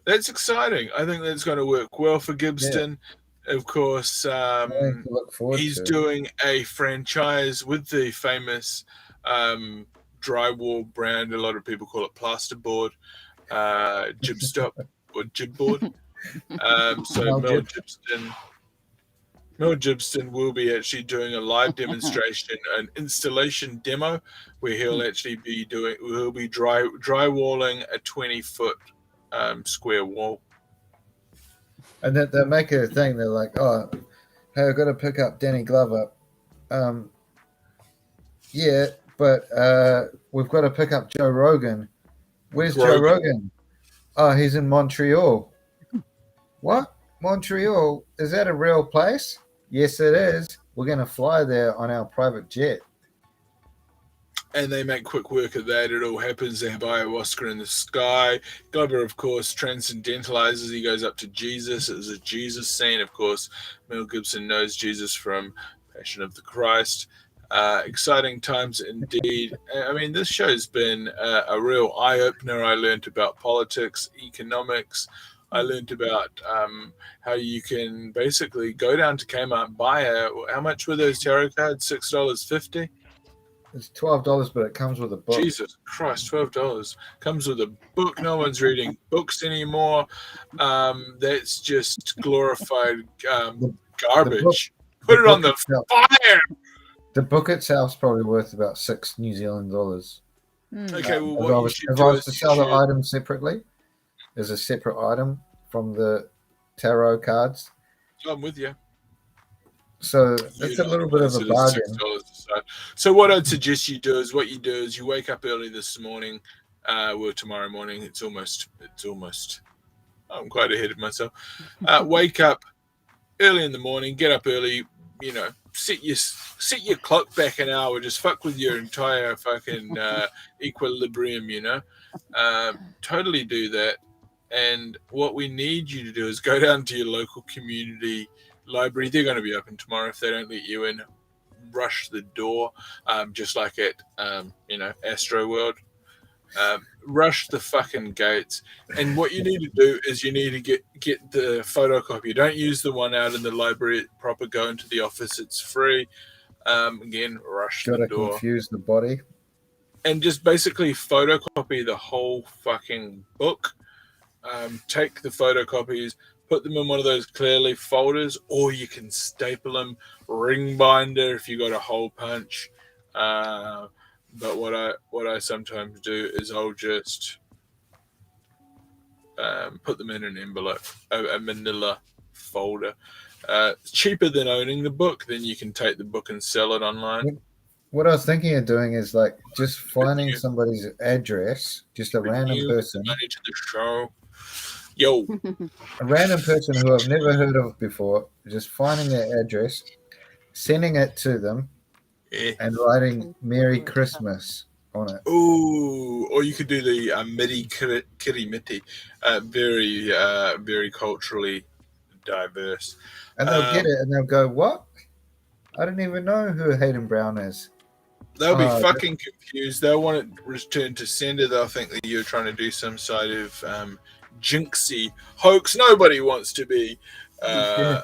That's exciting. I think that's going to work well for Gibson. Yeah. Of course, Something to look forward he's to. doing a franchise with the famous drywall brand. A lot of people call it plasterboard, Jibstop or Jibboard. So Mel Gibson will be actually doing a live demonstration, an installation demo, where he'll actually be drywalling a 20-foot square wall. And that they make it a thing. They're like, oh, hey, I've got to pick up Danny Glover. Yeah, but we've got to pick up Joe Rogan. Where's Joe Rogan? Oh, he's in Montreal. What? Montreal? Is that a real place? Yes, it is. We're going to fly there on our private jet. And they make quick work of that. It all happens. They have ayahuasca in the sky. Glover, of course, transcendentalizes. He goes up to Jesus. It was a Jesus scene. Of course, Mel Gibson knows Jesus from Passion of the Christ. Exciting times indeed. I mean, this show's been a real eye-opener. I learned about politics, economics. I learned about how you can basically go down to Kmart and buy how much were those tarot cards? $6.50? It's $12, but it comes with a book. Jesus Christ, $12 comes with a book. No one's reading books anymore. That's just glorified garbage. Put it on the fire. The book itself's probably worth about $6 New Zealand dollars. Okay, well, what you should if do I was is to sell the item separately, as a separate item from the tarot cards. I'm with you. So it's a little bit of a bargain. So what I'd suggest you do is you wake up early this morning, tomorrow morning. It's almost. I'm quite ahead of myself. Wake up early in the morning. Get up early. You know, set your clock back an hour. Just fuck with your entire fucking equilibrium. You know, totally do that. And what we need you to do is go down to your local community library. They're going to be open tomorrow. If they don't let you in, rush the door, just like at Astro World. Rush the fucking gates. And what you need to do is you need to get the photocopy. Don't use the one out in the library proper. Go into the office. It's free. Again, rush the door. Gotta confuse the body. And just basically photocopy the whole fucking book. Take the photocopies, put them in one of those clear leaf folders, or you can staple them, ring binder if you got a hole punch. But what I sometimes do is I'll just put them in an envelope, a manila folder. It's cheaper than owning the book. Then you can take the book and sell it online. What I was thinking of doing is like just finding somebody's address, just a random person. Money to the show. Yo. A random person who I've never heard of before, just finding their address, sending it to them, and writing Merry Christmas on it. Ooh, or you could do the Midi Kitty Mitty. Very culturally diverse. And they'll get it and they'll go, what? I don't even know who Hayden Brown is. They'll be fucking confused. They'll want it returned to sender. They'll think that you're trying to do some sort of jinxie hoax. Nobody wants to be to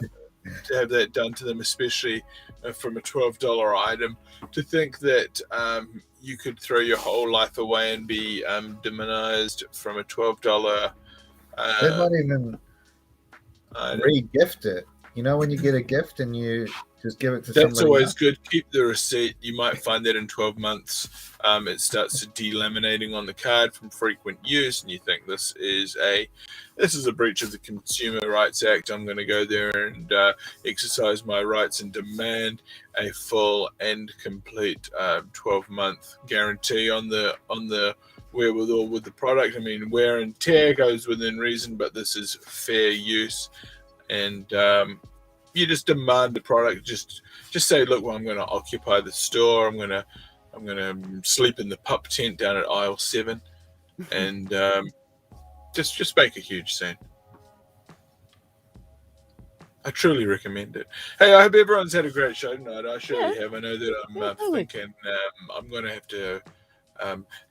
have that done to them, especially from a $12 item. To think that you could throw your whole life away and be demonized from a $12. They might even re-gift it. You know, when you get a gift and you just give it to somebody. That's always good. Keep the receipt. You might find that in 12 months, it starts to delaminating on the card from frequent use, and you think this is a breach of the Consumer Rights Act. I'm going to go there and exercise my rights and demand a full and complete 12-month guarantee on the wherewithal with the product. I mean, wear and tear goes within reason, but this is fair use. And you just demand the product. Just say, look, well, I'm going to occupy the store. I'm going to sleep in the pup tent down at aisle 7, and just make a huge scene. I truly recommend it. Hey, I hope everyone's had a great show tonight. I surely Yeah. have. I know that I'm Definitely. thinking I'm going to have to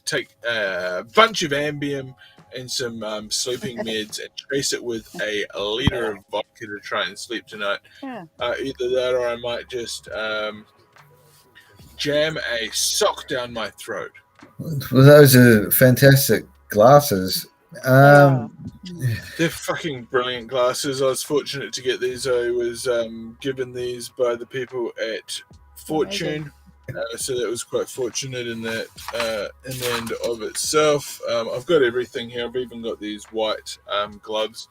take a bunch of Ambien and some sleeping meds and trace it with a liter of vodka to try and sleep tonight. Yeah. Either that or I might just jam a sock down my throat. Well, those are fantastic glasses. They're fucking brilliant glasses. I was fortunate to get these. I was given these by the people at Fortune. So that was quite fortunate in that in the end of itself. I've got everything here. I've even got these white gloves.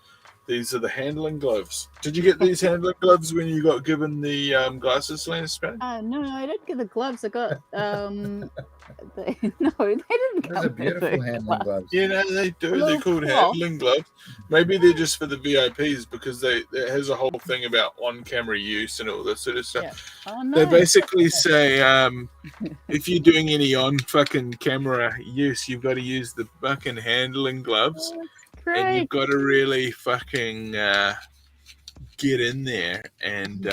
These are the handling gloves. Did you get these handling gloves when you got given the glasses, Selena Spain? No, I didn't get the gloves. I got no, they didn't. Those come are beautiful with the handling gloves. Yeah, no, they do. little They're called cloth. handling gloves. Maybe they're just for the VIPs because it has a whole thing about on-camera use and all this sort of stuff. Yeah. Oh no. They basically say if you're doing any fucking camera use, you've got to use the fucking handling gloves, and you've got to really fucking get in there and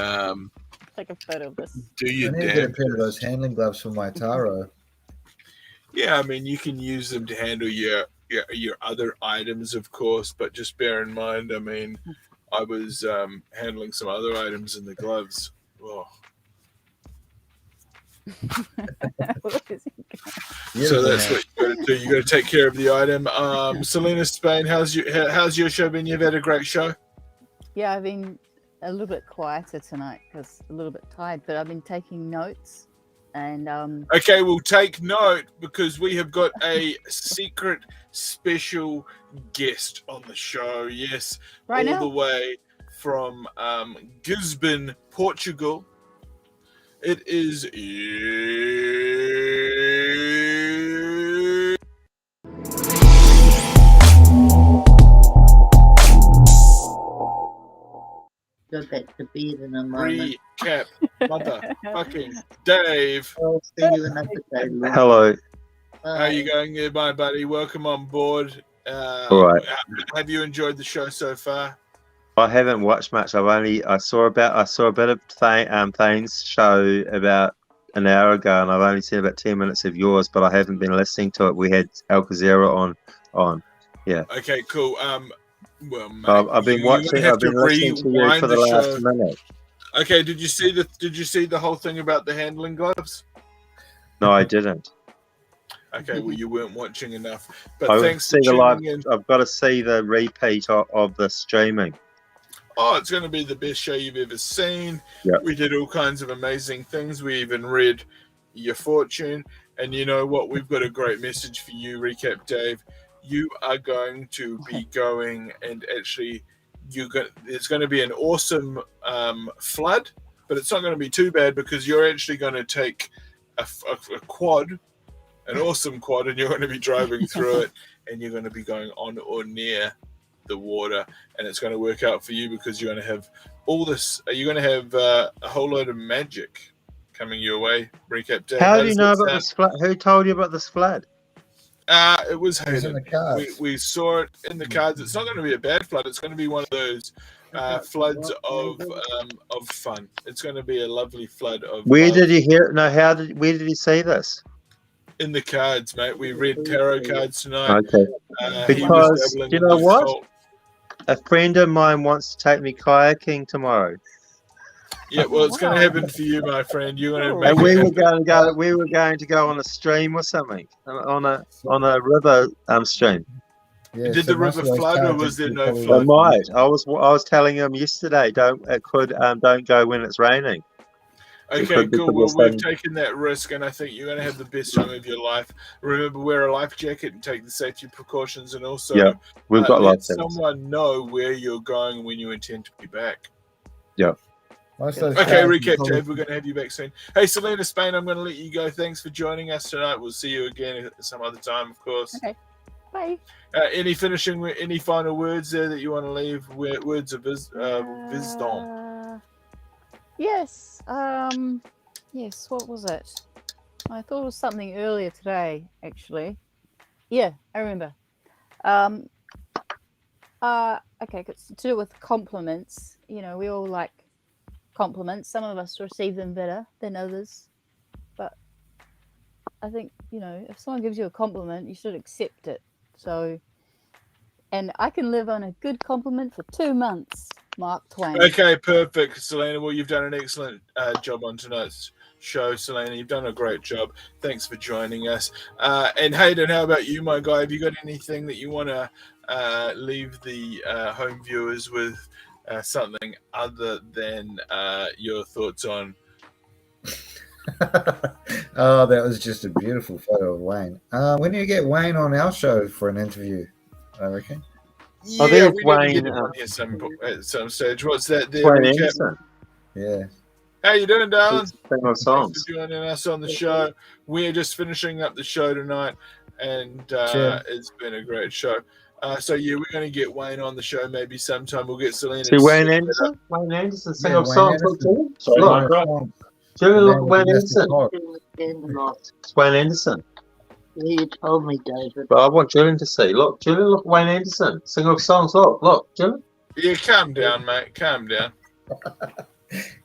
Take a photo of this. do I your need to get a damn pair of best. those handling gloves for my Taro. Yeah, I mean, you can use them to handle your other items, of course, but just bear in mind, I mean, I was handling some other items in the gloves. Oh. So that's what you got to do. You got to take care of the item. Selena Spain, how's your show been? You've had a great show. Yeah, I've been a little bit quieter tonight because a little bit tired, but I've been taking notes. And Okay, we'll take note because we have got a secret special guest on the show. Yes, right all now, the way from Gisborne, Portugal. It is Go back to bed in a moment. Recap, motherfucking Dave. I'll see you another day. Lou. Hello. How you going there, my buddy? Welcome on board. All right. Have you enjoyed the show so far? I haven't watched much. I saw a bit of Thane's show about an hour ago, and I've only seen about 10 minutes of yours, but I haven't been listening to it. We had Alcazera on. Yeah. Okay, cool. Well, mate, I've been watching. I've been listening to you for the last minute. Okay, did you see the whole thing about the handling gloves? No, I didn't. Okay, well, you weren't watching enough. But I thanks see for the live. tuning in. I've got to see the repeat of the streaming. Oh, it's going to be the best show you've ever seen. Yep. We did all kinds of amazing things. We even read your fortune. And you know what? We've got a great message for you, Recap Dave. You are going to be going and actually there's going to be an awesome flood, but it's not going to be too bad because you're actually going to take a quad, an awesome quad, and you're going to be driving through it, and you're going to be going on or near the water, and it's going to work out for you because you're going to have all this. You're going to have a whole load of magic coming your way. Recap Dave. How do you know about this flood? Who told you about this flood? It was It was in the cards. we saw it in the cards. It's not going to be a bad flood. It's going to be one of those floods of fun. It's going to be a lovely flood of. Where did you hear it? No, where did you see this? In the cards, mate. We read tarot cards tonight. Okay. He was Because dabbling you in know the what? occult. A friend of mine wants to take me kayaking tomorrow. Yeah, well, it's going to happen for you, my friend. You're going to make And it we were happen. going to go. We were going to go on a stream or something, on a river stream. Yeah, Did so the most river of those flood or cards was there are no probably flood? It might. I was telling him yesterday. Don't go when it's raining. Okay, Because cool. Well, of we've the taken that risk, and I think you're going to have the best time of your life. Remember, wear a life jacket and take the safety precautions, and also Yeah, we've got let lots of things. someone know where you're going when you intend to be back. most of those Okay, cards are recap, probably- Dave. We're going to have you back soon. Hey, Selena Spain, I'm going to let you go. Thanks for joining us tonight. We'll see you again at some other time, of course. Okay. Bye. Any final words there that you want to leave? Words of wisdom. Yes. Yes. What was it? I thought it was something earlier today. Actually. Yeah, I remember. Okay, it's to do with compliments. You know, we all like compliments. Some of us receive them better than others. But I think, you know, if someone gives you a compliment, you should accept it. So, and I can live on a good compliment for 2 months, Mark Twain. Okay, perfect, Selena. Well, you've done an excellent job on tonight's show, Selena. You've done a great job. Thanks for joining us. And Hayden, how about you, my guy? Have you got anything that you want to leave the home viewers with, something other than your thoughts on? Oh, that was just a beautiful photo of Wayne. When do you get Wayne on our show for an interview, I reckon? Yeah, we need to get him on here at some stage. What's that there, Wayne recap? Anderson. Yeah. How you doing, darling? Sing of Thanks songs. for joining us on the show. We're just finishing up the show tonight, and Sure. it's been a great show. So yeah, we're going to get Wayne on the show maybe sometime. We'll get Selena. See Wayne Anderson? Wayne Anderson, sing Yeah, of Wayne songs. Anderson. Look, Julie, look, Wayne Anderson. Not. It's Wayne Anderson. You told me, David. But I want Julian to see. Look, Julian, look, Wayne Anderson, singer of songs. Look, Julian. Yeah, calm down, mate. Calm down.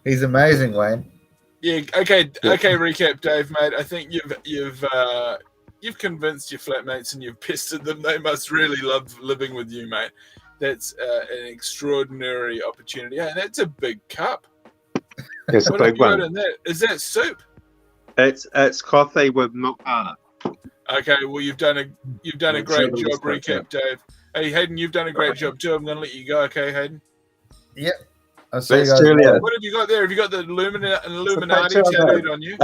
He's amazing, Wayne. Yeah. Okay. Recap, Dave, mate. I think you've convinced your flatmates and you've pestered them. They must really love living with you, mate. That's an extraordinary opportunity. Hey, that's a big cup. It's a What have big you got one. in that? Is that soup? It's coffee with milk powder. Okay, well you've done a great It's job, recap, Dave. Hey Hayden, you've done a great job too. I'm going to let you go. Okay, Hayden. Yep. I'll see you That's guys Julia. later. What have you got there? Have you got the Illuminati picture of tattooed it. on you?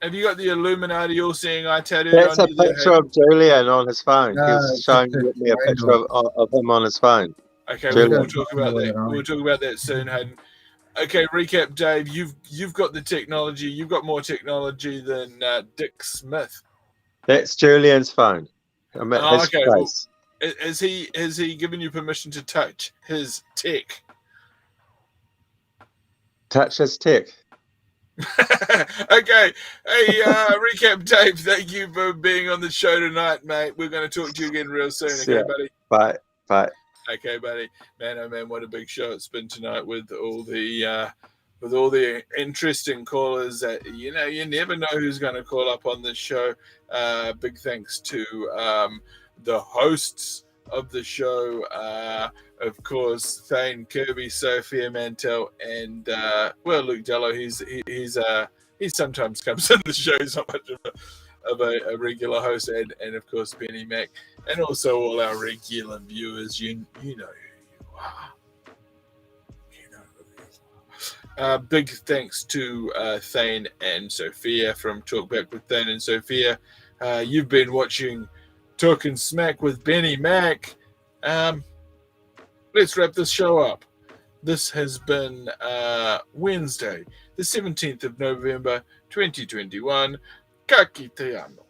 Have you got the Illuminati all-seeing eye tattooed That's on a you? there, picture Hayden? of Julian on his phone. No, He was it's showing just me a picture of him on his phone. Okay, Julian. we'll talk about that. We'll talk about that soon, Hayden. Okay, recap, Dave. You've got the technology. You've got more technology than Dick Smith. That's Julian's phone. I'm at his Okay, well, place. has he given you permission to touch his tech? Touch his tech. Okay. Hey, recap, Dave. Thank you for being on the show tonight, mate. We're going to talk to you again real soon. Okay, Yeah. buddy. Bye. Okay, buddy. Man, oh man, what a big show it's been tonight with all the interesting callers. That you never know who's going to call up on this show. Big thanks to the hosts of the show, of course, Thane, Kirby, Sophia, Mantell, and Luke Dello. He sometimes comes on the show. He's not much of a regular host, and of course Benny Mack, and also all our regular viewers. You know who you are. You know who you are. Big thanks to Thane and Sophia from Talkback with Thane and Sophia. You've been watching Talking Smack with Benny Mack. Let's wrap this show up. This has been Wednesday, the 17th of November, 2021. Ka kite ano.